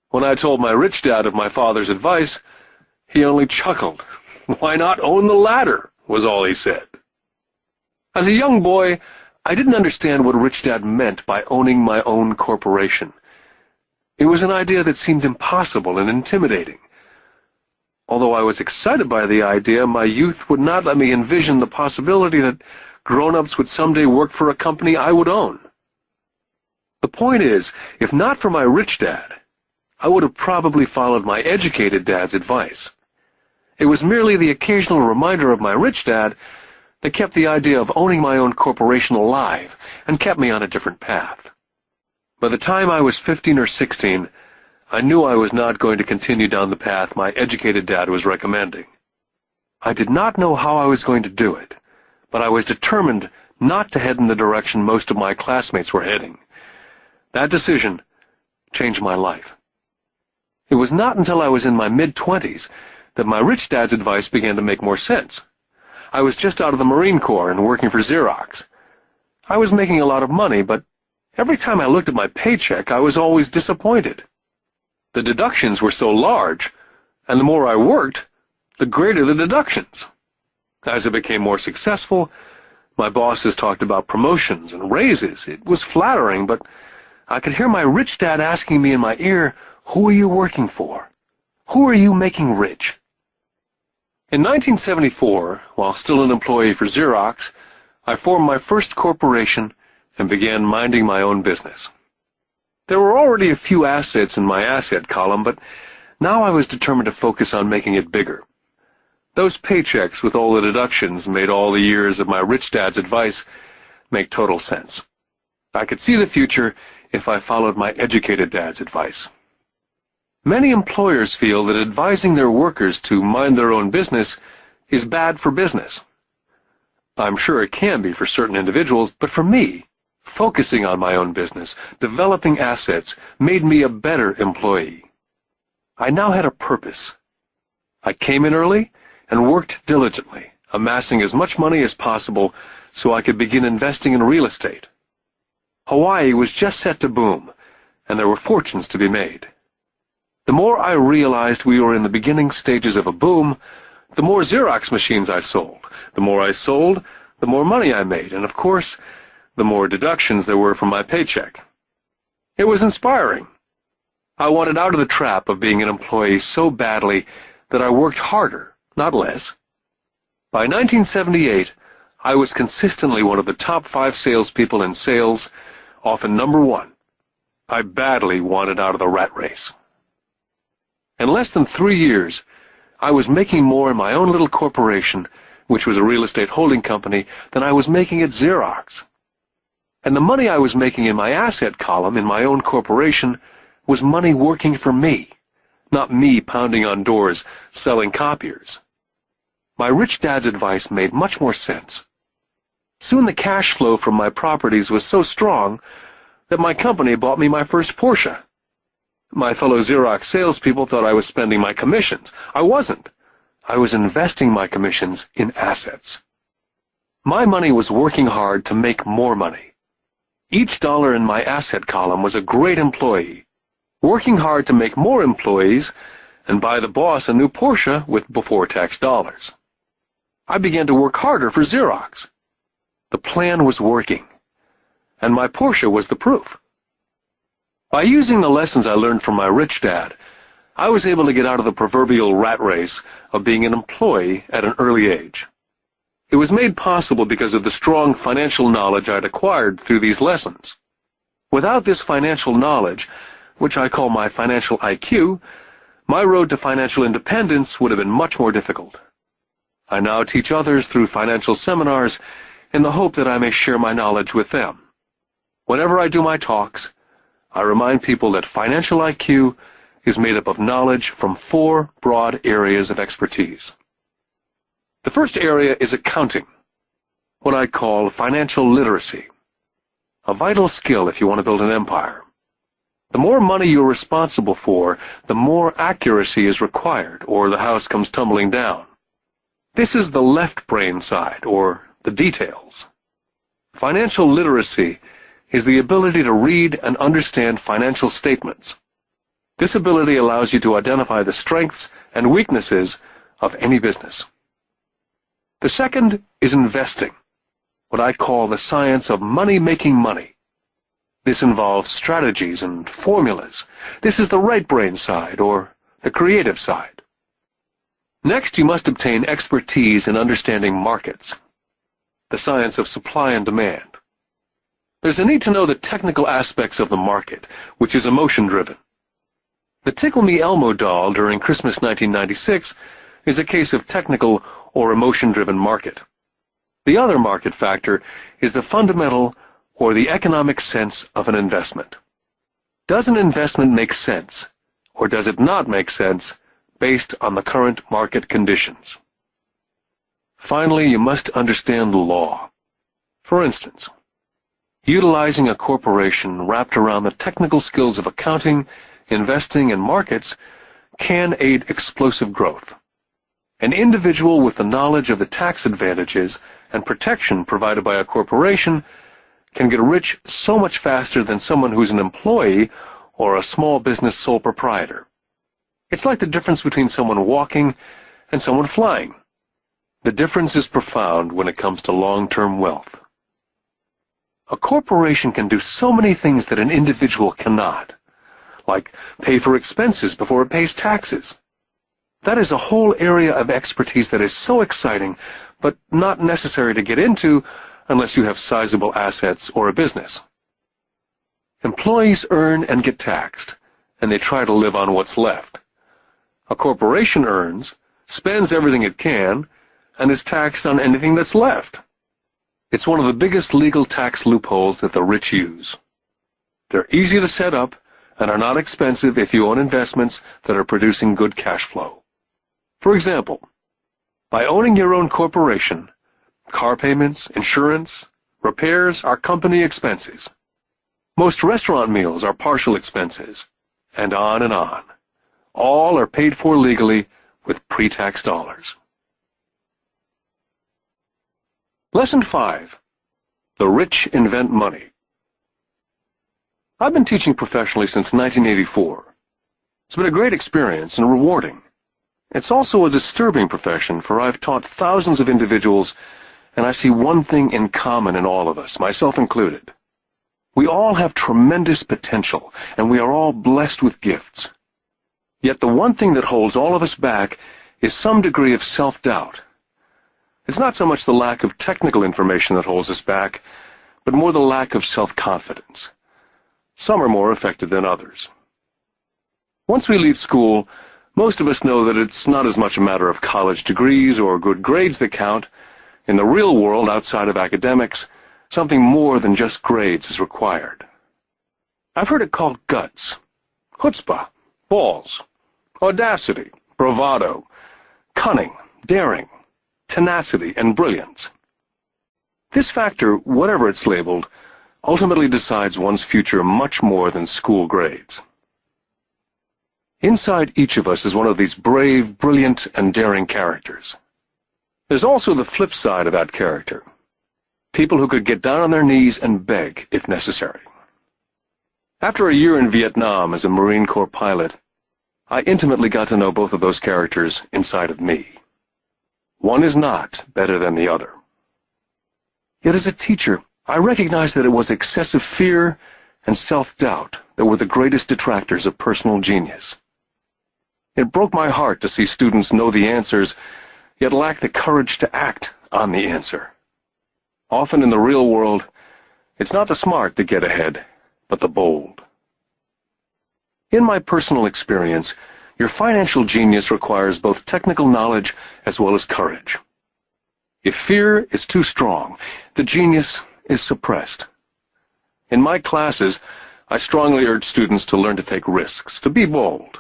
When I told my rich dad of my father's advice, he only chuckled. "Why not own the ladder?" was all he said. As a young boy, I didn't understand what Rich Dad meant by owning my own corporation. It was an idea that seemed impossible and intimidating. Although I was excited by the idea, my youth would not let me envision the possibility that grown-ups would someday work for a company I would own. The point is, if not for my rich dad, I would have probably followed my educated dad's advice. It was merely the occasional reminder of my rich dad that kept the idea of owning my own corporation alive and kept me on a different path. By the time I was 15 or 16, I knew I was not going to continue down the path my educated dad was recommending. I did not know how I was going to do it, but I was determined not to head in the direction most of my classmates were heading. That decision changed my life. It was not until I was in my mid-20s that my rich dad's advice began to make more sense. I was just out of the Marine Corps and working for Xerox. I was making a lot of money, but every time I looked at my paycheck, I was always disappointed. The deductions were so large, and the more I worked, the greater the deductions. As I became more successful, my bosses talked about promotions and raises. It was flattering, but I could hear my rich dad asking me in my ear, "Who are you working for? Who are you making rich?" In 1974, while still an employee for Xerox, I formed my first corporation and began minding my own business. There were already a few assets in my asset column, but now I was determined to focus on making it bigger. Those paychecks with all the deductions made all the years of my rich dad's advice make total sense. I could see the future if I followed my educated dad's advice. Many employers feel that advising their workers to mind their own business is bad for business. I'm sure it can be for certain individuals, but for me, focusing on my own business, developing assets, made me a better employee. I now had a purpose. I came in early and worked diligently, amassing as much money as possible so I could begin investing in real estate. Hawaii was just set to boom, and there were fortunes to be made. The more I realized we were in the beginning stages of a boom, the more Xerox machines I sold. The more I sold, the more money I made, and of course, the more deductions there were from my paycheck. It was inspiring. I wanted out of the trap of being an employee so badly that I worked harder, not less. By 1978, I was consistently one of the top 5 salespeople in sales, often number 1. I badly wanted out of the rat race. In less than 3 years, I was making more in my own little corporation, which was a real estate holding company, than I was making at Xerox. And the money I was making in my asset column in my own corporation was money working for me, not me pounding on doors selling copiers. My rich dad's advice made much more sense. Soon the cash flow from my properties was so strong that my company bought me my first Porsche. My fellow Xerox salespeople thought I was spending my commissions. I wasn't. I was investing my commissions in assets. My money was working hard to make more money. Each dollar in my asset column was a great employee, working hard to make more employees and buy the boss a new Porsche with before-tax dollars. I began to work harder for Xerox. The plan was working, and my Porsche was the proof. By using the lessons I learned from my rich dad, I was able to get out of the proverbial rat race of being an employee at an early age. It was made possible because of the strong financial knowledge I'd acquired through these lessons. Without this financial knowledge, which I call my financial IQ, my road to financial independence would have been much more difficult. I now teach others through financial seminars in the hope that I may share my knowledge with them. Whenever I do my talks, I remind people that financial IQ is made up of knowledge from 4 broad areas of expertise. The first area is accounting, what I call financial literacy, a vital skill if you want to build an empire. The more money you're responsible for, the more accuracy is required, or the house comes tumbling down. This is the left brain side, or the details. Financial literacy is the ability to read and understand financial statements. This ability allows you to identify the strengths and weaknesses of any business. The second is investing, what I call the science of making money. This involves strategies and formulas. This is the right brain side, or the creative side. Next, you must obtain expertise in understanding markets, the science of supply and demand. There's a need to know the technical aspects of the market, which is emotion-driven. The Tickle Me Elmo doll during Christmas 1996 is a case of technical or emotion-driven market. The other market factor is the fundamental or the economic sense of an investment. Does an investment make sense, or does it not make sense based on the current market conditions? Finally, you must understand the law. For instance, utilizing a corporation wrapped around the technical skills of accounting, investing, and markets can aid explosive growth. An individual with the knowledge of the tax advantages and protection provided by a corporation can get rich so much faster than someone who's an employee or a small business sole proprietor. It's like the difference between someone walking and someone flying. The difference is profound when it comes to long-term wealth. A corporation can do so many things that an individual cannot, like pay for expenses before it pays taxes. That is a whole area of expertise that is so exciting, but not necessary to get into unless you have sizable assets or a business. Employees earn and get taxed, and they try to live on what's left. A corporation earns, spends everything it can, and is taxed on anything that's left. It's one of the biggest legal tax loopholes that the rich use. They're easy to set up and are not expensive if you own investments that are producing good cash flow. For example, by owning your own corporation, car payments, insurance, repairs are company expenses. Most restaurant meals are partial expenses, and on and on. All are paid for legally with pre-tax dollars. Lesson 5. The Rich Invent Money. I've been teaching professionally since 1984. It's been a great experience and rewarding. It's also a disturbing profession, for I've taught thousands of individuals, and I see one thing in common in all of us, myself included. We all have tremendous potential, and we are all blessed with gifts. Yet the one thing that holds all of us back is some degree of self-doubt. It's not so much the lack of technical information that holds us back, but more the lack of self-confidence. Some are more affected than others. Once we leave school, most of us know that it's not as much a matter of college degrees or good grades that count. In the real world, outside of academics, something more than just grades is required. I've heard it called guts, chutzpah, balls, audacity, bravado, cunning, daring, tenacity, and brilliance. This factor, whatever it's labeled, ultimately decides one's future much more than school grades. Inside each of us is one of these brave, brilliant, and daring characters. There's also the flip side of that character. People who could get down on their knees and beg if necessary. After a year in Vietnam as a Marine Corps pilot, I intimately got to know both of those characters inside of me. One is not better than the other. Yet as a teacher, I recognized that it was excessive fear and self-doubt that were the greatest detractors of personal genius. It broke my heart to see students know the answers, yet lack the courage to act on the answer. Often in the real world, it's not the smart that get ahead, but the bold. In my personal experience, your financial genius requires both technical knowledge as well as courage. If fear is too strong, the genius is suppressed. In my classes, I strongly urge students to learn to take risks, to be bold,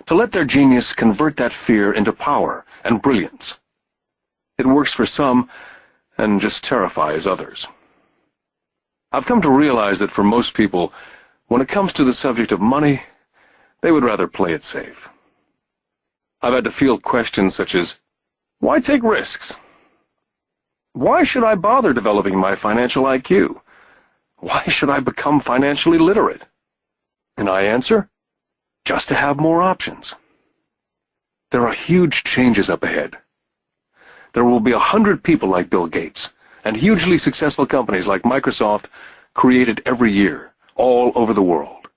to let their genius convert that fear into power and brilliance. It works for some and just terrifies others. I've come to realize that for most people, when it comes to the subject of money, they would rather play it safe. I've had to field questions such as, why take risks? Why should I bother developing my financial IQ? Why should I become financially literate? And I answer, just to have more options. There are huge changes up ahead. There will be 100 people like Bill Gates, and hugely successful companies like Microsoft created every year, all over the world.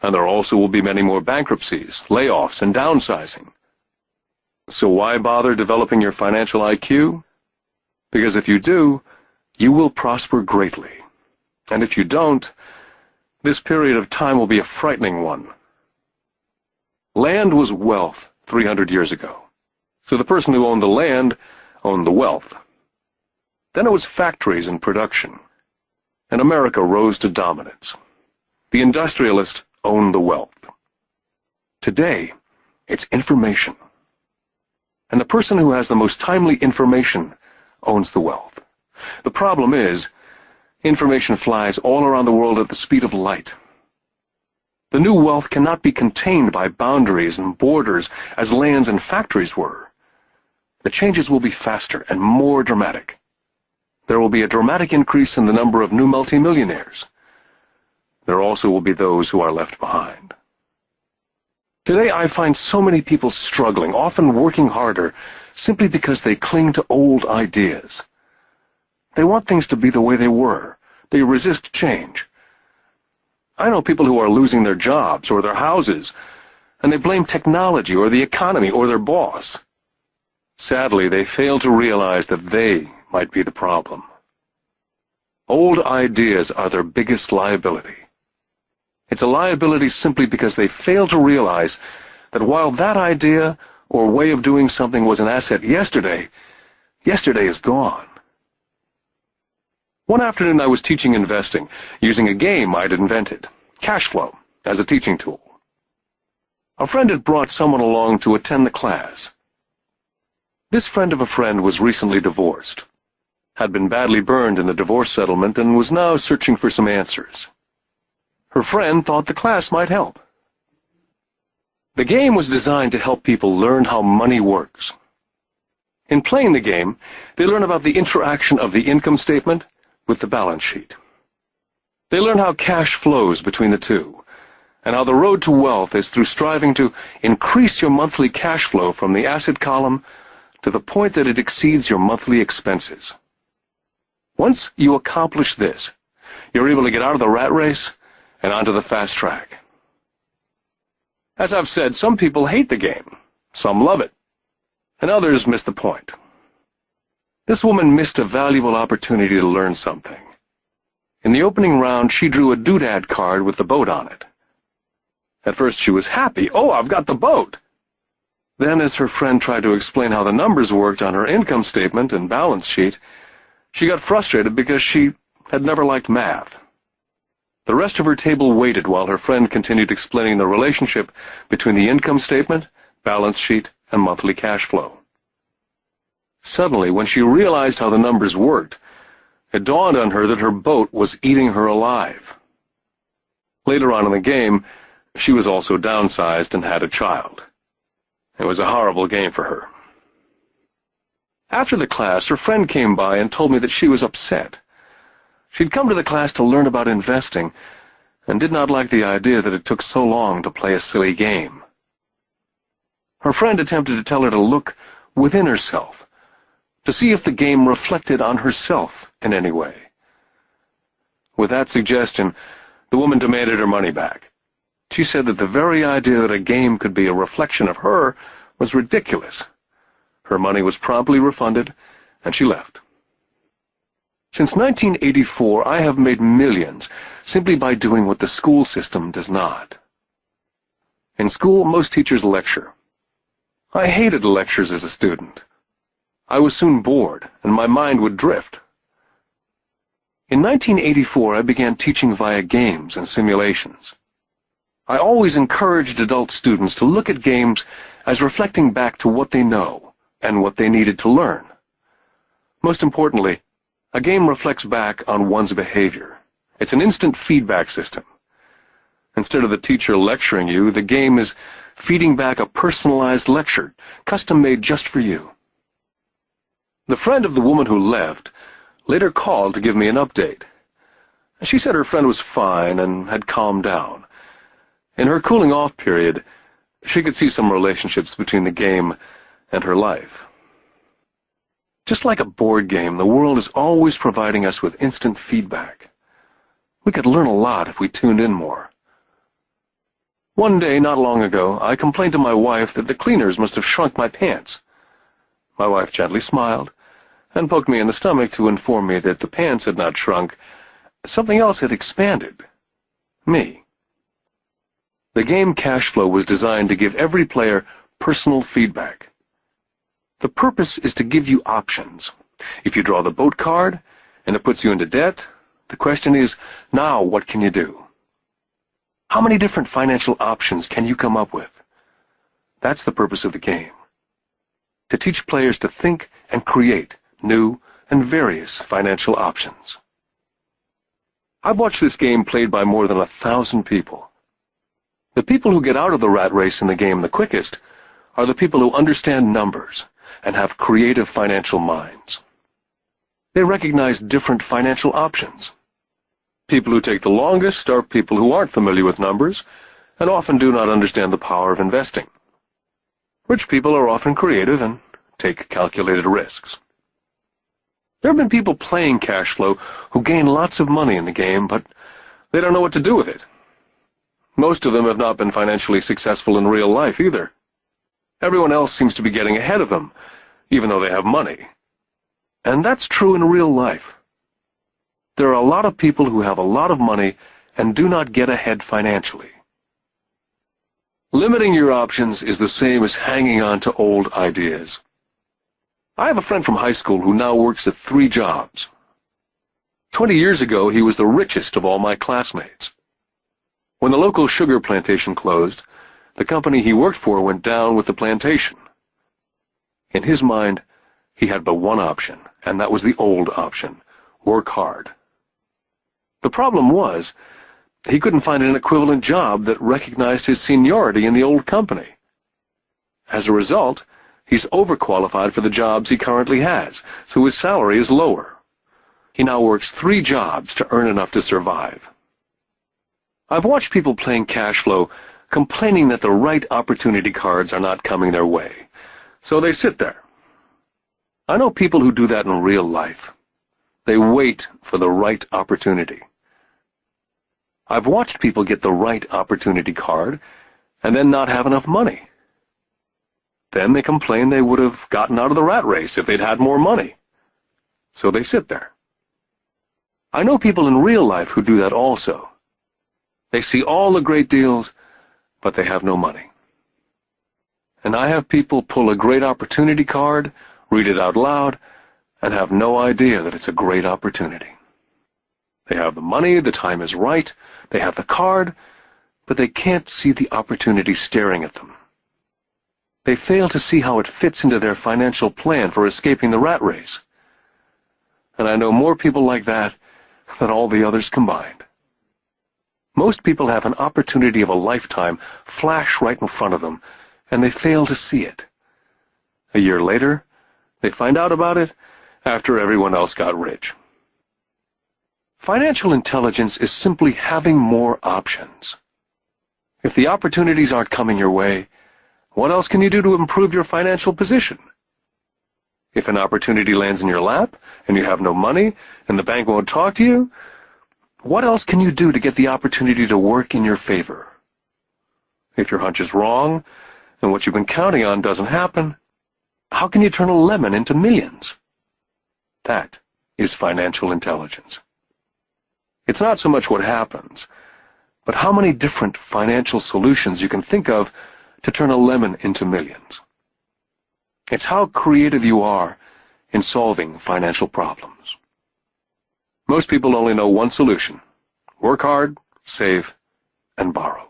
And there also will be many more bankruptcies, layoffs, and downsizing. So why bother developing your financial IQ? Because if you do, you will prosper greatly. And if you don't, this period of time will be a frightening one. Land was wealth 300 years ago. So the person who owned the land owned the wealth. Then it was factories and production. And America rose to dominance. The industrialist owned the wealth. Today, it's information. And the person who has the most timely information owns the wealth. The problem is, information flies all around the world at the speed of light. The new wealth cannot be contained by boundaries and borders as lands and factories were. The changes will be faster and more dramatic. There will be a dramatic increase in the number of new multimillionaires. There also will be those who are left behind. Today I find so many people struggling, often working harder, simply because they cling to old ideas. They want things to be the way they were. They resist change. I know people who are losing their jobs or their houses, and they blame technology or the economy or their boss. Sadly, they fail to realize that they might be the problem. Old ideas are their biggest liability. It's a liability simply because they fail to realize that while that idea or way of doing something was an asset yesterday, yesterday is gone. One afternoon I was teaching investing, using a game I'd invented, cash flow, as a teaching tool. A friend had brought someone along to attend the class. This friend of a friend was recently divorced, had been badly burned in a divorce settlement, and was now searching for some answers. Her friend thought the class might help. The game was designed to help people learn how money works. In playing the game, they learn about the interaction of the income statement with the balance sheet. They learn how cash flows between the two, and how the road to wealth is through striving to increase your monthly cash flow from the asset column to the point that it exceeds your monthly expenses. Once you accomplish this, you're able to get out of the rat race and onto the fast track. As I've said, some people hate the game, some love it, and others miss the point. This woman missed a valuable opportunity to learn something. In the opening round, she drew a doodad card with the boat on it. At first she was happy. Oh, I've got the boat! Then, as her friend tried to explain how the numbers worked on her income statement and balance sheet, she got frustrated because she had never liked math. The rest of her table waited while her friend continued explaining the relationship between the income statement, balance sheet, and monthly cash flow. Suddenly, when she realized how the numbers worked, it dawned on her that her boat was eating her alive. Later on in the game, she was also downsized and had a child. It was a horrible game for her. After the class, her friend came by and told me that she was upset. She'd come to the class to learn about investing and did not like the idea that it took so long to play a silly game. Her friend attempted to tell her to look within herself, to see if the game reflected on herself in any way. With that suggestion, the woman demanded her money back. She said that the very idea that a game could be a reflection of her was ridiculous. Her money was promptly refunded, and she left. Since 1984, I have made millions simply by doing what the school system does not. In school, most teachers lecture. I hated lectures as a student. I was soon bored, and my mind would drift. In 1984, I began teaching via games and simulations. I always encouraged adult students to look at games as reflecting back to what they know and what they needed to learn. Most importantly, a game reflects back on one's behavior. It's an instant feedback system. Instead of the teacher lecturing you, the game is feeding back a personalized lecture, custom-made just for you. The friend of the woman who left later called to give me an update. She said her friend was fine and had calmed down. In her cooling-off period, she could see some relationships between the game and her life. Just like a board game, the world is always providing us with instant feedback. We could learn a lot if we tuned in more. One day, not long ago, I complained to my wife that the cleaners must have shrunk my pants. My wife gently smiled and poked me in the stomach to inform me that the pants had not shrunk. Something else had expanded. Me. The game Cash Flow was designed to give every player personal feedback. The purpose is to give you options. If you draw the boat card and it puts you into debt, the question is, now what can you do? How many different financial options can you come up with? That's the purpose of the game. To teach players to think and create new and various financial options. I've watched this game played by more than 1,000 people. The people who get out of the rat race in the game the quickest are the people who understand numbers and have creative financial minds. They recognize different financial options. People who take the longest are people who aren't familiar with numbers and often do not understand the power of investing. Rich people are often creative and take calculated risks. There have been people playing Cash Flow who gain lots of money in the game, but they don't know what to do with it. Most of them have not been financially successful in real life either. Everyone else seems to be getting ahead of them, even though they have money. And that's true in real life. There are a lot of people who have a lot of money and do not get ahead financially. Limiting your options is the same as hanging on to old ideas. I have a friend from high school who now works at 3 jobs. 20 years ago, he was the richest of all my classmates. When the local sugar plantation closed, the company he worked for went down with the plantation. In his mind, he had but one option, and that was the old option: work hard. The problem was, he couldn't find an equivalent job that recognized his seniority in the old company. As a result, he's overqualified for the jobs he currently has, so his salary is lower. He now works 3 jobs to earn enough to survive. I've watched people playing Cash Flow complaining that the right opportunity cards are not coming their way, so they sit there. I know people who do that in real life. They wait for the right opportunity. I've watched people get the right opportunity card and then not have enough money. Then they complain they would have gotten out of the rat race if they'd had more money. So they sit there. I know people in real life who do that also. They see all the great deals, but they have no money. And I have people pull a great opportunity card, read it out loud, and have no idea that it's a great opportunity. They have the money, the time is right, they have the card, but they can't see the opportunity staring at them. They fail to see how it fits into their financial plan for escaping the rat race. And I know more people like that than all the others combined. Most people have an opportunity of a lifetime flash right in front of them, and they fail to see it. A year later, they find out about it after everyone else got rich. Financial intelligence is simply having more options. If the opportunities aren't coming your way, what else can you do to improve your financial position? If an opportunity lands in your lap, and you have no money, and the bank won't talk to you, what else can you do to get the opportunity to work in your favor? If your hunch is wrong, and what you've been counting on doesn't happen, how can you turn a lemon into millions? That is financial intelligence. It's not so much what happens, but how many different financial solutions you can think of to turn a lemon into millions. It's how creative you are in solving financial problems. Most people only know one solution: work hard, save, and borrow.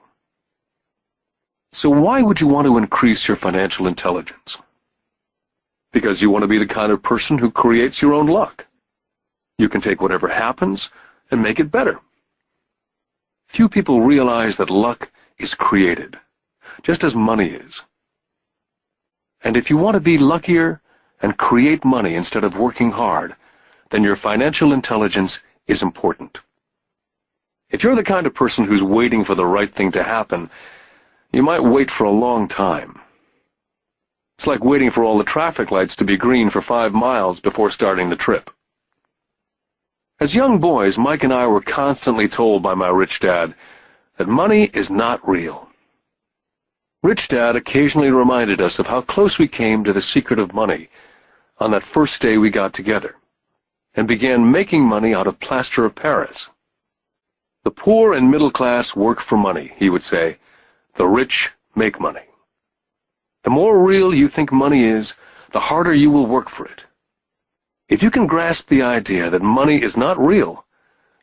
So why would you want to increase your financial intelligence? Because you want to be the kind of person who creates your own luck. You can take whatever happens and make it better. Few people realize that luck is created, just as money is. And if you want to be luckier and create money instead of working hard, then your financial intelligence is important. If you're the kind of person who's waiting for the right thing to happen, you might wait for a long time. It's like waiting for all the traffic lights to be green for 5 miles before starting the trip. As young boys, Mike and I were constantly told by my rich dad that money is not real. Rich Dad occasionally reminded us of how close we came to the secret of money on that first day we got together and began making money out of plaster of Paris. The poor and middle class work for money, he would say. The rich make money. The more real you think money is, the harder you will work for it. If you can grasp the idea that money is not real,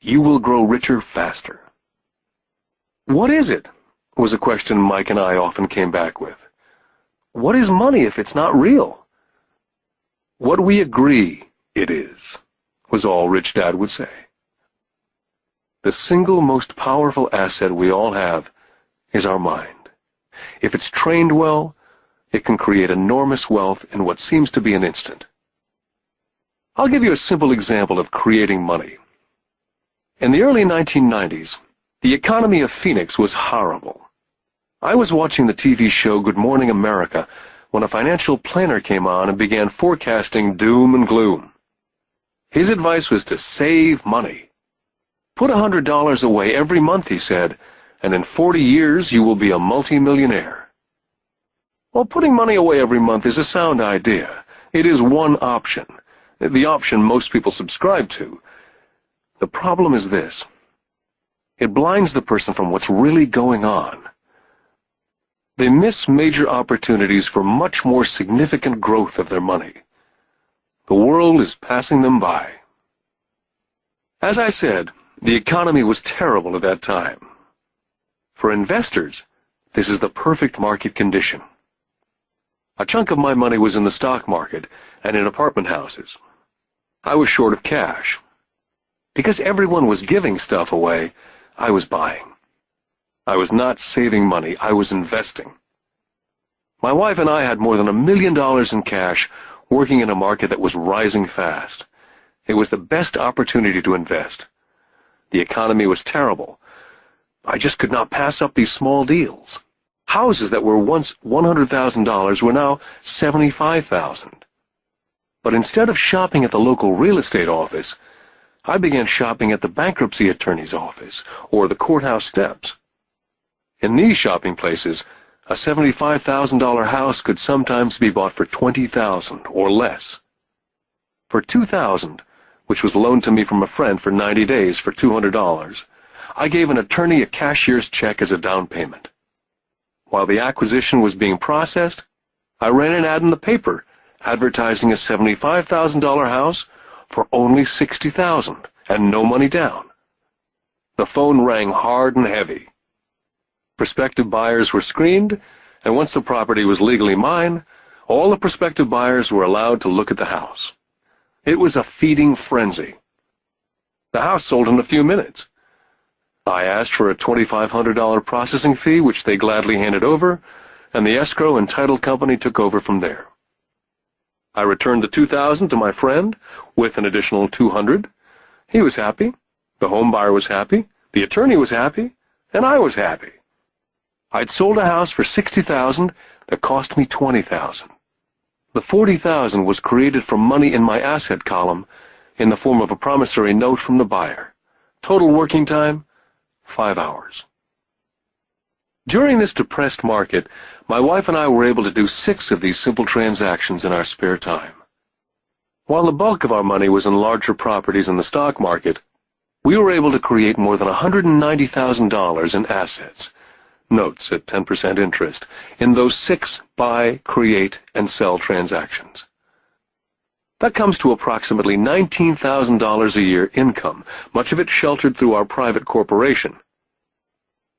you will grow richer faster. What is it? Was a question Mike and I often came back with. What is money if it's not real? What we agree it is, was all Rich Dad would say. The single most powerful asset we all have is our mind. If it's trained well, it can create enormous wealth in what seems to be an instant. I'll give you a simple example of creating money. In the early 1990s, the economy of Phoenix was horrible. I was watching the TV show Good Morning America when a financial planner came on and began forecasting doom and gloom. His advice was to save money. Put $100 away every month, he said, and in 40 years you will be a multimillionaire. Well, putting money away every month is a sound idea. It is one option, the option most people subscribe to. The problem is this. It blinds the person from what's really going on. They miss major opportunities for much more significant growth of their money. The world is passing them by. As I said, the economy was terrible at that time. For investors, this is the perfect market condition. A chunk of my money was in the stock market and in apartment houses. I was short of cash. Because everyone was giving stuff away, I was buying. I was not saving money, I was investing. My wife and I had more than $1 million in cash working in a market that was rising fast. It was the best opportunity to invest. The economy was terrible. I just could not pass up these small deals. Houses that were once $100,000 were now $75,000. But instead of shopping at the local real estate office, I began shopping at the bankruptcy attorney's office or the courthouse steps. In these shopping places, a $75,000 house could sometimes be bought for $20,000 or less. For $2,000, which was loaned to me from a friend for 90 days for $200, I gave an attorney a cashier's check as a down payment. While the acquisition was being processed, I ran an ad in the paper advertising a $75,000 house for only $60,000 and no money down. The phone rang hard and heavy. Prospective buyers were screened, and once the property was legally mine, all the prospective buyers were allowed to look at the house. It was a feeding frenzy. The house sold in a few minutes. I asked for a $2,500 processing fee, which they gladly handed over, and the escrow and title company took over from there. I returned the $2,000 to my friend with an additional $200. He was happy, the home buyer was happy, the attorney was happy, and I was happy. I'd sold a house for $60,000 that cost me $20,000. The $40,000 was created from money in my asset column in the form of a promissory note from the buyer. Total working time, 5 hours. During this depressed market, my wife and I were able to do 6 of these simple transactions in our spare time. While the bulk of our money was in larger properties in the stock market, we were able to create more than $190,000 in assets, notes at 10% interest, in those 6 buy, create, and sell transactions. That comes to approximately $19,000 a year income, much of it sheltered through our private corporation.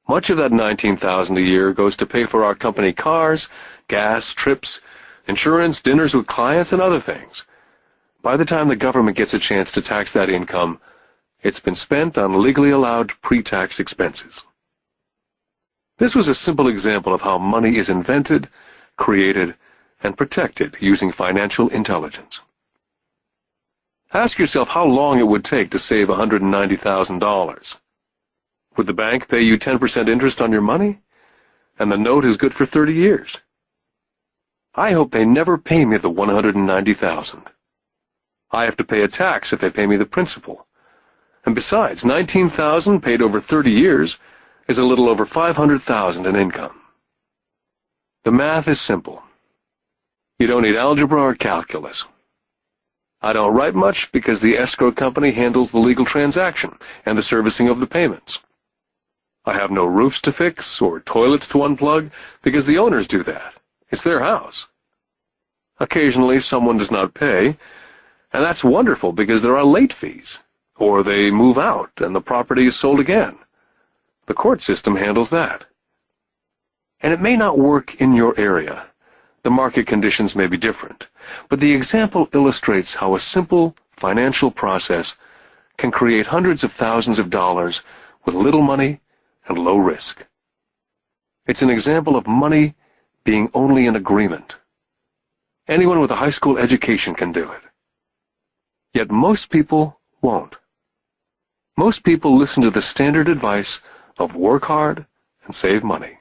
Much of that $19,000 a year goes to pay for our company cars, gas, trips, insurance, dinners with clients, and other things. By the time the government gets a chance to tax that income, it's been spent on legally allowed pre-tax expenses. This was a simple example of how money is invented, created, and protected using financial intelligence. Ask yourself how long it would take to save $190,000. Would the bank pay you 10% interest on your money? And the note is good for 30 years. I hope they never pay me the $190,000. I have to pay a tax if they pay me the principal. And besides, $19,000 paid over 30 years is a little over $500,000 in income. The math is simple. You don't need algebra or calculus. I don't write much because the escrow company handles the legal transaction and the servicing of the payments. I have no roofs to fix or toilets to unplug because the owners do that. It's their house. Occasionally someone does not pay, and that's wonderful because there are late fees, or they move out and the property is sold again. The court system handles that. And it may not work in your area. The market conditions may be different, but the example illustrates how a simple financial process can create hundreds of thousands of dollars with little money and low risk. It's an example of money being only an agreement. Anyone with a high school education can do it. Yet most people won't. Most people listen to the standard advice of work hard and save money.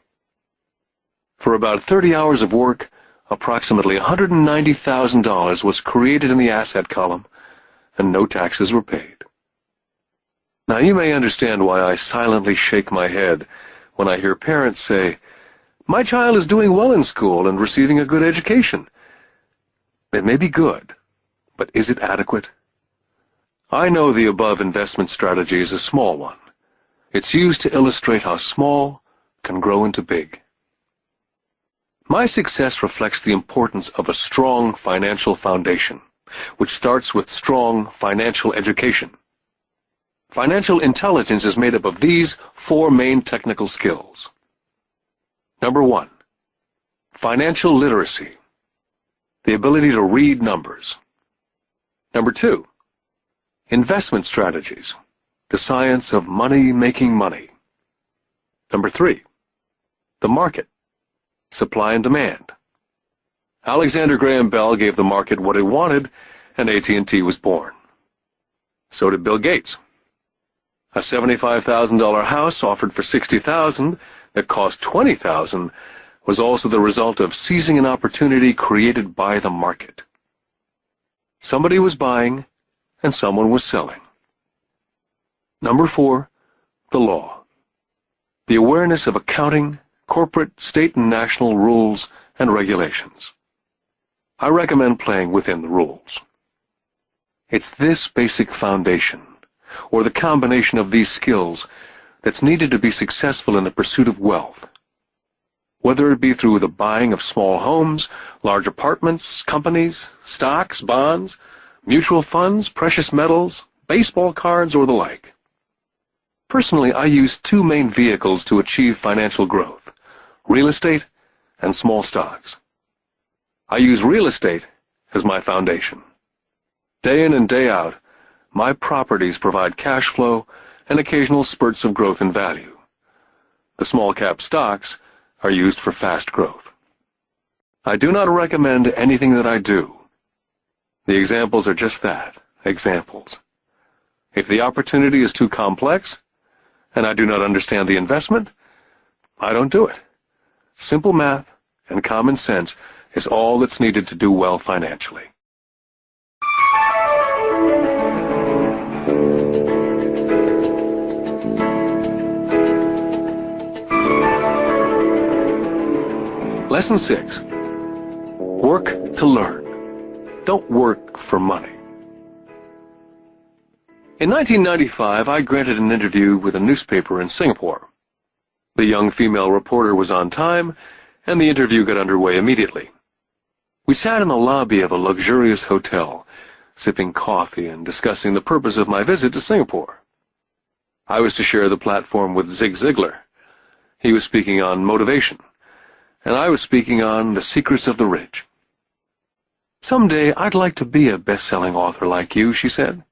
For about 30 hours of work, approximately $190,000 was created in the asset column, and no taxes were paid. Now you may understand why I silently shake my head when I hear parents say, "My child is doing well in school and receiving a good education." It may be good, but is it adequate? I know the above investment strategy is a small one. It's used to illustrate how small can grow into big. My success reflects the importance of a strong financial foundation, which starts with strong financial education. Financial intelligence is made up of these 4 main technical skills. Number 1, financial literacy, the ability to read numbers. Number 2, investment strategies, the science of making money. Number 3, the market, supply and demand. Alexander Graham Bell gave the market what it wanted, and AT&T was born. So did Bill Gates. A $75,000 house offered for $60,000 that cost $20,000 was also the result of seizing an opportunity created by the market. Somebody was buying and someone was selling. Number 4, the law. The awareness of accounting, corporate, state, and national rules and regulations. I recommend playing within the rules. It's this basic foundation, or the combination of these skills, that's needed to be successful in the pursuit of wealth. Whether it be through the buying of small homes, large apartments, companies, stocks, bonds, mutual funds, precious metals, baseball cards, or the like. Personally, I use 2 main vehicles to achieve financial growth: real estate and small stocks. I use real estate as my foundation. Day in and day out, my properties provide cash flow and occasional spurts of growth in value. The small-cap stocks are used for fast growth. I do not recommend anything that I do. The examples are just that, examples. If the opportunity is too complex, and I do not understand the investment, I don't do it. Simple math and common sense is all that's needed to do well financially. Lesson 6. Work to learn. Don't work for money. In 1995, I granted an interview with a newspaper in Singapore. The young female reporter was on time, and the interview got underway immediately. We sat in the lobby of a luxurious hotel, sipping coffee and discussing the purpose of my visit to Singapore. I was to share the platform with Zig Ziglar. He was speaking on motivation, and I was speaking on the secrets of the rich. "Someday I'd like to be a best-selling author like you," she said.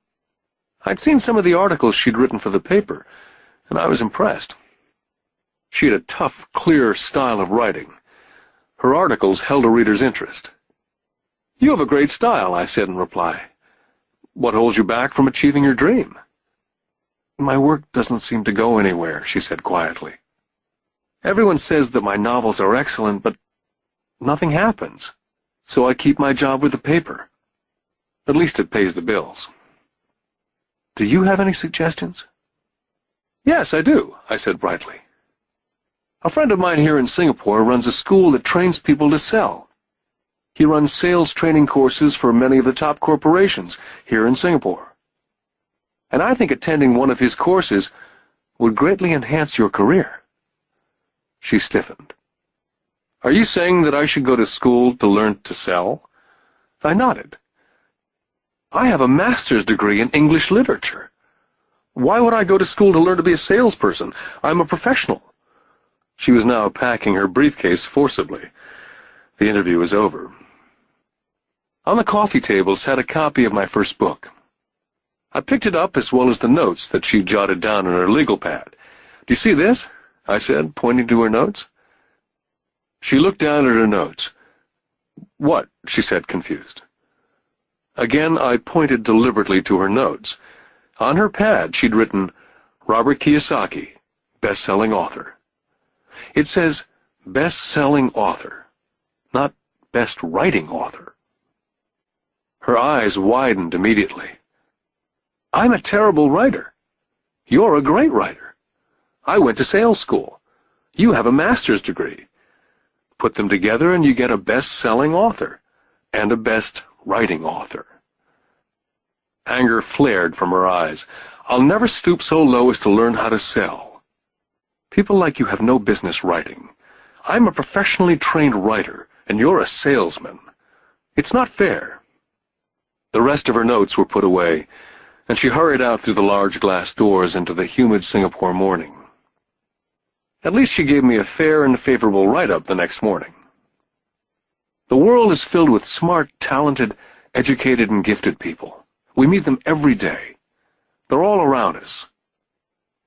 I'd seen some of the articles she'd written for the paper, and I was impressed. She had a tough, clear style of writing. Her articles held a reader's interest. "You have a great style," I said in reply. "What holds you back from achieving your dream?" "My work doesn't seem to go anywhere," she said quietly. "Everyone says that my novels are excellent, but nothing happens, so I keep my job with the paper. At least it pays the bills." "Do you have any suggestions?" "Yes, I do," I said brightly. "A friend of mine here in Singapore runs a school that trains people to sell. He runs sales training courses for many of the top corporations here in Singapore. And I think attending one of his courses would greatly enhance your career." She stiffened. "Are you saying that I should go to school to learn to sell?" I nodded. "I have a master's degree in English literature. Why would I go to school to learn to be a salesperson? I'm a professional." She was now packing her briefcase forcibly. The interview was over. On the coffee table sat a copy of my first book. I picked it up as well as the notes that she jotted down on her legal pad. "Do you see this?" I said, pointing to her notes. She looked down at her notes. "What?" she said, confused. Again, I pointed deliberately to her notes. On her pad, she'd written, "Robert Kiyosaki, best-selling author." It says, best-selling author, not best-writing author. Her eyes widened immediately. "I'm a terrible writer. You're a great writer. I went to sales school. You have a master's degree. Put them together and you get a best-selling author and a best-writing author." Anger flared from her eyes. "I'll never stoop so low as to learn how to sell. People like you have no business writing. I'm a professionally trained writer, and you're a salesman. It's not fair." The rest of her notes were put away, and she hurried out through the large glass doors into the humid Singapore morning. At least she gave me a fair and favorable write-up the next morning. The world is filled with smart, talented, educated, and gifted people. We meet them every day. They're all around us.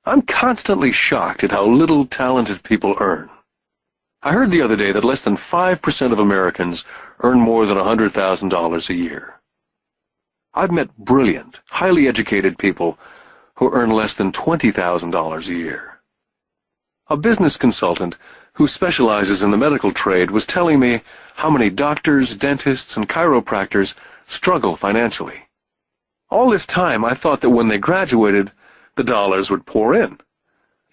I'm constantly shocked at how little talented people earn. I heard the other day that less than 5% of Americans earn more than $100,000 a year. I've met brilliant, highly educated people who earn less than $20,000 a year. A business consultant who specializes in the medical trade was telling me how many doctors, dentists, and chiropractors struggle financially. All this time, I thought that when they graduated, the dollars would pour in.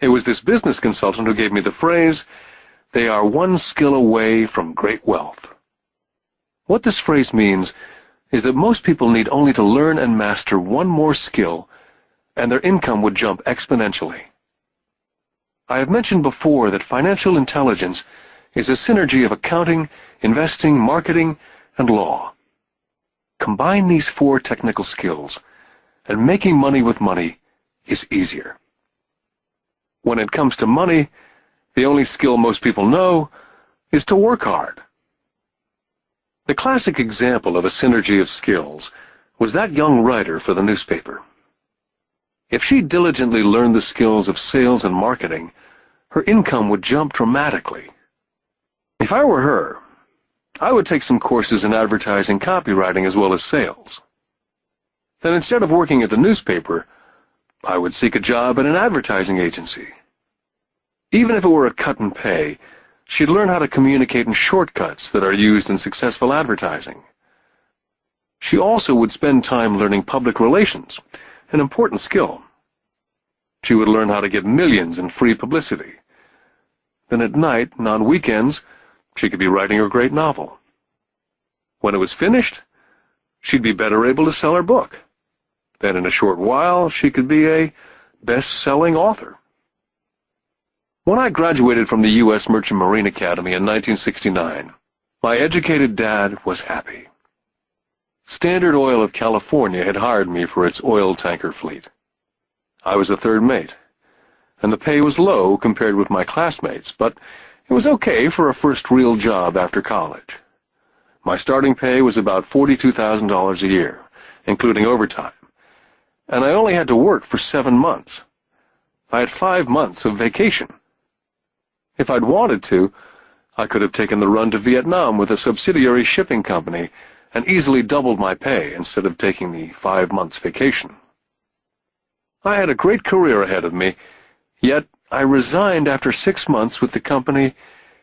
It was this business consultant who gave me the phrase, "They are one skill away from great wealth." What this phrase means is that most people need only to learn and master one more skill, and their income would jump exponentially. I have mentioned before that financial intelligence is a synergy of accounting, investing, marketing, and law. Combine these 4 technical skills, and making money with money is easier. When it comes to money, the only skill most people know is to work hard. The classic example of a synergy of skills was that young writer for the newspaper. If she diligently learned the skills of sales and marketing, her income would jump dramatically. If I were her, I would take some courses in advertising, copywriting, as well as sales. Then instead of working at the newspaper, I would seek a job at an advertising agency. Even if it were a cut in pay, she'd learn how to communicate in shortcuts that are used in successful advertising. She also would spend time learning public relations, an important skill. She would learn how to get millions in free publicity. Then at night and on weekends, She could be writing her great novel. When it was finished, she'd be better able to sell her book. Then in a short while, she could be a best-selling author. When I graduated from the U.S. Merchant Marine Academy in 1969, my educated dad was happy. Standard Oil of California had hired me for its oil tanker fleet. I was the third mate, and the pay was low compared with my classmates, but it was okay for a first real job after college. My starting pay was about $42,000 a year, including overtime, and I only had to work for 7 months. I had 5 months of vacation. If I'd wanted to, I could have taken the run to Vietnam with a subsidiary shipping company and easily doubled my pay instead of taking the 5 months vacation. I had a great career ahead of me, yet I resigned after 6 months with the company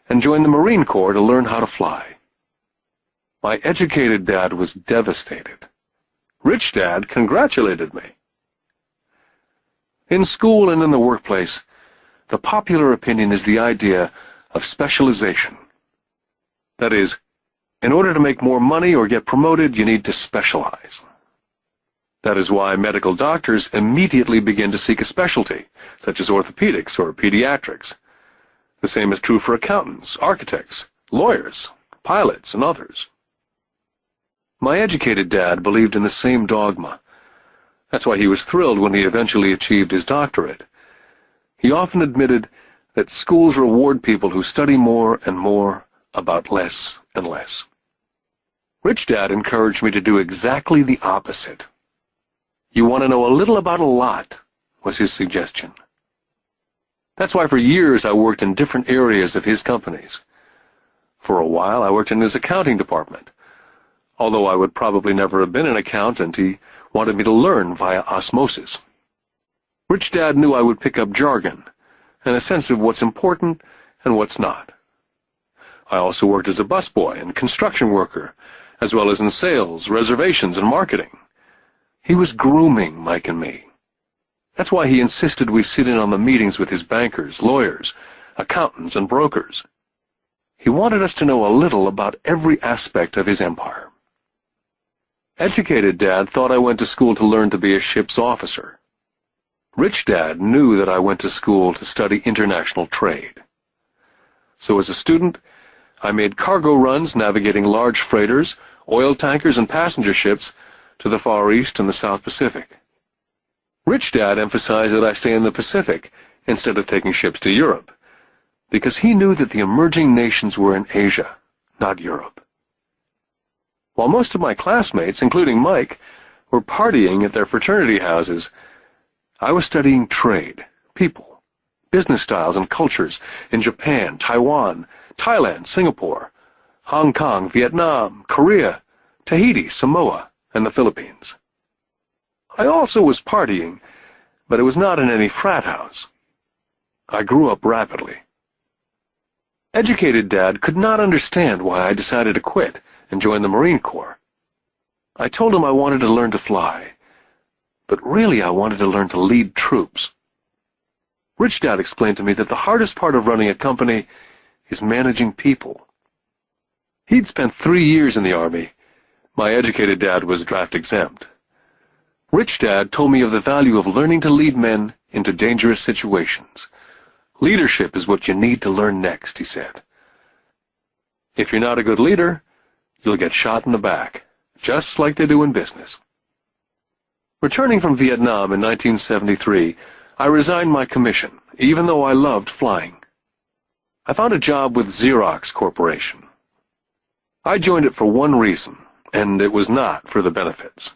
and joined the Marine Corps to learn how to fly. My educated dad was devastated. Rich Dad congratulated me. In school and in the workplace, the popular opinion is the idea of specialization. That is, in order to make more money or get promoted, you need to specialize. That is why medical doctors immediately begin to seek a specialty, such as orthopedics or pediatrics. The same is true for accountants, architects, lawyers, pilots, and others. My educated dad believed in the same dogma. That's why he was thrilled when he eventually achieved his doctorate. He often admitted that schools reward people who study more and more about less and less. Rich Dad encouraged me to do exactly the opposite. You want to know a little about a lot, was his suggestion. That's why for years I worked in different areas of his companies. For a while I worked in his accounting department. Although I would probably never have been an accountant, he wanted me to learn via osmosis. Rich Dad knew I would pick up jargon and a sense of what's important and what's not. I also worked as a busboy and construction worker, as well as in sales, reservations, and marketing. He was grooming Mike and me. That's why he insisted we sit in on the meetings with his bankers, lawyers, accountants, and brokers. He wanted us to know a little about every aspect of his empire. Educated Dad thought I went to school to learn to be a ship's officer. Rich Dad knew that I went to school to study international trade. So as a student, I made cargo runs navigating large freighters, oil tankers, and passenger ships to the Far East and the South Pacific. Rich Dad emphasized that I stay in the Pacific instead of taking ships to Europe, because he knew that the emerging nations were in Asia, not Europe. While most of my classmates, including Mike, were partying at their fraternity houses, I was studying trade, people, business styles and cultures in Japan, Taiwan, Thailand, Singapore, Hong Kong, Vietnam, Korea, Tahiti, Samoa, and the Philippines. I also was partying, but it was not in any frat house. I grew up rapidly. Educated Dad could not understand why I decided to quit and join the Marine Corps. I told him I wanted to learn to fly, but really I wanted to learn to lead troops. Rich Dad explained to me that the hardest part of running a company is managing people. He'd spent 3 years in the Army. My educated dad was draft exempt. Rich Dad told me of the value of learning to lead men into dangerous situations. Leadership is what you need to learn next, he said. If you're not a good leader, you'll get shot in the back, just like they do in business. Returning from Vietnam in 1973, I resigned my commission, even though I loved flying. I found a job with Xerox Corporation. I joined it for one reason, and it was not for the benefits.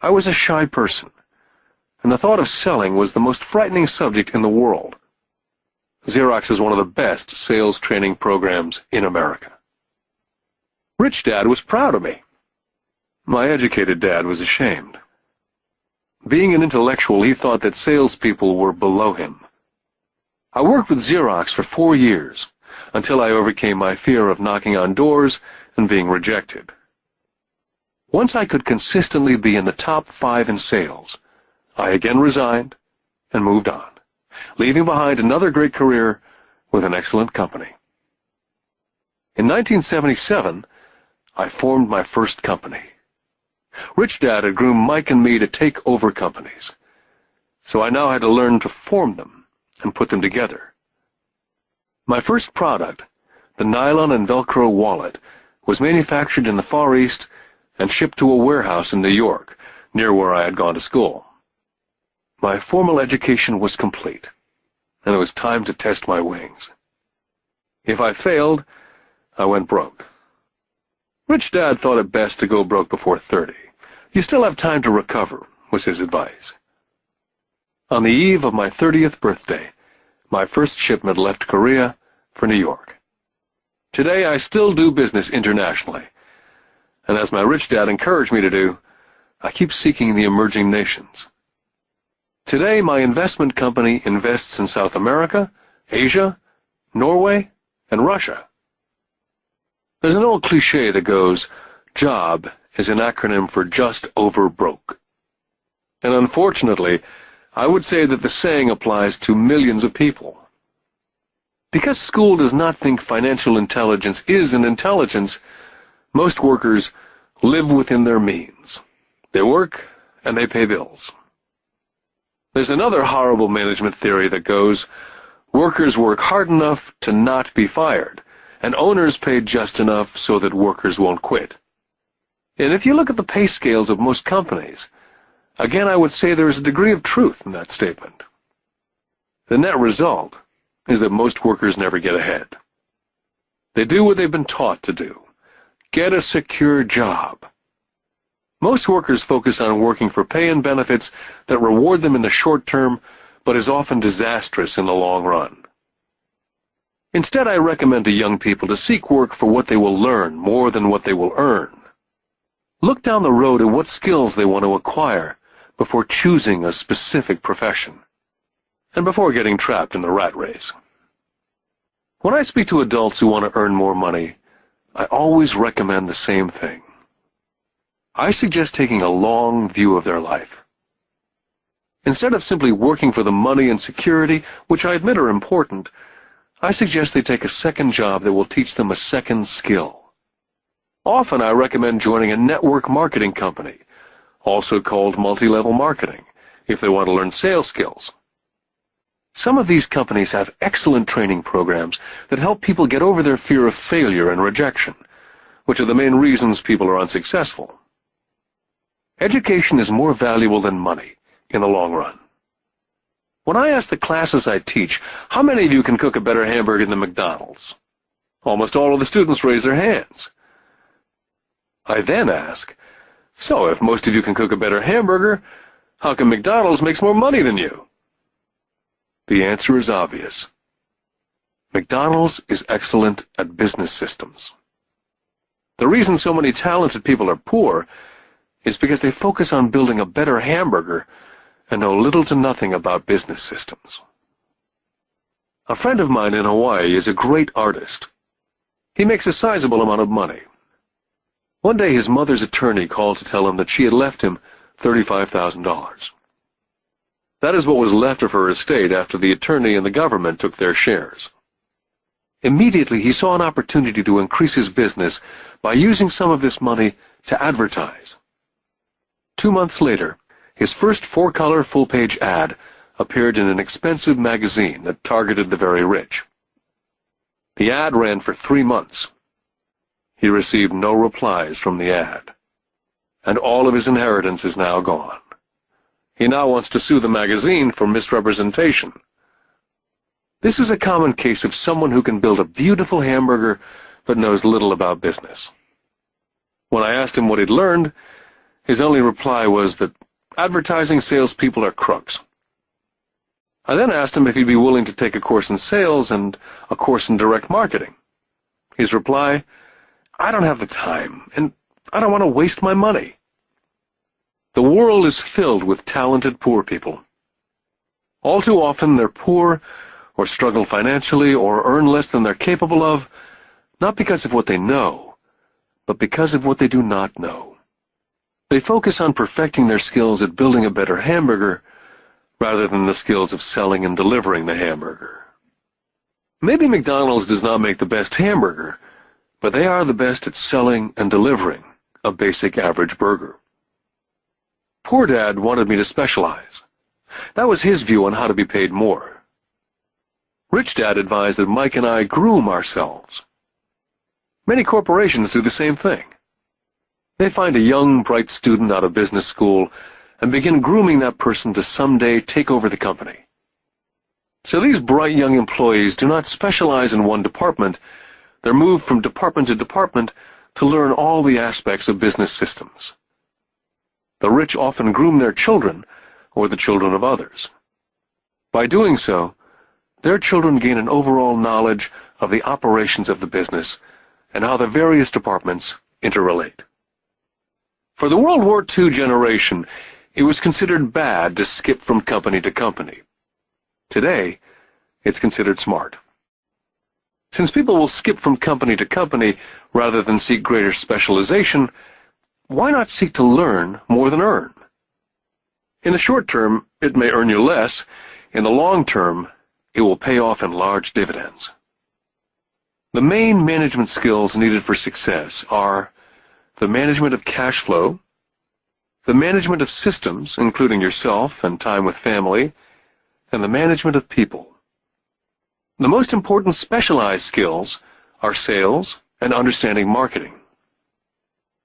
I was a shy person, and the thought of selling was the most frightening subject in the world. Xerox is one of the best sales training programs in America. Rich Dad was proud of me. My educated dad was ashamed. Being an intellectual, he thought that salespeople were below him. I worked with Xerox for 4 years, until I overcame my fear of knocking on doors and being rejected. Once I could consistently be in the top 5 in sales, I again resigned and moved on, leaving behind another great career with an excellent company. In 1977, I formed my first company. Rich Dad had groomed Mike and me to take over companies, so I now had to learn to form them and put them together. My first product, the nylon and Velcro wallet, was manufactured in the Far East and shipped to a warehouse in New York, near where I had gone to school. My formal education was complete, and it was time to test my wings. If I failed, I went broke. Rich Dad thought it best to go broke before 30. You still have time to recover, was his advice. On the eve of my 30th birthday, my first shipment left Korea for New York. Today, I still do business internationally, and as my rich dad encouraged me to do, I keep seeking the emerging nations. Today, my investment company invests in South America, Asia, Norway, and Russia. There's an old cliche that goes, JOB is an acronym for just over broke. And unfortunately, I would say that the saying applies to millions of people. Because school does not think financial intelligence is an intelligence, most workers live within their means. They work and they pay bills. There's another horrible management theory that goes, workers work hard enough to not be fired, and owners pay just enough so that workers won't quit. And if you look at the pay scales of most companies, again I would say there is a degree of truth in that statement. The net result is that most workers never get ahead. They do what they've been taught to do. Get a secure job. Most workers focus on working for pay and benefits that reward them in the short term, but is often disastrous in the long run. Instead, I recommend to young people to seek work for what they will learn more than what they will earn. Look down the road at what skills they want to acquire before choosing a specific profession, and before getting trapped in the rat race. When I speak to adults who want to earn more money, I always recommend the same thing. I suggest taking a long view of their life. Instead of simply working for the money and security, which I admit are important, I suggest they take a second job that will teach them a second skill. Often I recommend joining a network marketing company, also called multi-level marketing, if they want to learn sales skills. Some of these companies have excellent training programs that help people get over their fear of failure and rejection, which are the main reasons people are unsuccessful. Education is more valuable than money in the long run. When I ask the classes I teach, how many of you can cook a better hamburger than McDonald's? Almost all of the students raise their hands. I then ask, so if most of you can cook a better hamburger, how come McDonald's makes more money than you? The answer is obvious. McDonald's is excellent at business systems. The reason so many talented people are poor is because they focus on building a better hamburger and know little to nothing about business systems. A friend of mine in Hawaii is a great artist. He makes a sizable amount of money. One day his mother's attorney called to tell him that she had left him $35,000. That is what was left of her estate after the attorney and the government took their shares. Immediately he saw an opportunity to increase his business by using some of this money to advertise. 2 months later, his first 4-color full-page ad appeared in an expensive magazine that targeted the very rich. The ad ran for 3 months. He received no replies from the ad, and all of his inheritance is now gone. He now wants to sue the magazine for misrepresentation. This is a common case of someone who can build a beautiful hamburger but knows little about business. When I asked him what he'd learned, his only reply was that advertising salespeople are crooks. I then asked him if he'd be willing to take a course in sales and a course in direct marketing. His reply, I don't have the time, and I don't want to waste my money. The world is filled with talented poor people. All too often they're poor, or struggle financially, or earn less than they're capable of, not because of what they know, but because of what they do not know. They focus on perfecting their skills at building a better hamburger, rather than the skills of selling and delivering the hamburger. Maybe McDonald's does not make the best hamburger, but they are the best at selling and delivering a basic average burger. Poor Dad wanted me to specialize. That was his view on how to be paid more. Rich Dad advised that Mike and I groom ourselves. Many corporations do the same thing. They find a young, bright student out of business school and begin grooming that person to someday take over the company. So these bright young employees do not specialize in one department. They're moved from department to department to learn all the aspects of business systems. The rich often groom their children or the children of others. By doing so, their children gain an overall knowledge of the operations of the business and how the various departments interrelate. For the World War II generation, it was considered bad to skip from company to company. Today, it's considered smart. Since people will skip from company to company rather than seek greater specialization, why not seek to learn more than earn? In the short term, it may earn you less. In the long term, it will pay off in large dividends. The main management skills needed for success are the management of cash flow, the management of systems, including yourself and time with family, and the management of people. The most important specialized skills are sales and understanding marketing.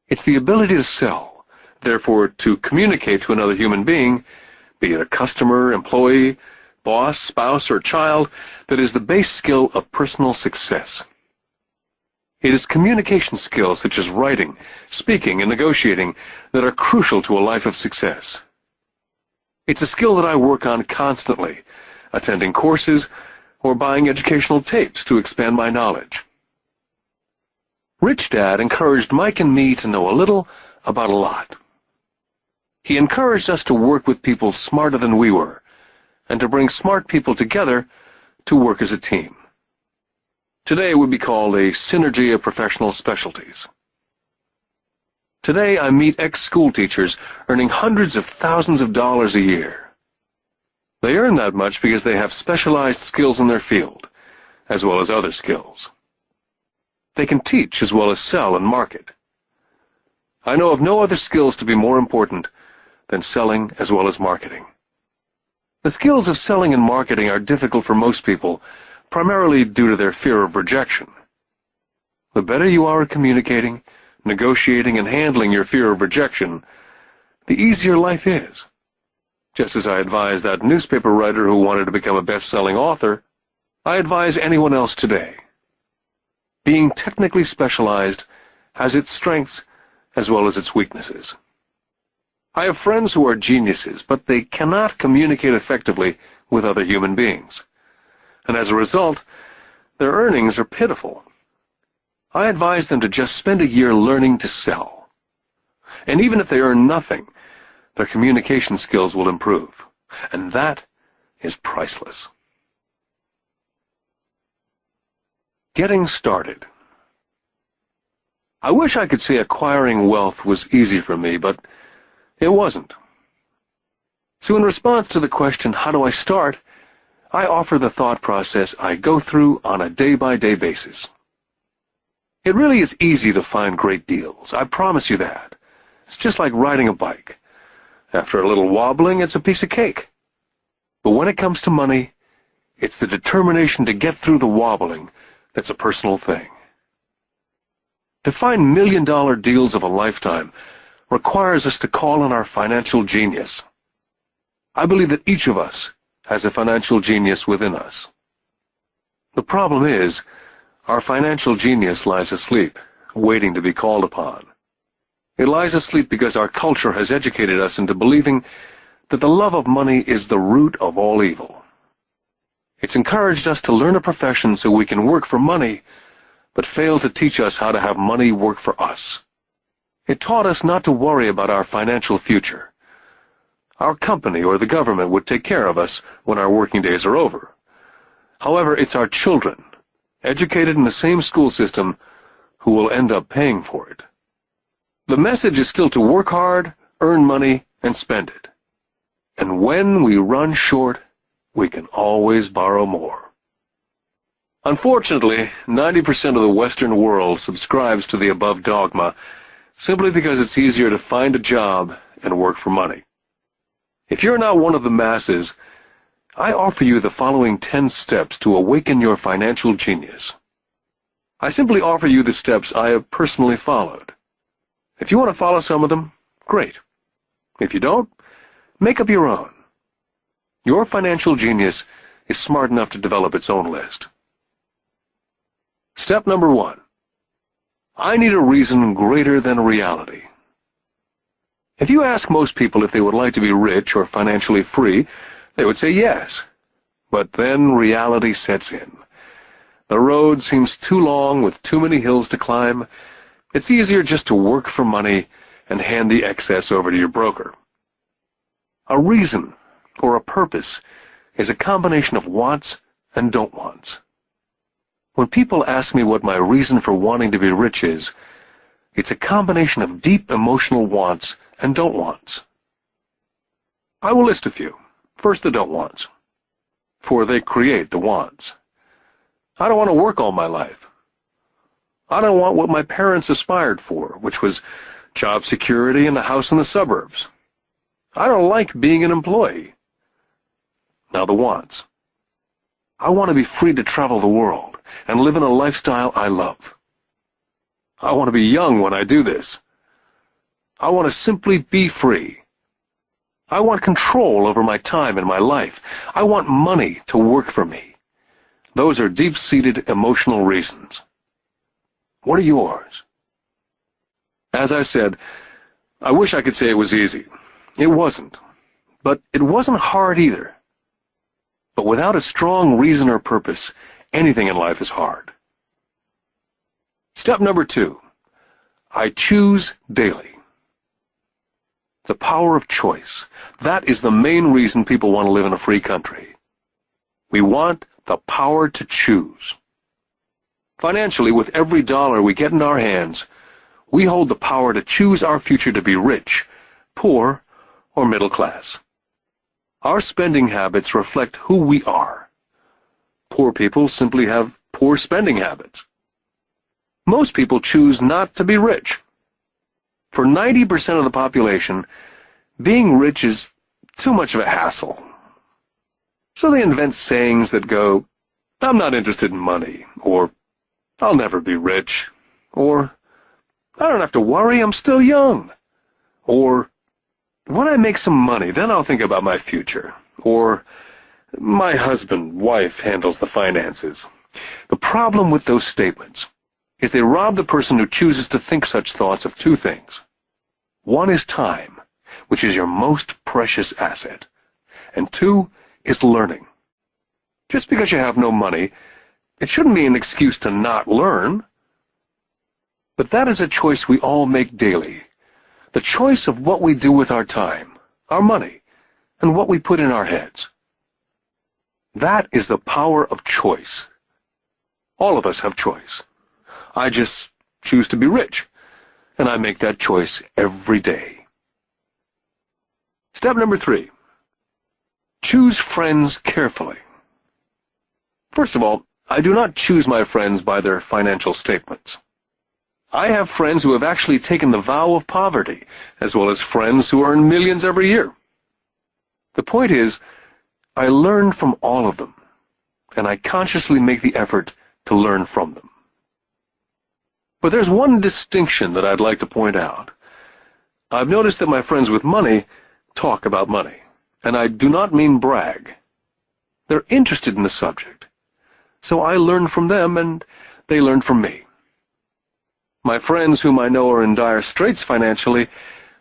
It's the ability to sell, therefore to communicate to another human being, be it a customer, employee, boss, spouse, or child, that is the base skill of personal success. It is communication skills such as writing, speaking, and negotiating that are crucial to a life of success. It's a skill that I work on constantly, attending courses or buying educational tapes to expand my knowledge. Rich Dad encouraged Mike and me to know a little about a lot. He encouraged us to work with people smarter than we were, and to bring smart people together to work as a team. Today it would be called a synergy of professional specialties. Today I meet ex-school teachers earning hundreds of thousands of dollars a year. They earn that much because they have specialized skills in their field, as well as other skills. They can teach as well as sell and market. I know of no other skills to be more important than selling as well as marketing. The skills of selling and marketing are difficult for most people, primarily due to their fear of rejection. The better you are at communicating, negotiating, and handling your fear of rejection, the easier life is. Just as I advised that newspaper writer who wanted to become a best-selling author, I advise anyone else today. Being technically specialized has its strengths as well as its weaknesses. I have friends who are geniuses, but they cannot communicate effectively with other human beings. And as a result, their earnings are pitiful. I advise them to just spend a year learning to sell. And even if they earn nothing, their communication skills will improve. And that is priceless. Getting started. I wish I could say acquiring wealth was easy for me, but it wasn't. So in response to the question, how do I start, I offer the thought process I go through on a day-by-day basis. It really is easy to find great deals. I promise you that. It's just like riding a bike. After a little wobbling, it's a piece of cake. But when it comes to money, it's the determination to get through the wobbling that's a personal thing. To find million-dollar deals of a lifetime requires us to call on our financial genius. I believe that each of us has a financial genius within us. The problem is, our financial genius lies asleep, waiting to be called upon. It lies asleep because our culture has educated us into believing that the love of money is the root of all evil. It's encouraged us to learn a profession so we can work for money, but failed to teach us how to have money work for us. It taught us not to worry about our financial future. Our company or the government would take care of us when our working days are over. However, it's our children, educated in the same school system, who will end up paying for it. The message is still to work hard, earn money, and spend it. And when we run short, we can always borrow more. Unfortunately, 90% of the Western world subscribes to the above dogma simply because it's easier to find a job and work for money. If you're not one of the masses, I offer you the following 10 steps to awaken your financial genius. I simply offer you the steps I have personally followed. If you want to follow some of them, great. If you don't, make up your own. Your financial genius is smart enough to develop its own list. Step number 1. I need a reason greater than reality. If you ask most people if they would like to be rich or financially free, they would say yes. But then reality sets in. The road seems too long with too many hills to climb. It's easier just to work for money and hand the excess over to your broker. A reason or a purpose is a combination of wants and don't wants. When people ask me what my reason for wanting to be rich is, it's a combination of deep emotional wants and don't wants. I will list a few. First, the don't wants, for they create the wants. I don't want to work all my life. I don't want what my parents aspired for, which was job security and a house in the suburbs. I don't like being an employee. Now the wants. I want to be free to travel the world and live in a lifestyle I love. I want to be young when I do this. I want to simply be free. I want control over my time and my life. I want money to work for me. Those are deep-seated emotional reasons. What are yours? As I said, I wish I could say it was easy. It wasn't. But it wasn't hard either. But without a strong reason or purpose, anything in life is hard. Step number 2. I choose daily. The power of choice. That is the main reason people want to live in a free country. We want the power to choose. Financially, with every dollar we get in our hands, we hold the power to choose our future to be rich, poor, or middle class. Our spending habits reflect who we are. Poor people simply have poor spending habits. Most people choose not to be rich. For 90% of the population, being rich is too much of a hassle. So they invent sayings that go, "I'm not interested in money," or "I'll never be rich," or "I don't have to worry, I'm still young," or "When I make some money, then I'll think about my future," or "My husband, wife handles the finances." The problem with those statements is they rob the person who chooses to think such thoughts of two things. One is time, which is your most precious asset, and 2 is learning. Just because you have no money, it shouldn't be an excuse to not learn. But that is a choice we all make daily, the choice of what we do with our time, our money, and what we put in our heads. That is the power of choice. All of us have choice. I just choose to be rich, and I make that choice every day. Step number 3. Choose friends carefully. First of all, I do not choose my friends by their financial statements. I have friends who have actually taken the vow of poverty, as well as friends who earn millions every year. The point is, I learn from all of them, and I consciously make the effort to learn from them. But there's one distinction that I'd like to point out. I've noticed that my friends with money talk about money, and I do not mean brag. They're interested in the subject, so I learn from them and they learn from me. My friends whom I know are in dire straits financially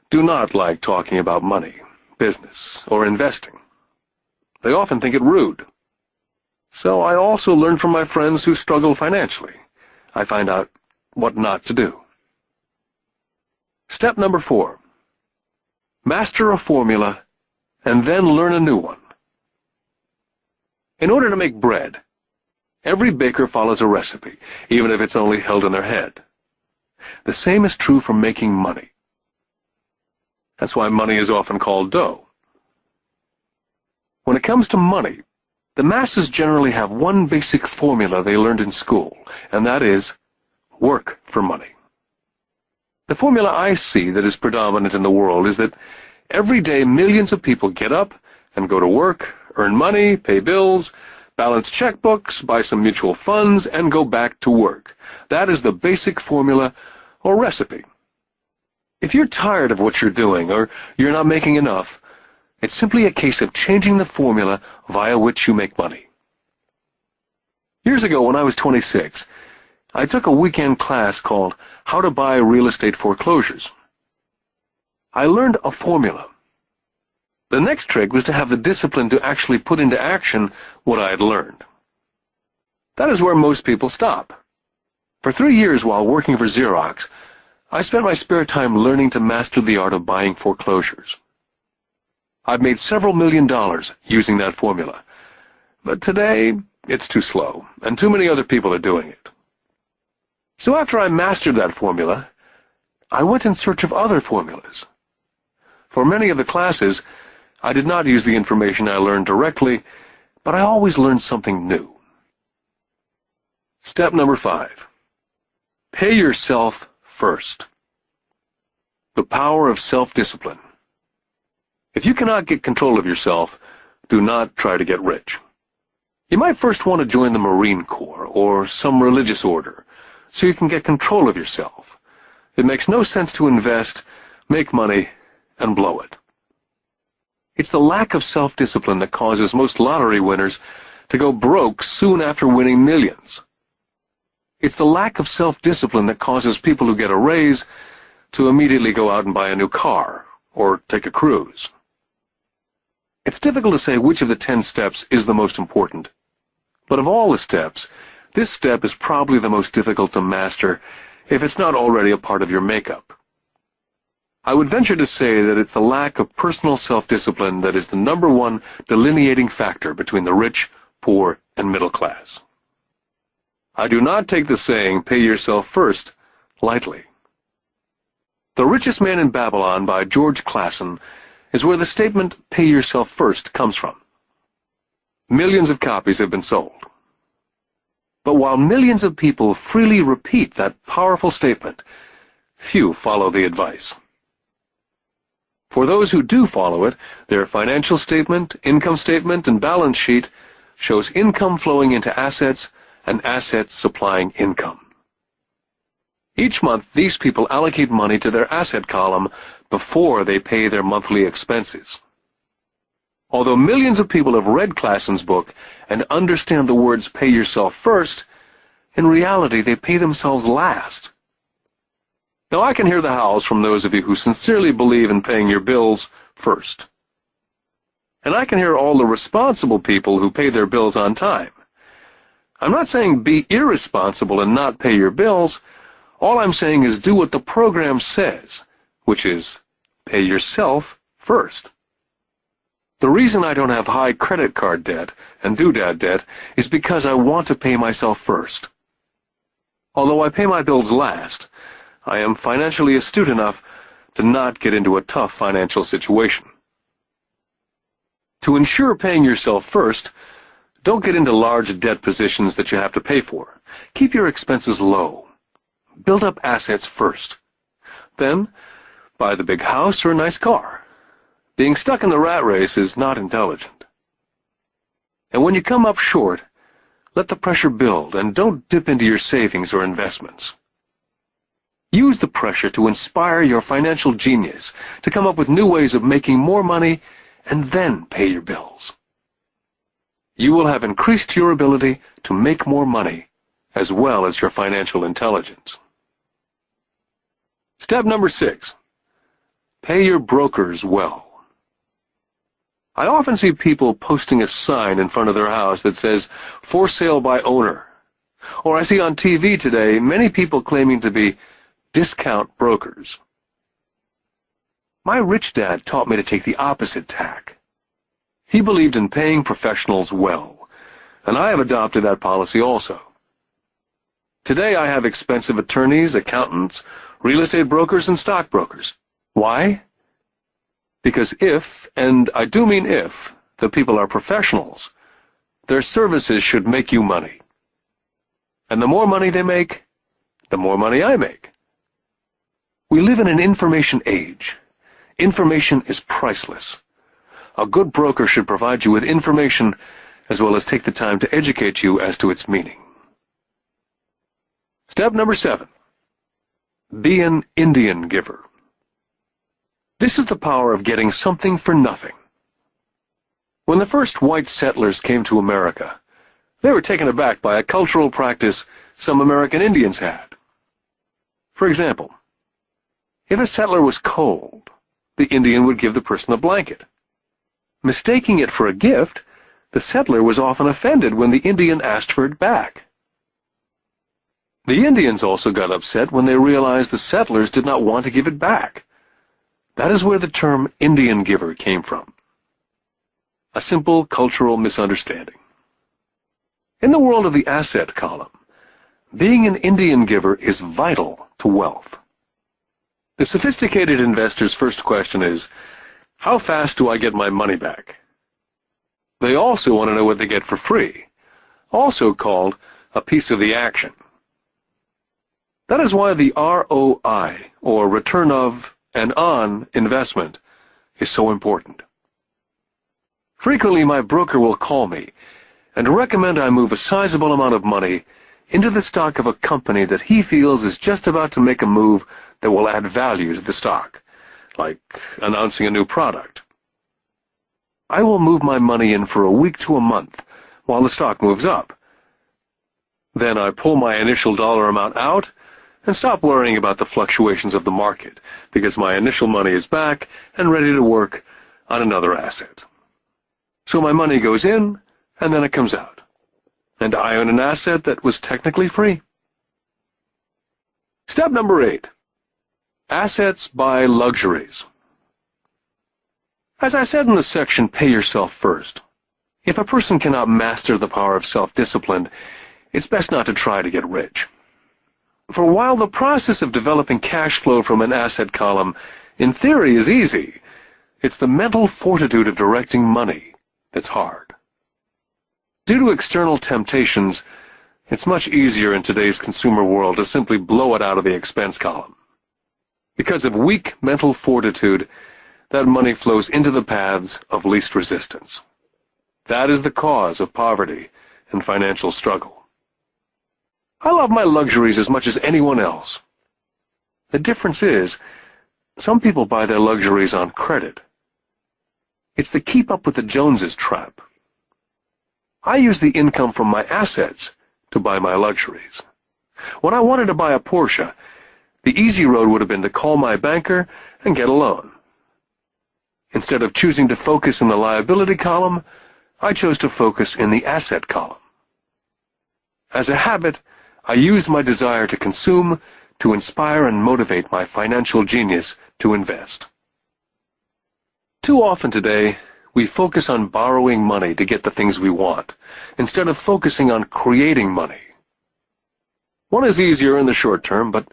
do not like talking about money, business, or investing. They often think it rude. So I also learn from my friends who struggle financially. I find out what not to do. Step number 4. Master a formula and then learn a new one. In order to make bread, every baker follows a recipe, even if it's only held in their head. The same is true for making money. That's why money is often called dough. When it comes to money, The masses generally have one basic formula they learned in school, and that is work for money. The formula I see that is predominant in the world is that every day millions of people get up and go to work, earn money, pay bills, balance checkbooks, buy some mutual funds, and go back to work. That is the basic formula or recipe. If you're tired of what you're doing or you're not making enough, it's simply a case of changing the formula via which you make money. Years ago, when I was 26, I took a weekend class called How to Buy Real Estate Foreclosures. I learned a formula. The next trick was to have the discipline to actually put into action what I had learned. That is where most people stop. For 3 years while working for Xerox, I spent my spare time learning to master the art of buying foreclosures. I've made several $1 million using that formula, but today it's too slow, and too many other people are doing it. So after I mastered that formula, I went in search of other formulas. For many of the classes, I did not use the information I learned directly, but I always learned something new. Step number 5. Pay yourself first. The power of self-discipline. If you cannot get control of yourself, do not try to get rich. You might first want to join the Marine Corps or some religious order, so you can get control of yourself. It makes no sense to invest, make money, and blow it. It's the lack of self-discipline that causes most lottery winners to go broke soon after winning millions. It's the lack of self-discipline that causes people who get a raise to immediately go out and buy a new car or take a cruise. It's difficult to say which of the 10 steps is the most important, but of all the steps, this step is probably the most difficult to master if it's not already a part of your makeup. I would venture to say that it's the lack of personal self-discipline that is the #1 delineating factor between the rich, poor, and middle class. I do not take the saying, pay yourself first, lightly. The Richest Man in Babylon by George Clason is where the statement, pay yourself first, comes from. Millions of copies have been sold. But while millions of people freely repeat that powerful statement, few follow the advice. For those who do follow it, their financial statement, income statement, and balance sheet shows income flowing into assets and assets supplying income. Each month, these people allocate money to their asset column before they pay their monthly expenses. Although millions of people have read Clason's book and understand the words pay yourself first, in reality they pay themselves last. Now I can hear the howls from those of you who sincerely believe in paying your bills first. And I can hear all the responsible people who pay their bills on time. I'm not saying be irresponsible and not pay your bills. All I'm saying is do what the program says, which is pay yourself first. The reason I don't have high credit card debt and doodad debt is because I want to pay myself first. Although I pay my bills last, I am financially astute enough to not get into a tough financial situation. To ensure paying yourself first, don't get into large debt positions that you have to pay for. Keep your expenses low. Build up assets first. Then, buy the big house or a nice car. Being stuck in the rat race is not intelligent. And when you come up short, let the pressure build and don't dip into your savings or investments. Use the pressure to inspire your financial genius to come up with new ways of making more money and then pay your bills. You will have increased your ability to make more money as well as your financial intelligence. Step number 6. Pay your brokers well. I often see people posting a sign in front of their house that says, for sale by owner. Or I see on TV today many people claiming to be discount brokers. My rich dad taught me to take the opposite tack. He believed in paying professionals well, and I have adopted that policy also. Today I have expensive attorneys, accountants, real estate brokers, and stockbrokers. Why? Because if, and I do mean if, the people are professionals, Their services should make you money. And the more money they make, the more money I make. We live in an information age. Information is priceless. A good broker should provide you with information as well as take the time to educate you as to its meaning. Step number 7. Be an Indian giver. This is the power of getting something for nothing. When the first white settlers came to America, they were taken aback by a cultural practice some American Indians had. For example, if a settler was cold, the Indian would give the person a blanket. Mistaking it for a gift, the settler was often offended when the Indian asked for it back. The Indians also got upset when they realized the settlers did not want to give it back. That is where the term Indian giver came from. A simple cultural misunderstanding. In the world of the asset column, being an Indian giver is vital to wealth. The sophisticated investor's first question is, how fast do I get my money back? They also want to know what they get for free, also called a piece of the action. That is why the ROI, or return of and on investment, is so important. Frequently, my broker will call me and recommend I move a sizable amount of money into the stock of a company that he feels is just about to make a move that will add value to the stock, like announcing a new product. I will move my money in for a week to a month while the stock moves up. Then I pull my initial dollar amount out and stop worrying about the fluctuations of the market because my initial money is back and ready to work on another asset. So my money goes in and then it comes out, and I own an asset that was technically free. Step number 8. Assets buy luxuries. As I said in the section, Pay Yourself First, if a person cannot master the power of self-discipline, it's best not to try to get rich. For while the process of developing cash flow from an asset column, in theory, is easy, it's the mental fortitude of directing money that's hard. Due to external temptations, it's much easier in today's consumer world to simply blow it out of the expense column. Because of weak mental fortitude, that money flows into the paths of least resistance. That is the cause of poverty and financial struggle. I love my luxuries as much as anyone else. The difference is, some people buy their luxuries on credit. It's the keep up with the Joneses trap. I use the income from my assets to buy my luxuries. When I wanted to buy a Porsche, the easy road would have been to call my banker and get a loan. Instead of choosing to focus in the liability column, I chose to focus in the asset column. As a habit, I used my desire to consume to inspire and motivate my financial genius to invest. Too often today, we focus on borrowing money to get the things we want, instead of focusing on creating money. One is easier in the short term, but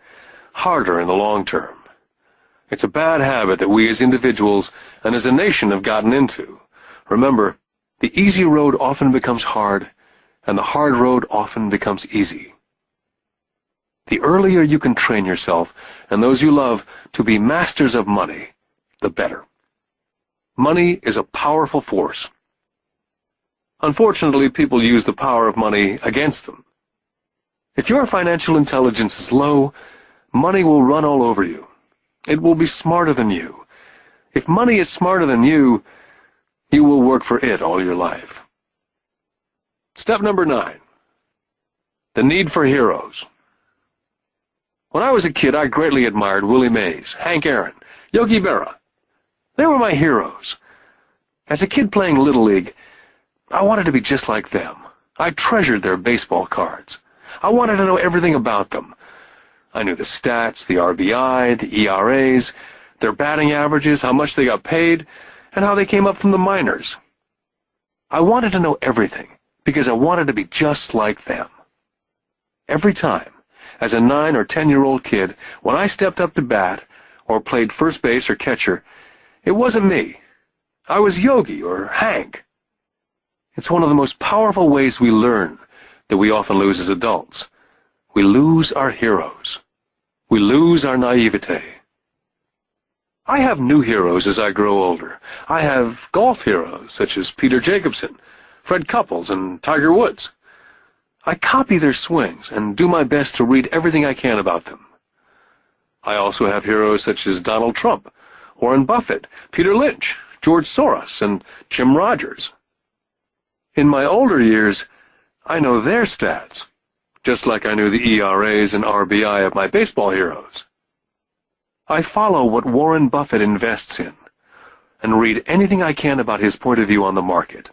harder in the long term. It's a bad habit that we as individuals and as a nation have gotten into. Remember, the easy road often becomes hard, and the hard road often becomes easy. The earlier you can train yourself and those you love to be masters of money, the better. Money is a powerful force. Unfortunately, people use the power of money against them. If your financial intelligence is low, money will run all over you. It will be smarter than you. If money is smarter than you, you will work for it all your life. Step number 9. The need for heroes. When I was a kid, I greatly admired Willie Mays, Hank Aaron, Yogi Berra. They were my heroes. As a kid playing Little League, I wanted to be just like them. I treasured their baseball cards. I wanted to know everything about them. I knew the stats, the RBI, the ERAs, their batting averages, how much they got paid, and how they came up from the minors. I wanted to know everything because I wanted to be just like them. Every time, as a 9 or 10-year-old kid, when I stepped up to bat or played first base or catcher, it wasn't me. I was Yogi or Hank. It's one of the most powerful ways we learn that we often lose as adults. We lose our heroes. We lose our naivete. I have new heroes as I grow older. I have golf heroes such as Peter Jacobsen, Fred Couples, and Tiger Woods. I copy their swings and do my best to read everything I can about them. I also have heroes such as Donald Trump, Warren Buffett, Peter Lynch, George Soros, and Jim Rogers. In my older years, I know their stats, just like I knew the ERAs and RBI of my baseball heroes. I follow what Warren Buffett invests in and read anything I can about his point of view on the market.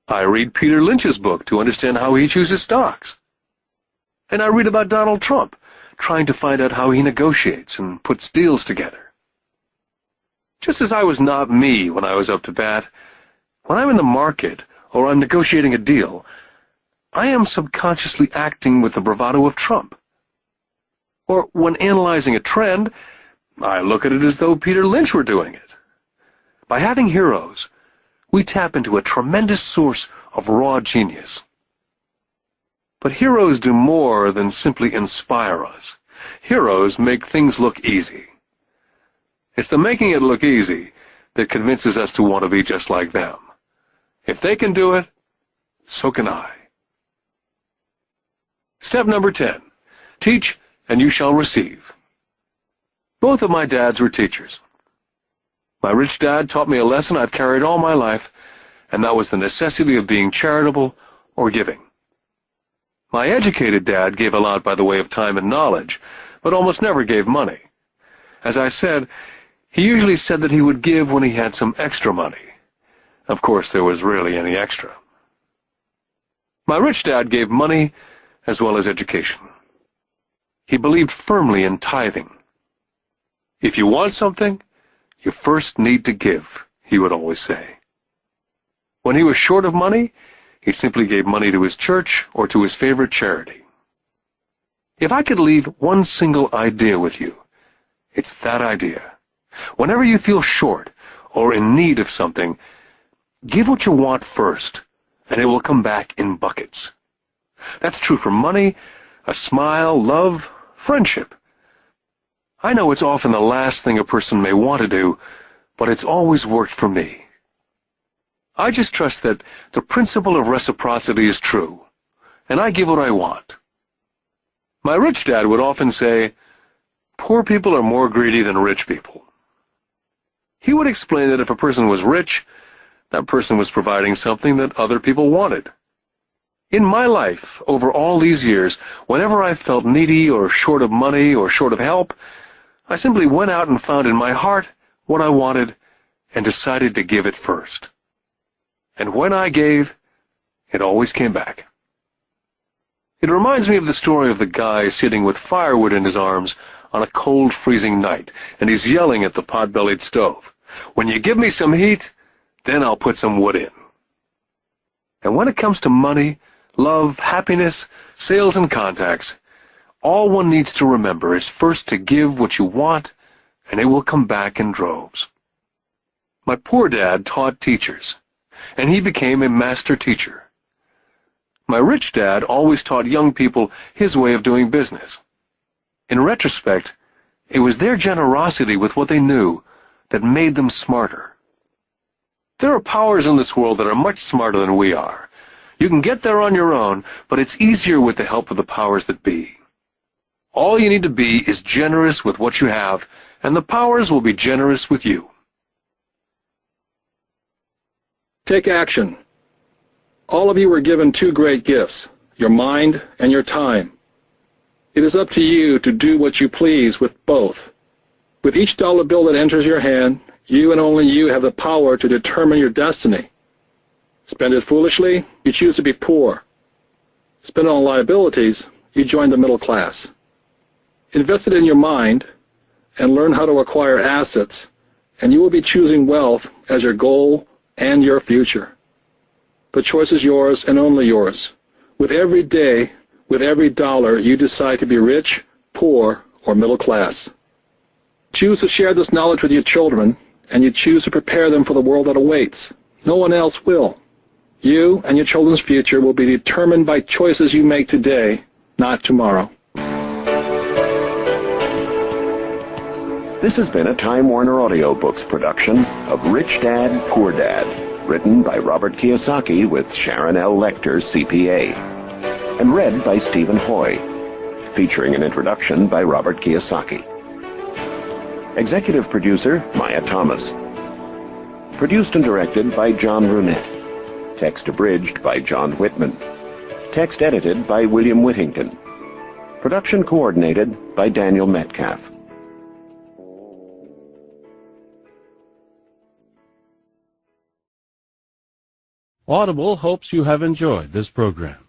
I read Peter Lynch's book to understand how he chooses stocks. And I read about Donald Trump, trying to find out how he negotiates and puts deals together. Just as I was not me when I was up to bat, when I'm in the market or I'm negotiating a deal, I am subconsciously acting with the bravado of Trump. Or when analyzing a trend, I look at it as though Peter Lynch were doing it. By having heroes, we tap into a tremendous source of raw genius. But heroes do more than simply inspire us. Heroes make things look easy. It's the making it look easy that convinces us to want to be just like them. If they can do it, so can I. Step number 10. Teach and you shall receive. Both of my dads were teachers. My rich dad taught me a lesson I've carried all my life, and that was the necessity of being charitable or giving. My educated dad gave a lot by the way of time and knowledge, but almost never gave money. As I said, he usually said that he would give when he had some extra money. Of course, there was rarely any extra. My rich dad gave money as well as education. He believed firmly in tithing. If you want something, you first need to give, he would always say. When he was short of money, he simply gave money to his church or to his favorite charity. If I could leave one single idea with you, it's that idea. Whenever you feel short or in need of something, give what you want first, and it will come back in buckets. That's true for money, a smile, love, friendship. I know it's often the last thing a person may want to do, but it's always worked for me. I just trust that the principle of reciprocity is true, and I give what I want. My rich dad would often say, poor people are more greedy than rich people. He would explain that if a person was rich, that person was providing something that other people wanted. In my life, over all these years, whenever I felt needy or short of money or short of help, I simply went out and found in my heart what I wanted and decided to give it first. And when I gave, it always came back. It reminds me of the story of the guy sitting with firewood in his arms on a cold, freezing night, and he's yelling at the pot-bellied stove, "When you give me some heat, then I'll put some wood in." And when it comes to money, love, happiness, sales, and contacts, all one needs to remember is first to give what you want, and it will come back in droves. My poor dad taught teachers, and he became a master teacher. My rich dad always taught young people his way of doing business. In retrospect, it was their generosity with what they knew that made them smarter. There are powers in this world that are much smarter than we are. You can get there on your own, but it's easier with the help of the powers that be. All you need to be is generous with what you have, and the powers will be generous with you. Take action. All of you were given two great gifts, your mind and your time. It is up to you to do what you please with both. With each dollar bill that enters your hand, you and only you have the power to determine your destiny. Spend it foolishly, you choose to be poor. Spend it on liabilities, you join the middle class. Invest it in your mind and learn how to acquire assets, and you will be choosing wealth as your goal and your future. The choice is yours and only yours. With every day, with every dollar, you decide to be rich, poor, or middle class. Choose to share this knowledge with your children, and you choose to prepare them for the world that awaits. No one else will. You and your children's future will be determined by choices you make today, not tomorrow. This has been a Time Warner Audiobooks production of Rich Dad, Poor Dad, written by Robert Kiyosaki with Sharon L. Lechter, CPA, and read by Stephen Hoy, featuring an introduction by Robert Kiyosaki. Executive producer, Maya Thomas. Produced and directed by John Brunette. Text abridged by John Whitman. Text edited by William Whittington. Production coordinated by Daniel Metcalf. Audible hopes you have enjoyed this program.